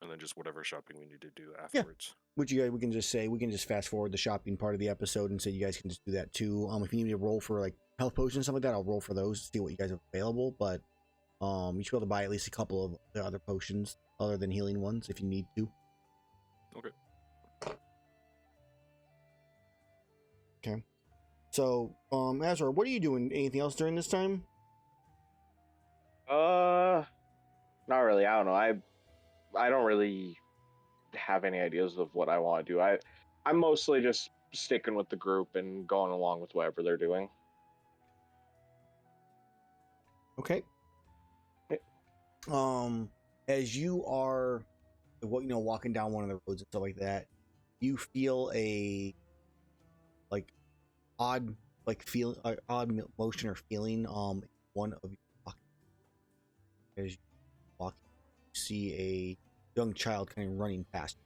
And then just whatever shopping we need to do afterwards. Which you guys, we can just say, we can just fast forward the shopping part of the episode and say you guys can just do that too. If you need me to roll for like health potions and stuff like that, I'll roll for those, see what you guys have available. But you should be able to buy at least a couple of the other potions other than healing ones if you need to. Okay. Okay. So, Azrar, what are you doing? Anything else during this time? Not really. I don't know. I don't really have any ideas of what I want to do. I'm mostly just sticking with the group and going along with whatever they're doing. Okay. As you are, walking down one of the roads and stuff like that, you feel a odd motion or feeling. One of your pockets. As you walk, you see a young child kind of running past.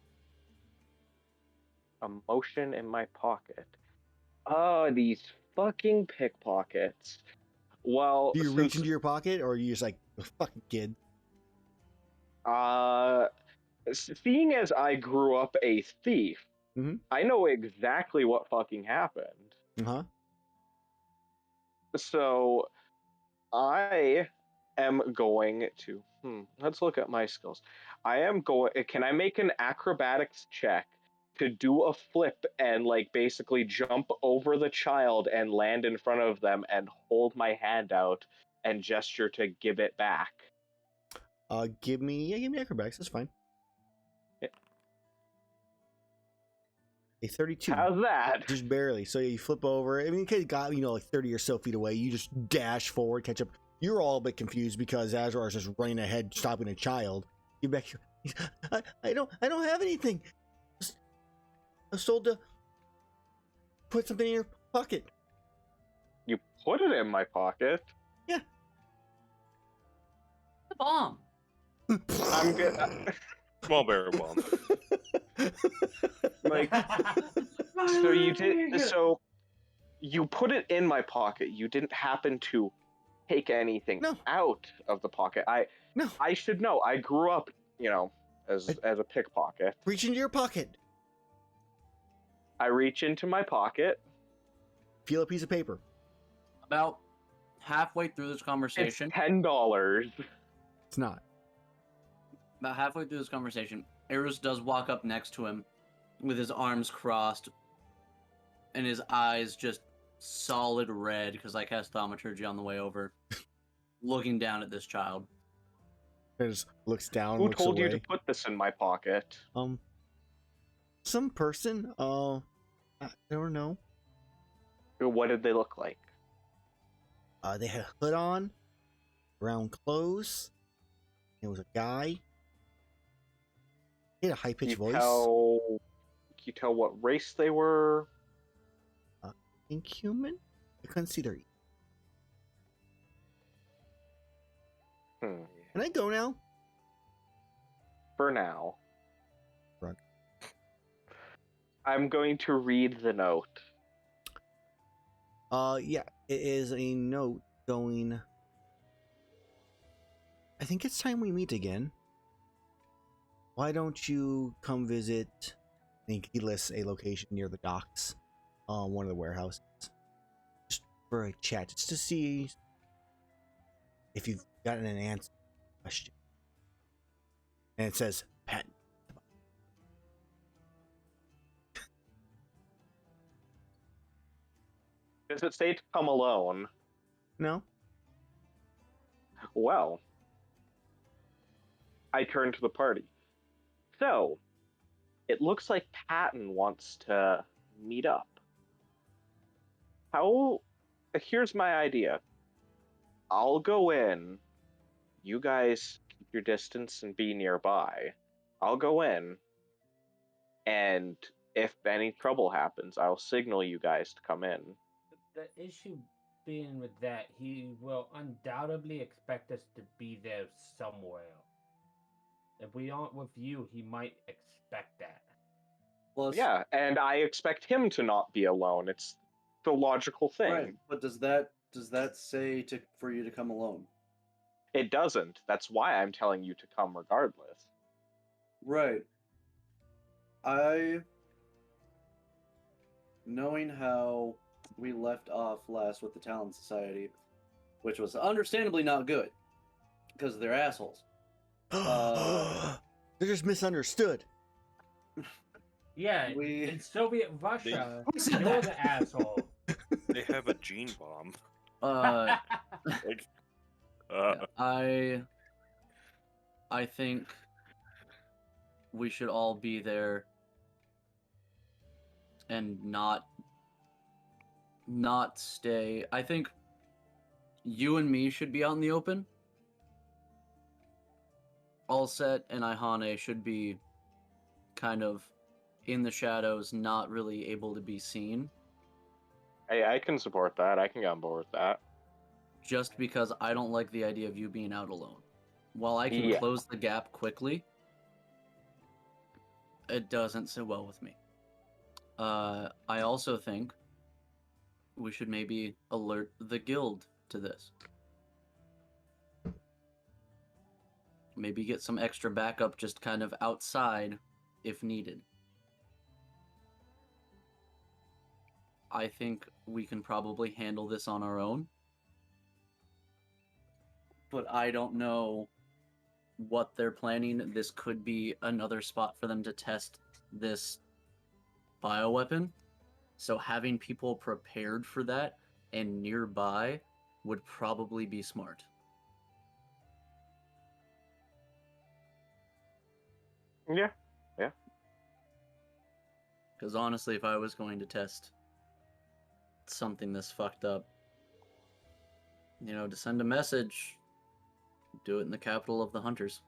A motion in my pocket. Oh, these fucking pickpockets. Well, Do you reach into your pocket, or are you just like, fucking kid? Seeing as I grew up a thief, I know exactly what fucking happened. Uh-huh. So, I am going to... let's look at my skills. Can I make an acrobatics check to do a flip and, basically jump over the child and land in front of them and hold my hand out and gesture to give it back? Give me acrobatics. That's fine. Yeah. A 32. How's that? Just barely. So you flip over. I mean, kid got 30 or so feet away. You just dash forward, catch up. You're all a bit confused because Azrar is just running ahead, stopping a child. You back. I don't have anything. I was told to put something in your pocket. You put it in my pocket? Yeah. The bomb. I'm good. Small barrel bomb. So you did. So You put it in my pocket. You didn't happen to take anything No. out of the pocket. No. I should know. I grew up, as a pickpocket. Reach into your pocket. I reach into my pocket. Feel a piece of paper. About halfway through this It's conversation, $10. It's not. about halfway through this conversation, Erus does walk up next to him with his arms crossed and his eyes just solid red because I cast thaumaturgy on the way over, looking down at this child. It just looks down. Who looks told away. you to put this in my pocket? Some person. I don't know. What did they look like? They had a hood on, brown clothes. It was a guy. He had a high pitched voice. Can you tell what race they were? Think human? I couldn't see their. Can I go now? For now. Run. I'm going to read the note. Yeah, it is a note going. I think it's time we meet again. Why don't you come visit? I think he lists a location near the docks, one of the warehouses, just for a chat, just to see if you've gotten an answer to the question. And it says Pat. Does it say to come alone? No. Well, I turn to the party. So, it looks like Patton wants to meet up. Here's my idea. I'll go in. You guys keep your distance and be nearby. I'll go in. And if any trouble happens, I'll signal you guys to come in. The issue being with that, he will undoubtedly expect us to be there somewhere. If we aren't with you, he might expect that. Plus, Yeah, and I expect him to not be alone. It's the logical thing. right. But does that say for you to come alone? It doesn't. That's why I'm telling you to come regardless. Right. Knowing how we left off last with the Talent Society, which was understandably not good, because they're assholes. They're just misunderstood. Yeah, in Soviet Russia, they were the asshole. They have a gene bomb. Yeah, I think we should all be there and not stay. I think you and me should be out in the open. Allset and Iihane should be kind of in the shadows, not really able to be seen. Hey, I can support that. I can get on board with that. Just because I don't like the idea of you being out alone. While I can close the gap quickly, it doesn't sit well with me. I also think we should maybe alert the guild to this. Maybe get some extra backup just kind of outside if needed. I think we can probably handle this on our own. But I don't know what they're planning. This could be another spot for them to test this bioweapon. So having people prepared for that and nearby would probably be smart. Yeah. Because honestly, if I was going to test something this fucked up, to send a message, do it in the capital of the hunters.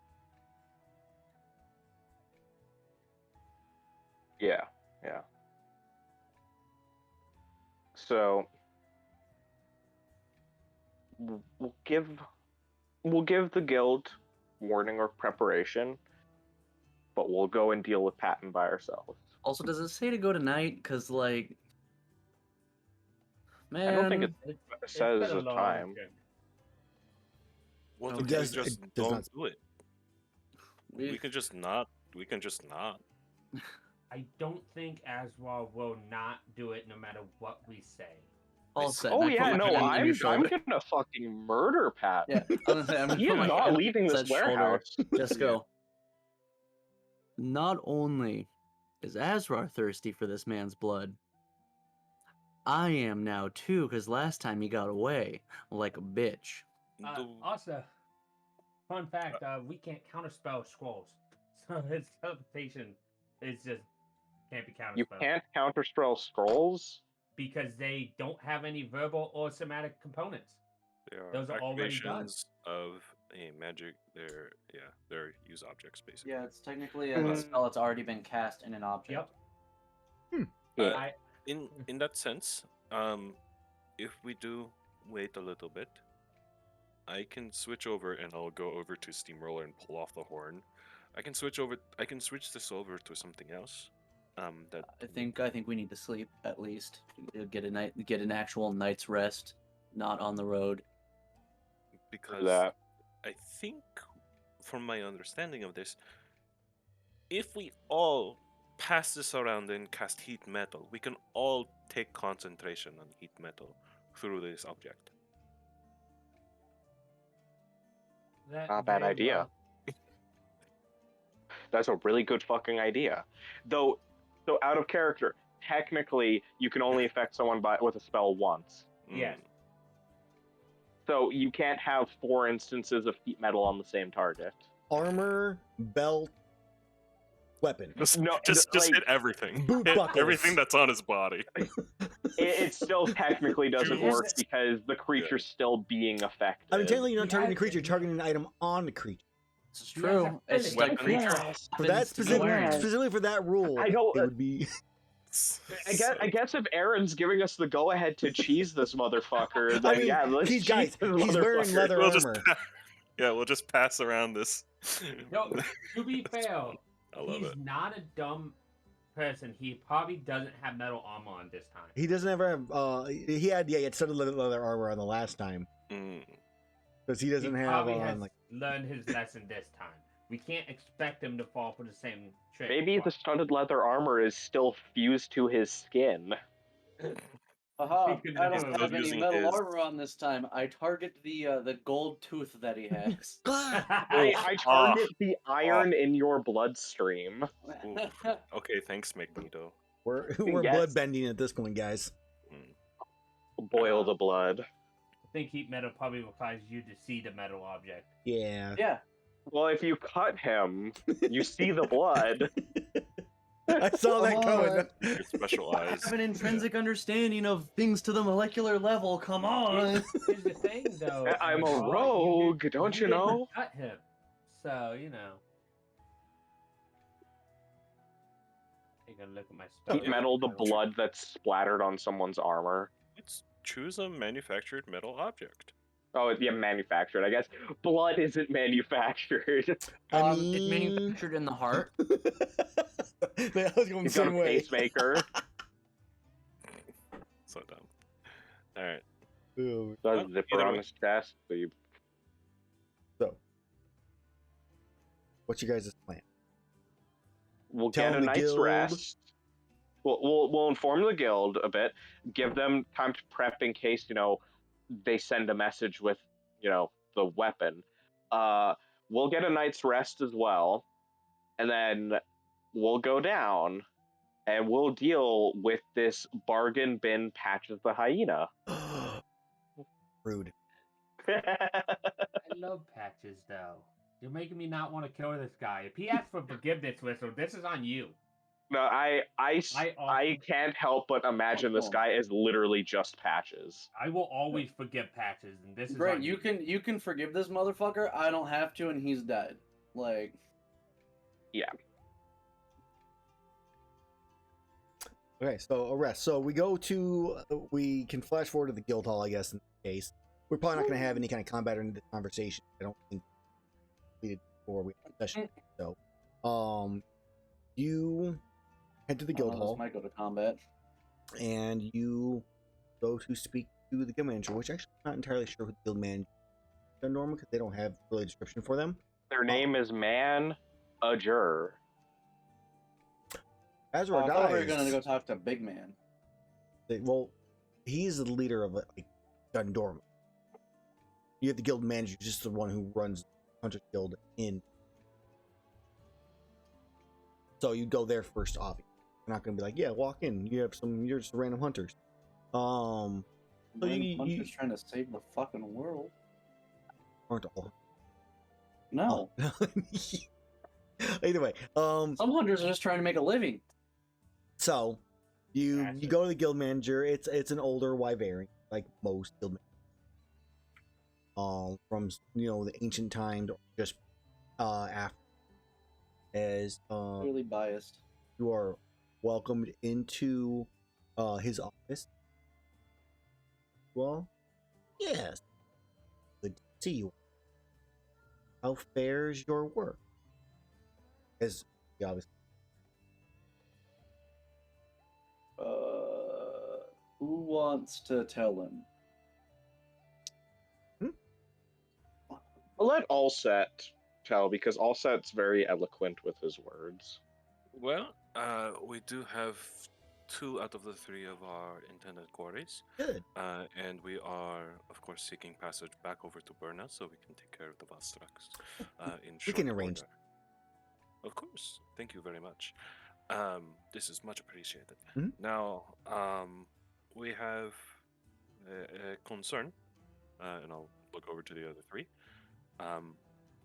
Yeah. So we'll give the guild warning or preparation, but we'll go and deal with Patton by ourselves. Also, does it say to go tonight? Because, Man, I don't think it It's says been a a long time. journey. Well, No, then It we does. just It does don't not. do it. We can just not. We can just not. I don't think Azrar will not do it no matter what we say. all set. Oh and I put yeah, my no, hand on your I'm shoulder. gonna fucking murder Pat. Yeah, I'm gonna say I'm gonna He put is my not hand leaving on this Zed's shoulder. warehouse. Just Yeah. go. Not only is Azrar thirsty for this man's blood, I am now too, because last time he got away like a bitch. The- Also, fun fact: we can't counterspell scrolls, so his teleportation is just can't be counterspelled. You can't counterspell scrolls. Because they don't have any verbal or somatic components. They are Those are already done. activations of a magic. They're use objects basically. Yeah, it's technically a a spell that's already been cast in an object. Yep. Uh, I in that sense, if we do wait a little bit, I can switch over and I'll go over to Steamroller and pull off the horn. I can switch this over to something else. That I think we need to sleep at least. Get an actual night's rest, not on the road. because That I think, from my understanding of this, if we all pass this around and cast heat metal, we can all take concentration on heat metal through this object. that not a bad very idea. well- That's a really good fucking idea. Though, so out of character, technically you can only affect someone with a spell once. Yes. So you can't have 4 instances of heat metal on the same target. Armor, belt, weapon. Just, No, just like, hit everything. boot Hit buckles. everything that's on his body. It still technically doesn't Here's work the- because the creature's still being affected. I mean, technically, you're not He targeting the has creature; it. you're targeting an item on the creature. This is He has a true. It's just like Weapon. creature Yes. For that happens to be specific, wearing. specifically for that rule, I don't- it would be. I guess if Aaron's giving us the go-ahead to cheese this motherfucker, then I mean, yeah, let's he's cheese this he's wearing motherfucker. leather We'll just armor. we'll just pass around this. No, to be fair, I love he's it. not a dumb person. He probably doesn't have metal armor on this time. He doesn't ever have. He had studded leather armor on the last time because he He doesn't have probably on has like. learned his lesson this time. We can't expect him to fall for the same trick. Maybe the twice. studded leather armor is still fused to his skin. Aha! He could I never don't have any using metal his- armor on this time. I target the gold tooth that he has. I target the iron in your bloodstream. Oof. Okay, thanks, Magneto. We're Yes. blood bending at this point, guys. Boil the blood. I think heat metal probably requires you to see the metal object. Yeah. Yeah. Well, if you cut him, you see the blood. I saw that Come coming. on. Your special I eyes. have an intrinsic understanding of things to the molecular level. Come on. Here's the thing, though. I'm a Azrar, rogue, don't you didn't know? Cut him, so you know. Take a look at my spell. Heat metal, the blood that's splattered on someone's armor. Let's choose a manufactured metal object. Oh, yeah, manufactured. I guess blood isn't manufactured. I It's mean- manufactured in the heart. I was going the He's got a same way. pacemaker. So dumb. All right. Ooh. Does Well, zipper either on way. his chest. So you So, what's your guys' plan? we'll Tell get a the night's guild. rest. We'll inform the guild a bit. Give them time to prep in case they send a message with the weapon. We'll get a night's rest as well, and then we'll go down and we'll deal with this bargain bin Patches the hyena. Rude. I love Patches, though. You're making me not want to kill this guy. If he asks for forgiveness, Whistle, this is on you. No, I I can't help but imagine this guy is literally just Patches. I will always forgive Patches, and this is Great, on you can forgive this motherfucker. I don't have to, and he's dead. Like, Okay, so arrest. So we we can flash forward to the guild hall, I guess, in this case. We're probably not going to have any kind of combat or any of this conversation. I don't think completed before we have a session. So, you head to the guild this hall might go to combat. and you go to speak to the guild manager, which actually I'm not entirely sure who the guild manager is normal because they don't have really a description for them. Their name is Azrar. Azrar I dies. thought we were gonna go talk to Big Man. Well, he's the leader of like Dundorma. You have the guild manager, just the one who runs Hunter's Guild in. So you go there first, obviously. You're not gonna be like, yeah, walk in. You're just random hunters. So Hunter's trying to save the fucking world. aren't all. No. Either way, Some hunters are just trying to make a living. so you Gotcha. go to the guild manager. It's an older wyverian, like most guild managers. From the ancient times, or just after. As Clearly biased. you are welcomed into his office. Well, yes. Good to see you. How fares your work? As he obviously Who wants to tell him? I'll let Allset tell because Allset's very eloquent with his words. Well, we do have 2 out of the 3 of our intended quarries, good. and we are, of course, seeking passage back over to Burna so we can take care of the Vastrax in We short can arrange order. Of course. Thank you very much. This is much appreciated. Mhm. Now, we have a concern, and I'll look over to the other 3.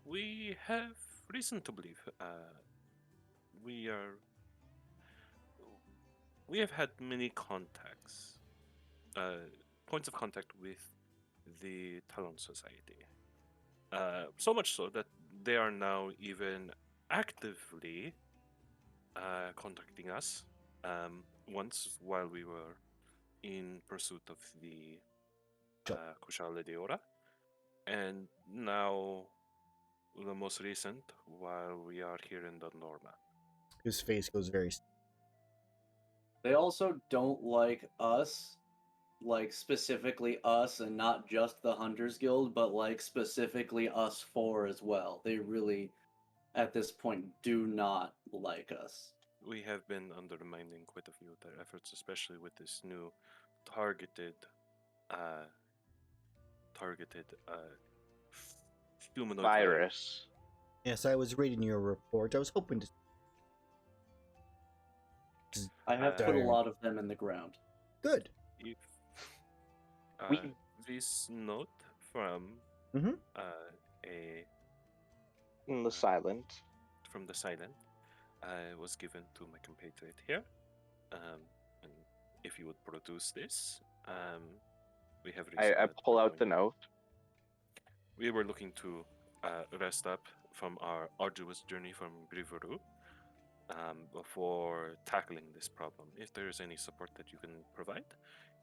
We have reason to believe we have had many contacts, points of contact with the Talon Society. So much so that they are now even actively contacting us. Once while we were in pursuit of the Kushala de Ora, and now the most recent while we are here in Dundorma. His face goes very. They also don't like us, like specifically us, and not just the Hunters Guild, but like specifically us 4 as well. They really, at this point, do not like us. We have been undermining quite a few of their efforts, especially with this new targeted humanoid Virus. Yes, I was reading your report. I was hoping to. I have put a Darn. lot of them in the ground. Good. If We- this note from Mhm. In the silent. from the silent was given to my compatriot here, and if you would produce this, we have. I pull out the note. We were looking to rest up from our arduous journey from Griveru before tackling this problem. If there is any support that you can provide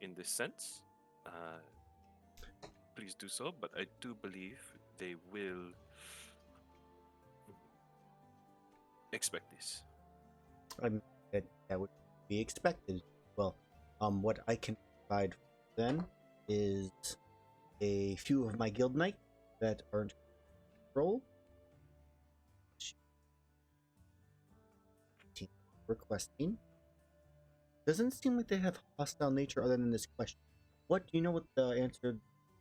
in this sense, please do so. But I do believe they will expect this. That would be expected. Well, what I can provide then is a few of my guild knights that aren't control. Requesting. Doesn't seem like they have hostile nature other than this question. What do you know? What the answer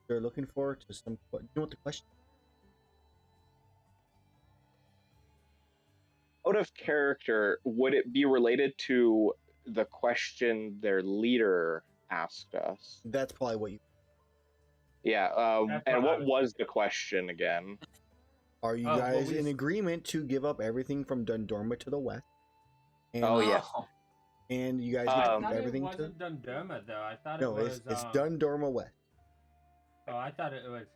they're looking for to some? Do you know what the question? Out of character, would it be related to the question their leader asked us? That's probably what you. Yeah. That's And what I what was was the question again? Are you Oh, well, guys we- in agreement to give up everything from Dundorma to the west? And, Oh, yeah. And you guys I get I to Um, thought keep it everything to. wasn't Dundorma though. I thought No, it was. it's Dundorma West. Oh, I thought it was.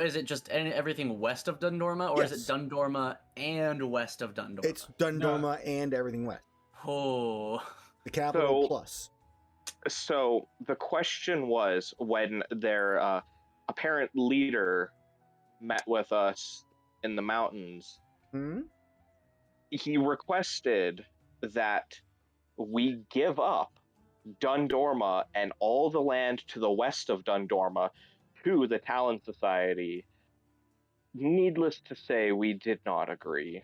Is it just everything west of Dundorma, or is Yes. it Dundorma and west of Dundorma? It's Dundorma and everything west. Oh. The capital So- plus. So the question was when their apparent leader met with us in the mountains, Hmm? he requested that we give up Dundorma and all the land to the west of Dundorma to the Talon Society. Needless to say, we did not agree.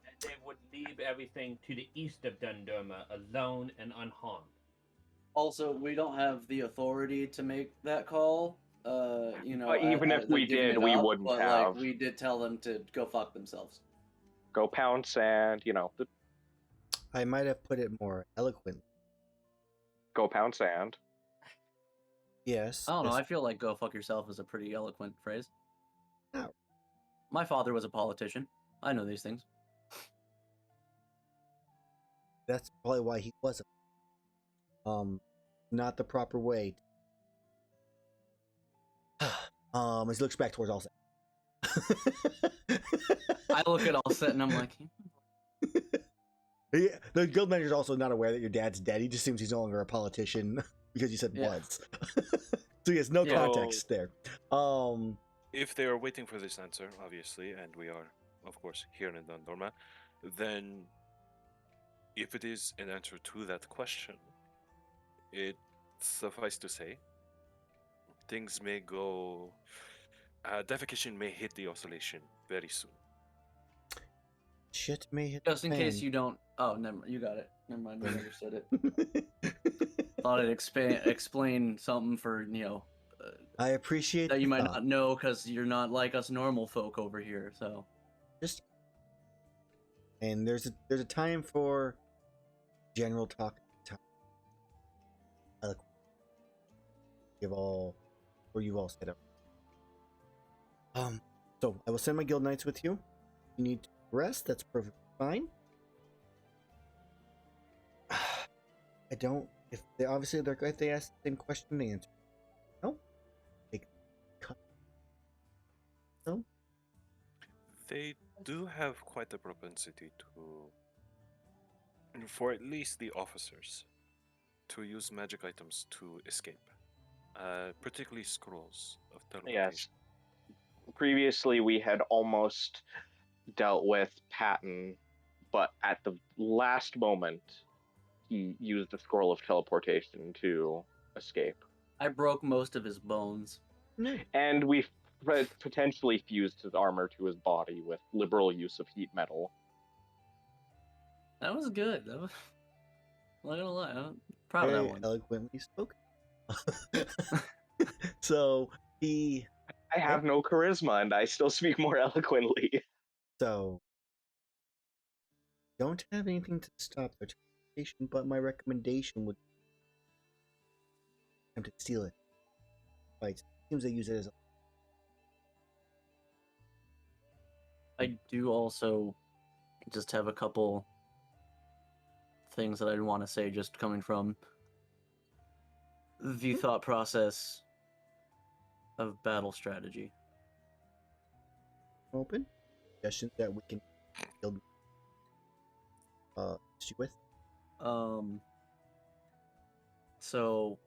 And they would leave everything to the east of Dundorma alone and unharmed. Also, we don't have the authority to make that call. Even if we did, we wouldn't but have. like we did tell them to go fuck themselves. Go pound sand, I might have put it more eloquently. go pound sand. Yes. I don't know. yes. I feel like "go fuck yourself" is a pretty eloquent phrase. Oh. My father was a politician. I know these things. That's probably why he wasn't. Not the proper way. As he looks back towards Alset. I look at Alset and I'm like, Yeah, the guild manager's also not aware that your dad's dead. He just assumes he's no longer a politician because you said Yeah. was. So he has no Yeah. context there. If they are waiting for this answer, obviously, and we are, of course, here in Dundorma, then if it is an answer to that question, it suffice to say, things may go. Defecation may hit the oscillation very soon. Shit may hit just the in case fan. you don't. Oh, never. You got it. Never mind. You understood it. Thought I'd explain something for I appreciate that you the might thought. not know because you're not like us normal folk over here. So Just and there's a time for general talk. Time. Eloquent. You've all set up. So I will send my guild knights with you. You need to rest. That's perfectly fine. I don't. If they if they ask the same question, they answer. No. They cut. No. They do have quite a propensity for at least the officers, to use magic items to escape, particularly scrolls of teleportation. Yes. Previously, we had almost dealt with Patton, but at the last moment, he used the scroll of teleportation to escape. I broke most of his bones. No. And we potentially fused his armor to his body with liberal use of heat metal. That was good. That was. I'm not gonna lie. I'm proud of Very that one. eloquently spoken. So he. I have no charisma, and I still speak more eloquently. So don't have anything to stop their teleportation, but my recommendation would attempt to steal it. Right. Seems they use it as a I do also just have a couple things that I'd want to say, just coming from the thought process of battle strategy. open suggestions that we can build issue with. So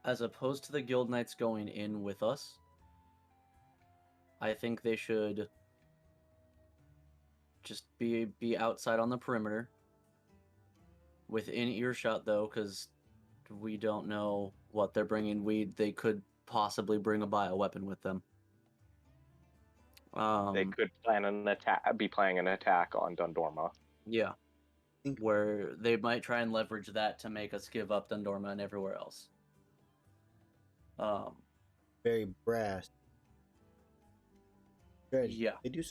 as opposed to the guild knights going in with us, I think they should just be outside on the perimeter, within earshot though, because we don't know what they're bringing. They could possibly bring a bioweapon with them. They could be planning an attack on Dundorma. Yeah. Where they might try and leverage that to make us give up Dundorma and everywhere else. Very brass. Strategy. Yeah. They do.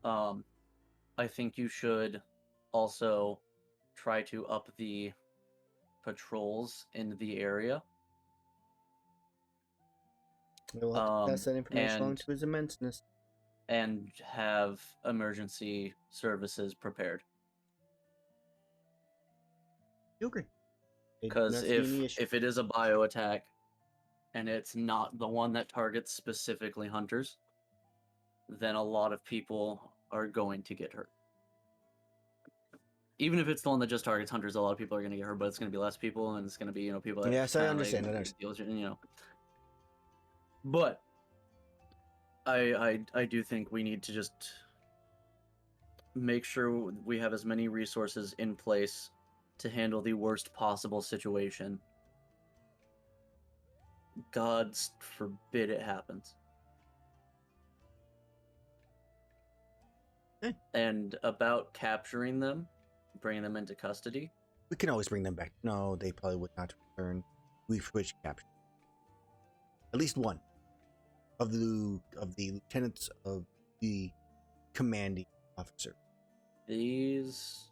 I think you should also try to up the patrols in the area. We'll have to pass that information on to his immenseness. And have emergency services prepared. You agree? Because if it is a bio attack, and it's not the one that targets specifically hunters, then a lot of people are going to get hurt. Even if it's the one that just targets hunters, a lot of people are going to get hurt, but it's going to be less people, and it's going to be people that yes, I understand. But I do think we need to just make sure we have as many resources in place to handle the worst possible situation. God forbid it happens. Okay. And about capturing them, bringing them into custody. We can always bring them back. No, they probably would not return. We've switched capture. At least one of the lieutenants of the commanding officer. These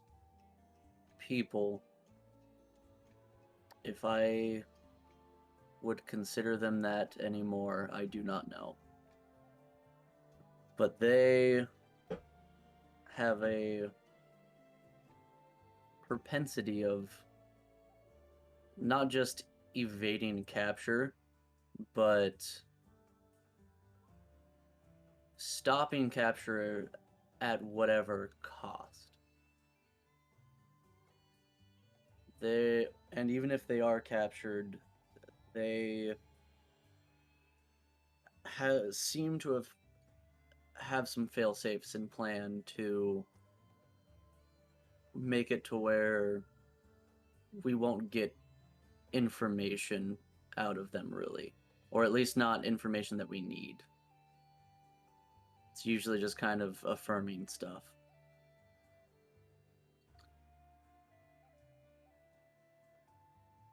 people, if I would consider them that anymore, I do not know. But they have a propensity of not just evading capture, but stopping capture at whatever cost. And even if they are captured, they seem to have some fail-safes in plan to make it to where we won't get information out of them, really. Or at least not information that we need. It's usually just kind of affirming stuff.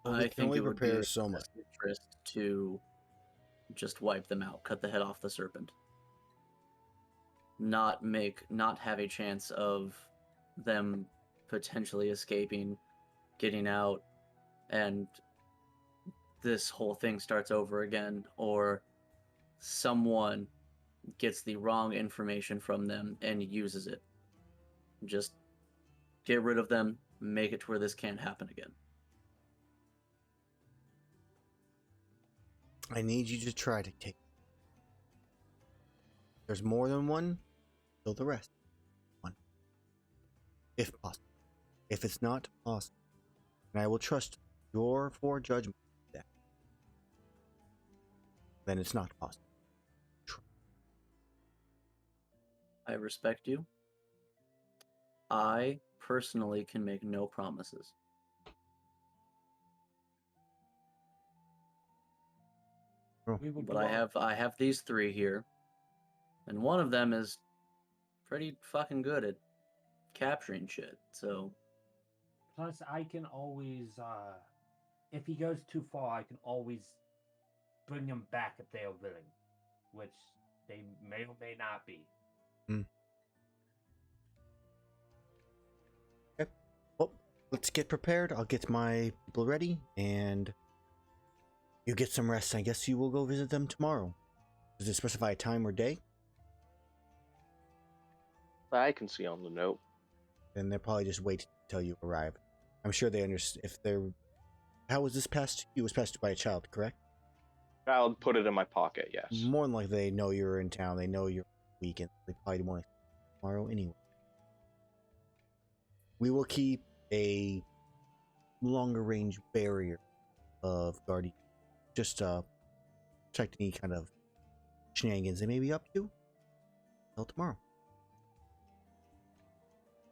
Well, I we can think only it would be prepare in so our much. best interest to just wipe them out, cut the head off the serpent. Not have a chance of them potentially escaping, getting out, and this whole thing starts over again, or someone gets the wrong information from them and uses it. Just get rid of them, make it to where this can't happen again. I need you to try to take. There's more than one, kill the rest. One. If possible. If it's not possible, and I will trust your forejudgment that, then it's not possible. I respect you. I personally can make no promises. We will But do I have these three here, and one of them is pretty fucking good at capturing shit. So Plus, I can always, if he goes too far, I can always bring him back if they are willing, which they may or may not be. Okay. Well, let's get prepared. I'll get my people ready, and you get some rest. I guess you will go visit them tomorrow. Does it specify a time or day? I can see on the note. Then they'll probably just wait until you arrive. I'm sure they understand if they're. How was this passed to you? It was passed by a child, correct? I'll put it in my pocket, yes. More than likely, they know you're in town. They know you're weekend. They probably want to tomorrow anyway. We will keep a longer range barrier of guardian. Just check any kind of shenanigans they may be up to. Until tomorrow.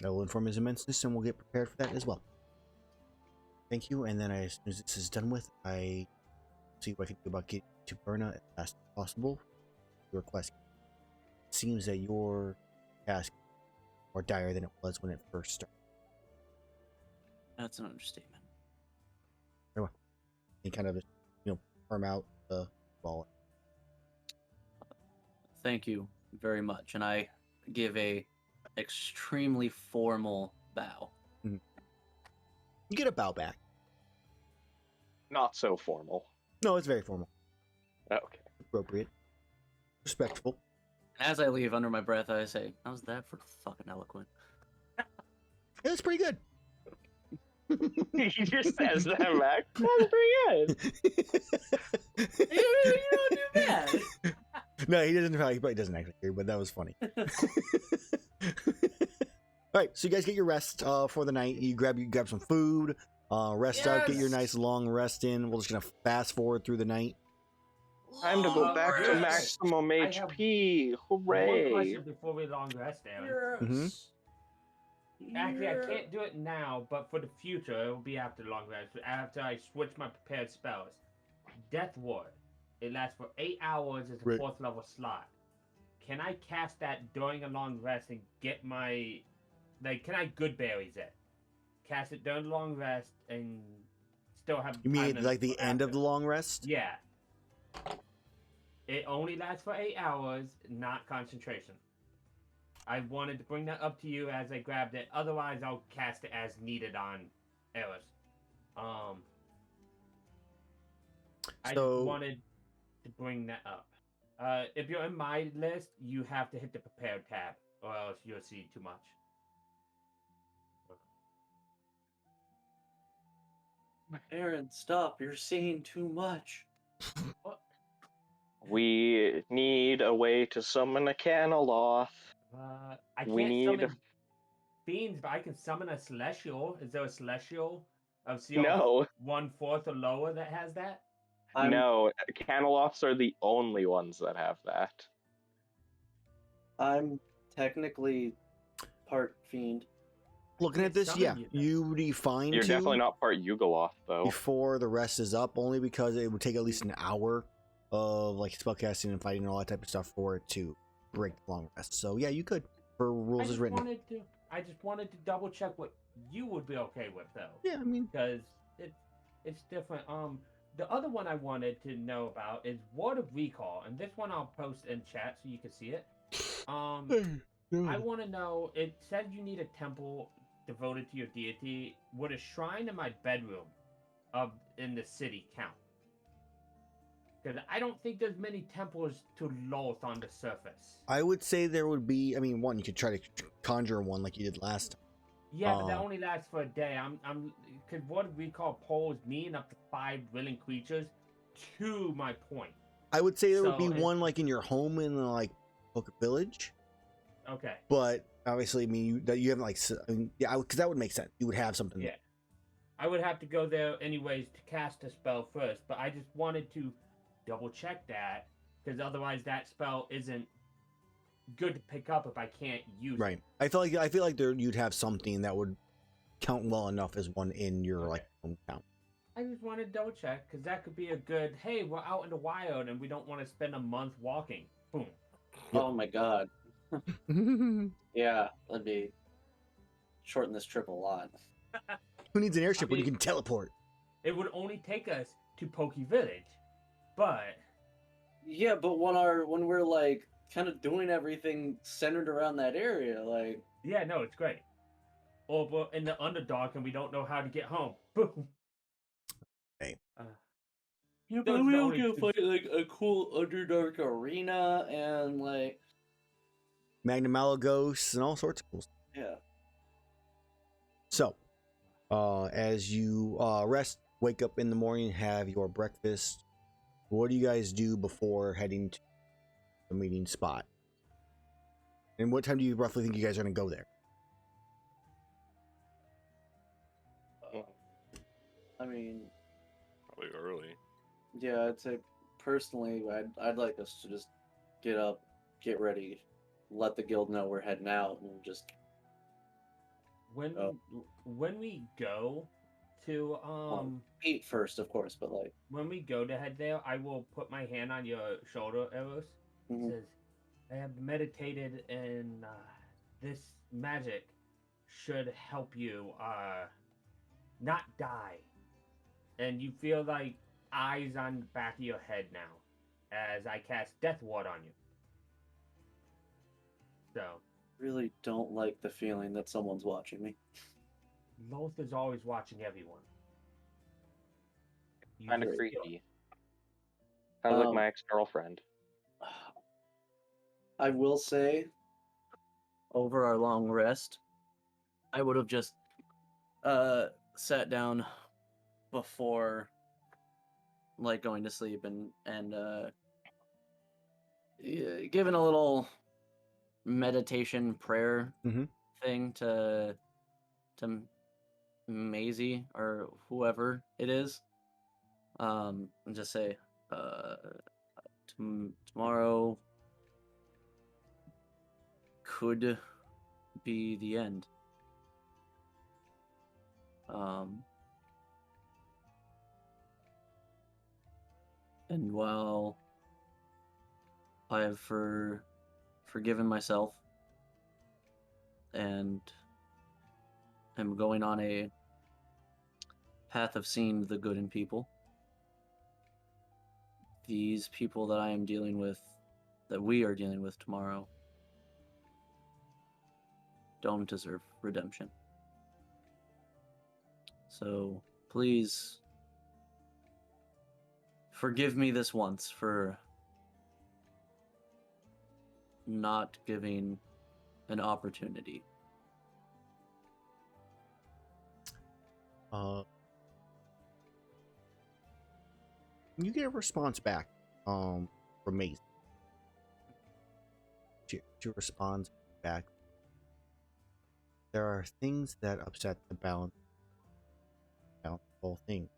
I will inform His Immenseness, and we'll get prepared for that as well. Thank you, and then as soon as this is done with, I see what I can do about getting to Berna as fast as possible. Your request. It seems that your task is more dire than it was when it first started. that's an understatement. Very well. And kind of, firm out the ball. Thank you very much, and I give a extremely formal bow. You get a bow back. Not so formal. No, it's very formal. Okay. Appropriate. Respectful. As I leave, under my breath, I say, "How's that for fucking eloquent?" Yeah, that's pretty good. He just says that, Mac. That's pretty good. You don't do bad. No, he probably doesn't actually hear, but that was funny. All right, so you guys get your rest for the night. You grab some food, rest up, get your Yes! nice long rest in. We're just gonna fast forward through the night. Time to go back to Yes. maximum I have HP. One Hooray. question before we long rest, Aaron. Mhm. Actually, I Yeah. can't do it now, but for the future, it will be after long rest. After I switch my prepared spells. Death Ward. It lasts for 8 hours as a Right. 4th level slot. Can I cast that during a long rest and get my... Like, can I good berries it? Cast it during the long rest and still have You time mean to like the end of after. the long rest? Yeah. It only lasts for 8 hours, not concentration. I wanted to bring that up to you as I grabbed it. Otherwise, I'll cast it as needed on Erus. I just So wanted to bring that up. If you're in my list, you have to hit the prepared tab, or else you'll see too much. Aaron, stop! You're seeing too much. What? We need a way to summon a Caneloth. I We can't need summon fiends, but I can summon a celestial. Is there a celestial of CL no, 1/4 or lower that has that? no. Caneloths are the only ones that have that. I'm technically part fiend. looking can't at this, summon yeah, you then. you would be fine You're to definitely not part Yugoloth, though. before the rest is up, only because it would take at least an hour of like spellcasting and fighting and all that type of stuff for it to break the long rest. So yeah, you could for rules as written. I just wanted to double check what you would be okay with, though. Yeah, I mean, Because it's different. The other one I wanted to know about is Ward of Recall, and this one I'll post in chat so you can see it. I want to know. It said you need a temple devoted to your deity. Would a shrine in my bedroom, in the city count? Because I don't think there's many temples to Lolth on the surface. I would say there would be. I mean, one, you could try to conjure one like you did last time. Yeah, but that only lasts for a day. Could Ward of Recall pose me and up to 5 willing creatures to my point? I would say there would So be one like in your home in like Poke Village, Okay. but obviously, I mean, you haven't like, I mean, yeah, because that would make sense. You would have something. Yeah. I would have to go there anyways to cast a spell first, but I just wanted to double check that because otherwise that spell isn't good to pick up if I can't use Right. I feel like there you'd have something that would count well enough as one in your like hometown. I just wanted to double check because that could be a good. Hey, we're out in the wild and we don't want to spend a month walking. Boom. Yep. Oh my god. Yeah, that'd be shorten this trip a lot. Who needs an airship when you mean- can teleport? It would only take us to Pokey Village, but Yeah, but when we're like kind of doing everything centered around that area, like yeah, no, it's great. Or we're in the underdog and we don't know how to get home. Boom. Hey. yeah, Those but are we the all only get two- fight like a cool Underdark arena and like Magna Malagos and all sorts of cool stuff. yeah. So, as you rest, wake up in the morning, have your breakfast. What do you guys do before heading to the meeting spot? And what time do you roughly think you guys are going to go there? I mean, Probably early. yeah, I'd say personally, I'd like us to just get up, get ready, let the guild know we're heading out, and just when Oh. when we go to eat first, of course. But like, when we go to head there, I will put my hand on your shoulder, Erus. Mhm. It says, I have meditated and this magic should help you not die. And you feel like eyes on the back of your head now as I cast Death Ward on you. So, really don't like the feeling that someone's watching me. Loth is always watching everyone. You Kind of just feel- creepy. Sounds like Um, my ex-girlfriend. I will say, over our long rest, I would have just sat down before like going to sleep and given a little meditation prayer Mhm. thing to Maisie or whoever it is, and just say tomorrow could be the end. And while I have forgiven myself and am going on a path of seeing the good in people, these people that I am dealing with, that we are dealing with tomorrow, don't deserve redemption. So please forgive me this once for not giving an opportunity. You get a response back from Maizutsune. She responds back. There are things that upset the balance of all things.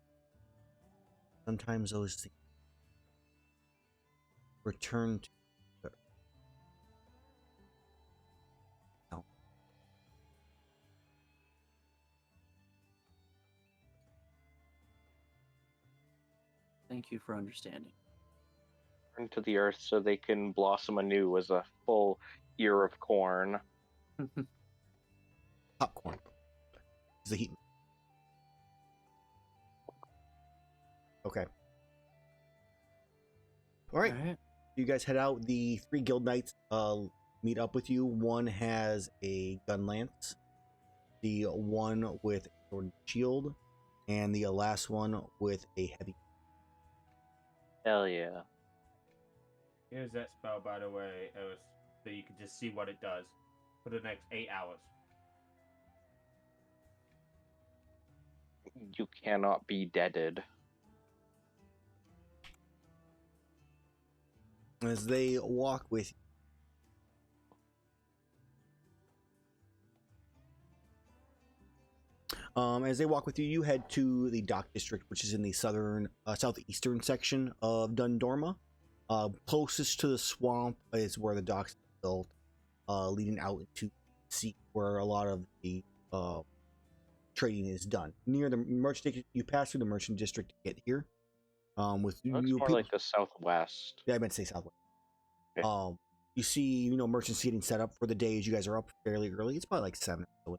Sometimes those things return to the earth. Thank you for understanding. Turn to the earth so they can blossom anew as a full ear of corn. Popcorn. Is the heat. Okay. All right. All right. You guys head out. The 3 guild knights meet up with you. One has a gun lance, the one with a sword and shield, and the last one with a heavy. Hell yeah. Here's that spell, by the way, Erus, so you can just see what it does for the next 8 hours. You cannot be deaded. As they walk with you. As they walk with you, you head to the dock district, which is in the southeastern section of Dundorma. Closest to the swamp is where the docks are built, leading out into the sea, where a lot of the trading is done. Near the merchant district, you pass through the merchant district to get here. With Looks more like the southwest. Yeah, I meant to say southwest. Okay. You see, merchants getting set up for the day as you guys are up fairly early. It's probably like 7 or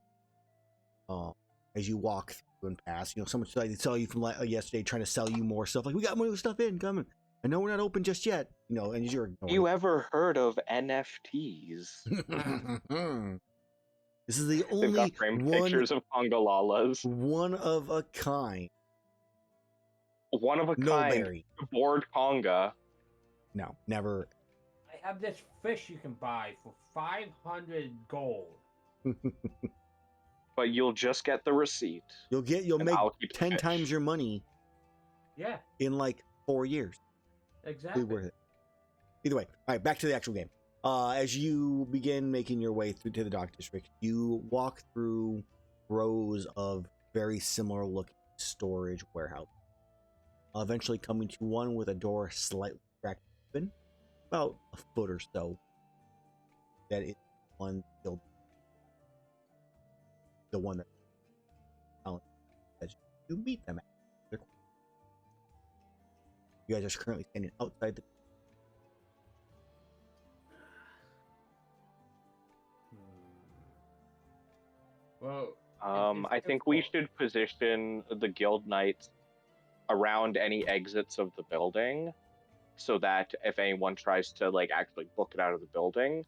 so. As you walk through and pass, someone tried to tell you from yesterday, trying to sell you more stuff. Like, we got more stuff in coming. I know we're not open just yet. And you're ignoring You ever heard of NFTs? This is the They've only got framed pictures of Pangalalas. one of a kind. One of a No kind. berry. Board Conga. No, never. I have this fish you can buy for 500 gold. But you'll just get the receipt. You'll make 10 times your money. Yeah, In like 4 years. exactly. Worth it. Either way, all right, back to the actual game. As you begin making your way through to the dock district, you walk through rows of very similar looking storage warehouse. Eventually coming to one with a door slightly cracked open, about a foot or so. That is one build. The one that you meet them at. You guys are currently standing outside the. Well, I think we should position the guild knights around any exits of the building, so that if anyone tries to actually book it out of the building,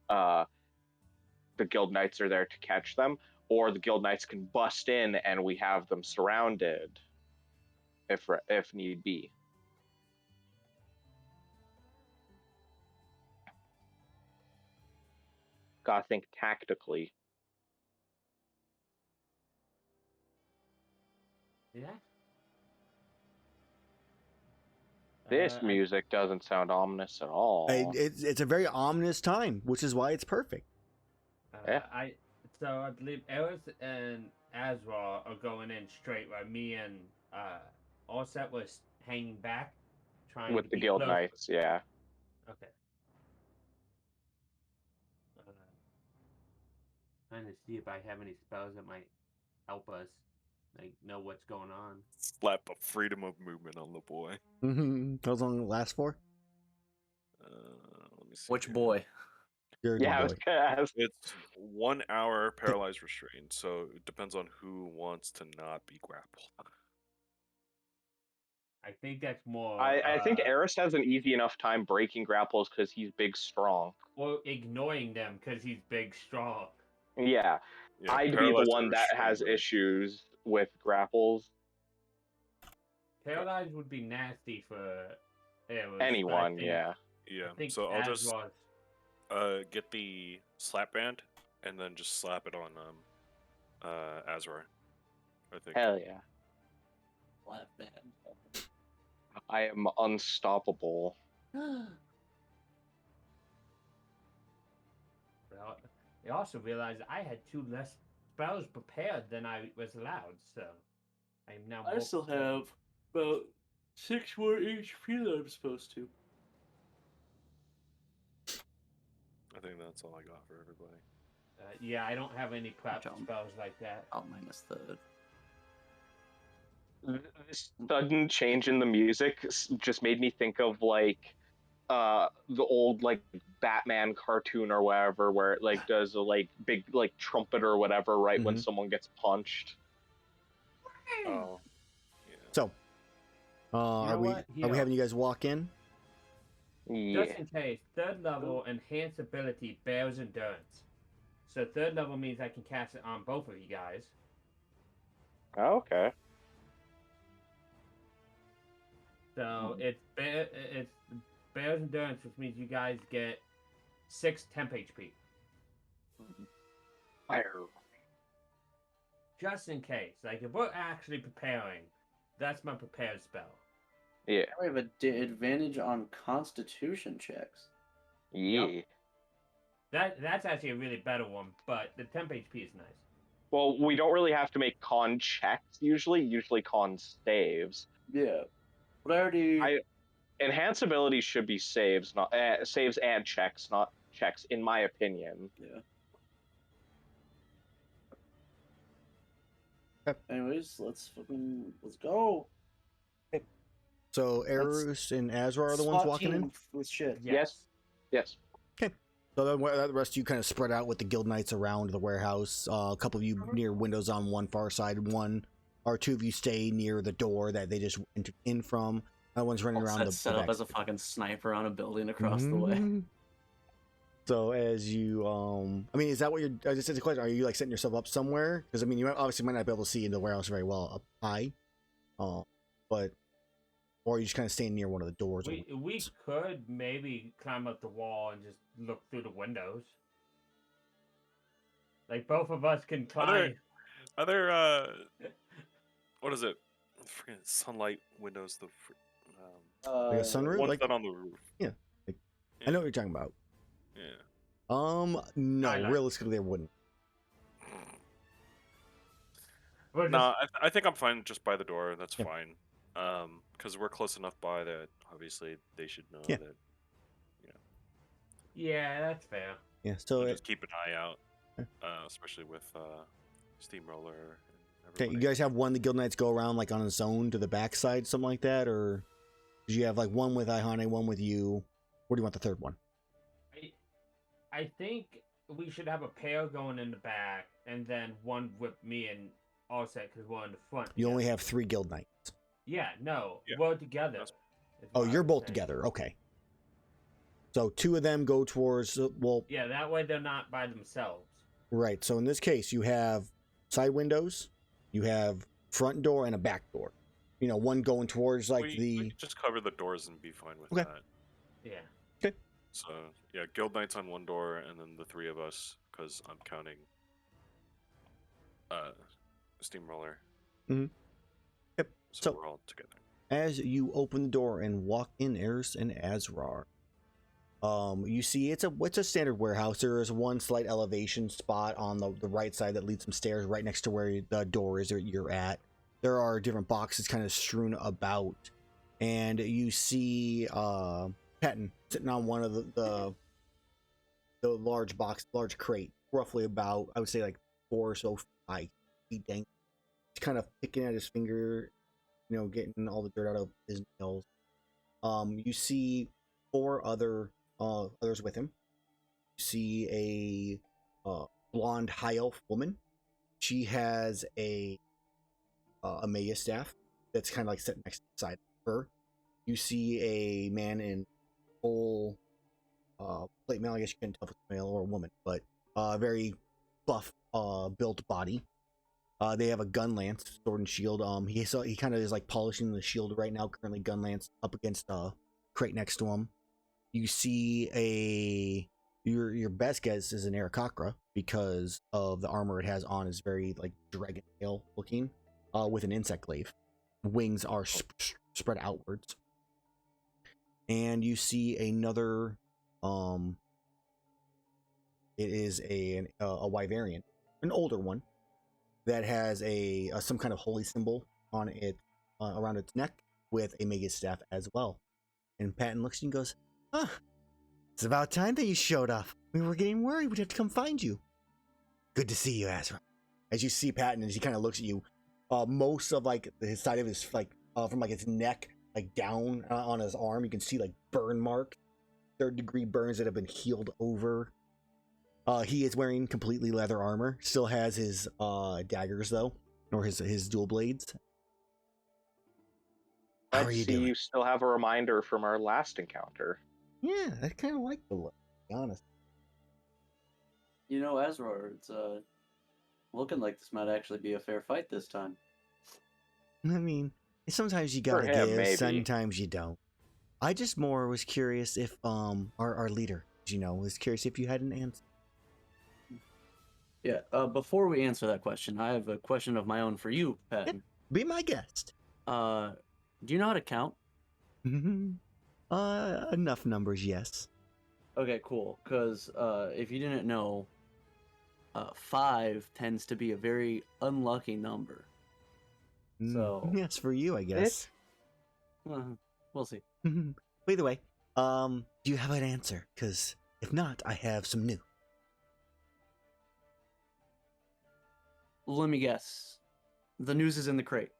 the guild knights are there to catch them, or the guild knights can bust in and we have them surrounded if need be. Gotta think tactically. Yeah. This music doesn't sound ominous at all. It's a very ominous time, which is why it's perfect. Yeah. I believe Erus and Azrar are going in straight, while me and Orset was hanging back, trying With to the be guild close. knights, yeah. Okay. Trying to see if I have any spells that might help us like know what's going on. Slap a freedom of movement on the boy. How long will it last for? Let me see. Which here. boy? Your Yeah, I was boy. gonna ask. It's 1 hour paralyzed restrained, so it depends on who wants to not be grappled. I think that's more. I think Erus has an easy enough time breaking grapples because he's big, strong. Or ignoring them because he's big, strong. Yeah, Yeah, I'd be the paralyzed or one that has restrained. issues with grapples. Paralyzed would be nasty for Erus. but I Anyone, think- yeah. Yeah, I think so I'll just Azrar's- get the slap band and then just slap it on Azrar. I think. Hell yeah. What, man? I am unstoppable. Well, I also realized I had 2 less spells prepared than I was allowed, so I'm now. I still have about 6 more HP that I'm supposed to. I think that's all I got for everybody. Yeah, I don't have any prep Jump. spells like that. Oh, minus the. This sudden change in the music just made me think of like the old like Batman cartoon or whatever where it like does a like big like trumpet or whatever right when Mhm. someone gets punched. Oh, yeah. So, are know we what? are we Here. having you guys walk in? Yeah. Just in case, 3rd level enhanced ability bears endurance. So 3rd level means I can cast it on both of you guys. Oh, okay. So it's bears endurance, which means you guys get 6 temp HP. Fire. Just in case, like if we're actually preparing, that's my prepared spell. Yeah. I have advantage on Constitution checks. Yeah. That's actually a really better one, but the temp HP is nice. Well, we don't really have to make con checks usually con saves. Yeah, but I already. Enhance abilities should be saves, not saves and checks, not checks, in my opinion. Yeah. Yep. Anyways, let's go. So Erus and Azrar are the ones SWAT walking in. team with shit. Yes. Yes. So then the rest of you kind of spread out with the guild knights around the warehouse. A couple of you near windows on one far side. 1 or 2 of you stay near the door that they just entered in from. Other one's running around the set back. up as a fucking sniper on a building across the way. Mhm. So as you, I mean, is that what you're? I just said the question. Are you like setting yourself up somewhere? Because I mean, you obviously might not be able to see into the warehouse very well up high, but or are you just kind of staying near one of the doors? We could maybe climb up the wall and just look through the windows. Like both of us can climb. Are there what is it? Freaking sunlight windows. Like a sunroof? What's Like- that on the roof? I know what you're talking about. Yeah. No, Skylight. realistically, there wouldn't. We're just- No, I think I'm fine just by the door. That's Yeah. fine. Because we're close enough by that obviously they should know Yeah. that. Yeah, that's fair. Yeah. So So just keep an eye out, especially with Steamroller. And okay, you everybody. guys have one of the guild knights go around like on his own to the backside, something like that, or do you have like one with Iihane, one with you? Where do you want the third one? I think we should have a pair going in the back, and then one with me and Offset because we're in the front. You only together. have 3 guild knights. Yeah, no, Yeah. we're together. That's- is Oh, what I you're was both saying. together. Okay. So 2 of them go towards well, Yeah, that way they're not by themselves. right. So in this case, you have side windows, you have front door and a back door. You know, one going towards like we could just cover the doors and be fine with Okay. that. Yeah. So yeah, guild knights on one door, and then the 3 of us, because I'm counting Steamroller. Mhm. Yep. So, So- we're all together. as you open the door and walk in, Erus and Azrar. You see it's a standard warehouse. There is one slight elevation spot on the right side that leads some stairs right next to where the door is that you're at. There are different boxes kind of strewn about, and you see Patton sitting on one of the large crate, roughly about, I would say, like 4 or so 5 feet dang. He's kind of picking at his finger, getting all the dirt out of his nails. You see four others with him. You see a blonde high elf woman. She has a Maya staff that's kind of like sitting next to the side of her. You see a man in full plate mail. I guess you couldn't tell if it's male or a woman, but very buff built body. They have a gun lance, sword and shield. He kind of is like polishing the shield right now. Currently, gun lance up against a crate next to him. You see your best guess is an Aarakocra because of the armor it has on is very like dragon tail looking, with an insect glaive. Wings are spread outwards. And you see another. It is a Wyverian, an older one, that has a some kind of holy symbol on it around its neck with a Magus staff as well. And Patton looks at you and goes, "Huh, it's about time that you showed up. We were getting worried we'd have to come find you. Good to see you, Azrar." As you see Patton, as he kind of looks at you, most of like his side of his like from like his neck like down on his arm, you can see like burn marks, 3rd-degree burns that have been healed over. He is wearing completely leather armor. Still has his daggers though, or his dual blades. How are you doing? You still have a reminder from our last encounter. Yeah, I kind of like the look, to be honest. Azrar, it's looking like this might actually be a fair fight this time. I mean, sometimes you gotta him, give, maybe. sometimes you don't. I just more was curious if our leader, was curious if you had an answer. Yeah, before we answer that question, I have a question of my own for you, Patton. Be my guest. Do you know how to count? Enough numbers, yes. Okay, cool. Because if you didn't know, 5 tends to be a very unlucky number. So yes, for you, I guess. We'll see. Either way, do you have an answer? Because if not, I have some new. Let me guess. The news is in the crate.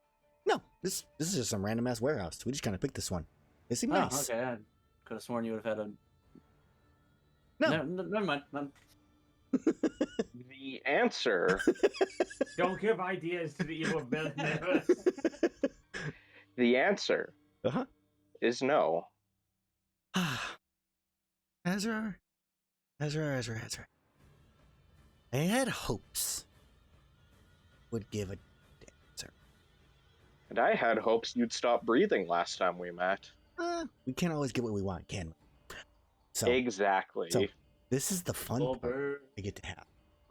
No, this is just some random ass warehouse. We just kind of picked this one. It seemed nice. Okay. I could have sworn you would have had a. No. Never mind. None. The answer. Don't give ideas to the evil millionaire. The answer is no. Azrar. I had hopes would give a answer. And I had hopes you'd stop breathing last time we met. We can't always get what we want, can we? So, Exactly. So this is the fun part I get to have.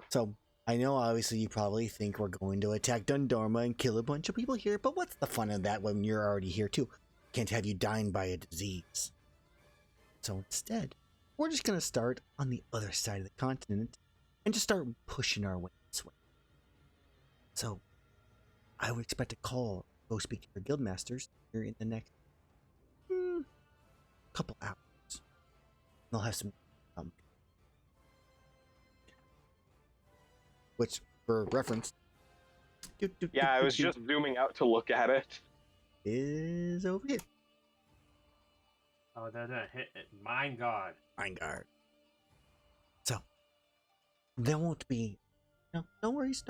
So I know obviously you probably think we're going to attack Dundorma and kill a bunch of people here, but what's the fun of that when you're already here too? Can't have you dying by a disease. So instead, we're just going to start on the other side of the continent and just start pushing our way this way. So I would expect a call, go speak to your guildmasters here in the next couple hours. They'll have some which, for reference, Yeah, I was just zooming out to look at it. is over here. Oh, they're gonna hit it. Mine guard. So there won't be no worries.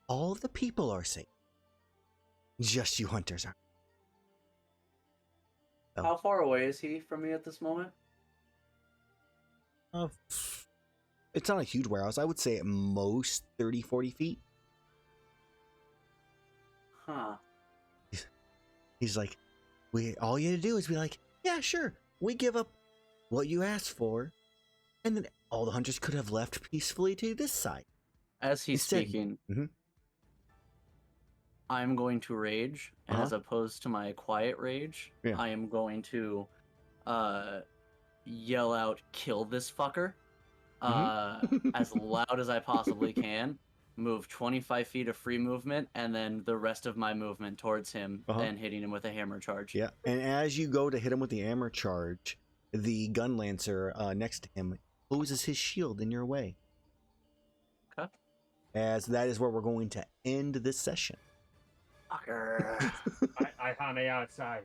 All of the people are safe. Just you hunters are. So, How far away is he from me at this moment? it's not a huge warehouse. I would say at most 30, 40 feet. Huh. He's like, all you had to do is be like, yeah, sure, we give up what you asked for, and then all the hunters could have left peacefully to this side. As he's Instead- speaking, Mhm. I'm going to rage, and as opposed to my quiet rage, Yeah. I am going to yell out, "Kill this fucker!" As loud as I possibly can. Move 25 feet of free movement, and then the rest of my movement towards him, and hitting him with a hammer charge. Yeah, and as you go to hit him with the hammer charge, the gun lancer next to him poses his shield in your way. Okay. As that is where we're going to end this session. motherfucker. Iihane outside.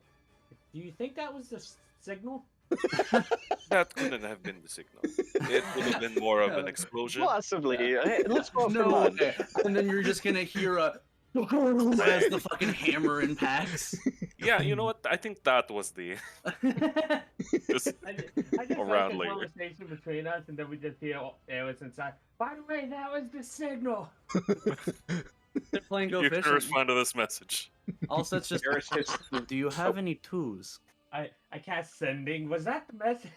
Do you think that was the signal? That couldn't have been the signal. It would have been more of an explosion. Possibly. Hey, let's go for No lunch. way. And then you're just gonna hear a as the fucking hammer impacts. Yeah, you know what? I think that was the. Just I just around like the later. conversation between us, and then we just hear Erus inside. By the way, that was the signal. They're playing Go You can Fishing. respond to this message. Also, it's just. Erus hits the- Do you have any twos? I cast sending. Was that the message?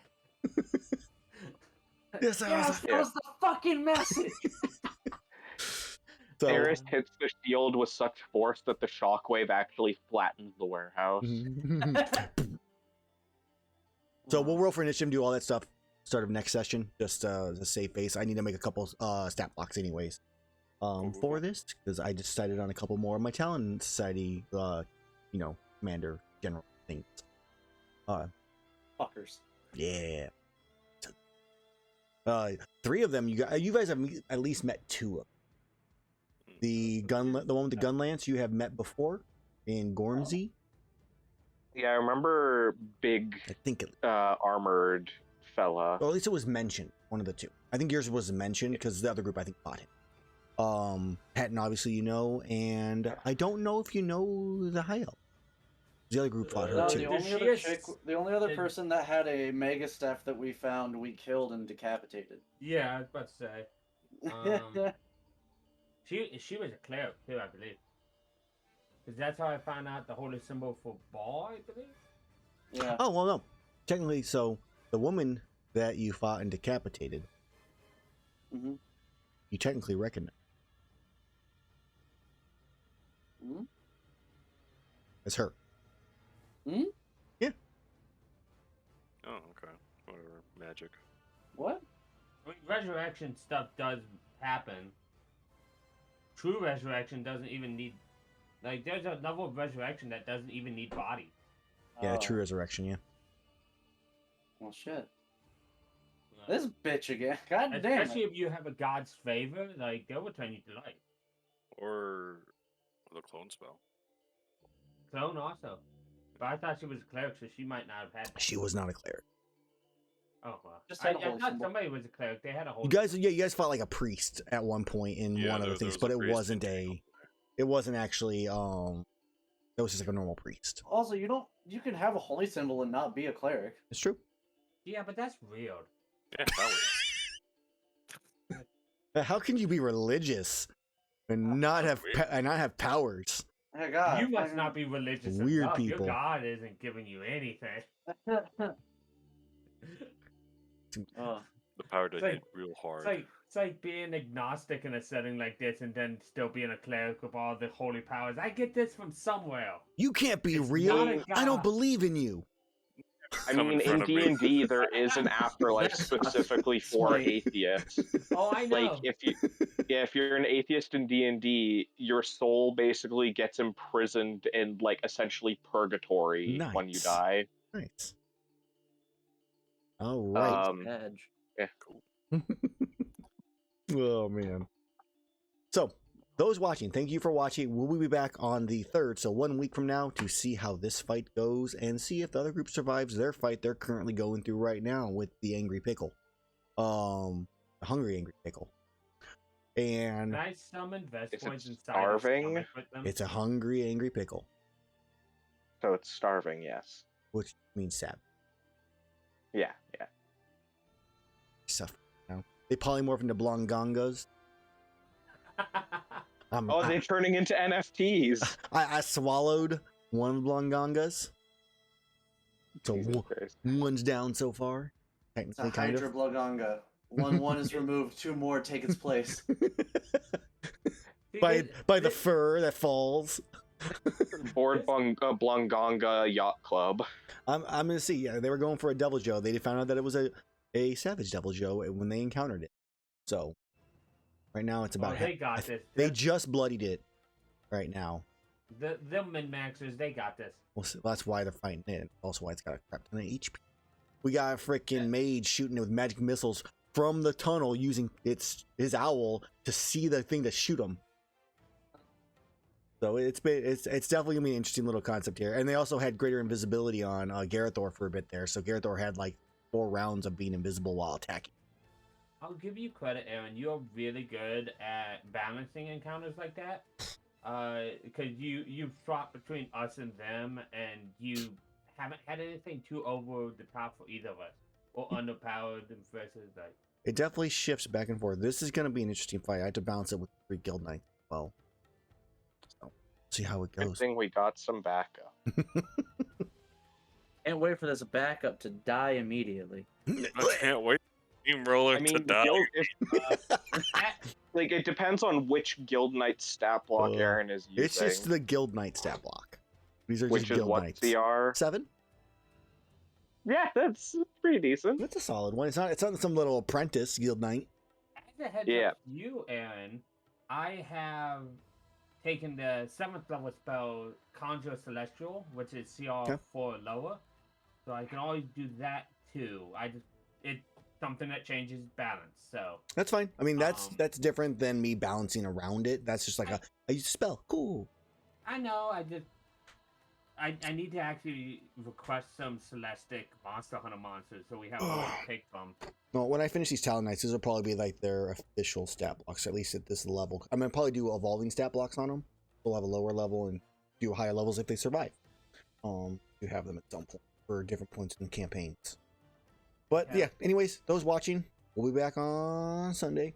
Yes, Yes, that was the fucking message. So, Erus hits the shield with such force that the shockwave actually flattens the warehouse. so we'll roll for initiative, do all that stuff. Start of next session, just as a safe base. I need to make a couple stat blocks, anyways, for this because I decided on a couple more of my Talon Society, commander general things. Fuckers. Yeah. Three of them. You guys have at least met two of them. The one with the gun lance you have met before in Gormsey. Yeah, I remember big I think armored fella. or at least it was mentioned. One of the two. I think yours was mentioned because the other group I think fought him. Patton obviously you know, and I don't know if you know the High Elf. The other group fought her No, too. the only other person that had a mega staff that we found, we killed and decapitated. Yeah, I was about to say. She was a cleric too, I believe. Because that's how I found out the holy symbol for ball, I believe. Yeah. Oh well, no. Technically, so the woman that you fought and decapitated, Mhm. you technically recognize Mhm. as her. Hmm? Oh, okay. Whatever. Magic. What? I mean, resurrection stuff does happen. True resurrection doesn't even need. Like, there's a level of resurrection that doesn't even need body. Yeah, Oh. true resurrection. Yeah. Well, shit. This bitch again. God damn Especially it. if you have a god's favor, like, they'll return you to life. Or the clone spell. Clone also. But I thought she was a cleric, so she might not have had that. She was not a cleric. Oh, well. Just had a I holy thought symbol. somebody was a cleric. They had a whole. You guys fought like a priest at one point in Yeah, one of the there things, was but a it priest wasn't in it wasn't actually it was just like a normal priest. Also, you can have a holy symbol and not be a cleric. It's true. Yeah, but that's weird. Yeah, that was. How can you be religious and not have weird. and not have powers? Oh, God. You must not be religious Weird enough. people. Your God isn't giving you anything. Oh. The power to It's like- hit real hard. It's like being agnostic in a setting like this and then still being a cleric with all the holy powers. I get this from somewhere. You can't be It's real. not a I don't god. believe in you. I Come mean, in front of me. D&D, there is an afterlife That's specifically for smart. atheists. Oh, I know. Like, if you're an atheist in D&D, your soul basically gets imprisoned in, like, essentially purgatory when you Nice. die. Nice. All right. Edge. Cool. Oh man. So, those watching, thank you for watching. We'll be back on the 3rd, so 1 week from now, to see how this fight goes and see if the other group survives their fight they're currently going through right now with the Angry Pickle. The Hungry Angry Pickle. And Can I summon Is it Vespoids inside starving? his stomach with them? it's a Hungry Angry Pickle, So it's starving, yes. which means sad Yeah, yeah. stuff. You know? They polymorph into Blongongas. Oh, they're turning into NFTs. I swallowed one of the Blongongas. So Jesus Christ. one's down so far. It's a Technically, kind Hydra of. Bloganga. 1 is removed, 2 more take its place. by the fur that falls. Board Blongonga Yacht Club. I'm gonna see. Yeah, they were going for a Devil Joe. They found out that it was a Savage Devil Joe when they encountered it. So right now it's about. they got this. They just bloodied it. Right now. The min-maxers, they got this. Well, so that's why they're fighting it. Also, why it's got a crap ton of HP. We got a freaking mage shooting it with magic missiles from the tunnel using his owl to see the thing to shoot him. So it's definitely gonna be an interesting little concept here. And they also had greater invisibility on Garethor for a bit there. So Garethor had like 4 rounds of being invisible while attacking. I'll give you credit, Aaron. You're really good at balancing encounters like that. Because you've swapped between us and them, and you haven't had anything too over the top for either of us, or underpowered versus like. It definitely shifts back and forth. This is gonna be an interesting fight. I had to balance it with 3 guild knights as well. So see how it Good goes. thing we got some backup. Can't wait for this backup to die immediately. I can't wait. Steamroller I to mean, die. like it depends on which guild knight stat block Aaron is using. It's just the guild knight stat block. These are which just is guild what knights. CR? 7. Yeah, that's pretty decent. That's a solid one. It's not some little apprentice guild knight. As a heads up to you, Aaron, I have taken the 7th level spell Conjure Celestial, which is CR 4 lower. So I can always do that too. It's something that changes balance. So That's fine. I mean, that's different than me balancing around it. That's just like I use a spell. Cool. I know. I need to actually request some Celestic Monster Hunter monsters so we have one to pick from. No, when I finish these Talon Knights, these will probably be like their official stat blocks, at least at this level. I'm gonna probably do evolving stat blocks on them. We'll have a lower level and do higher levels if they survive. You have them at some point for different points in campaigns. But yeah, anyways, those watching, we'll be back on Sunday.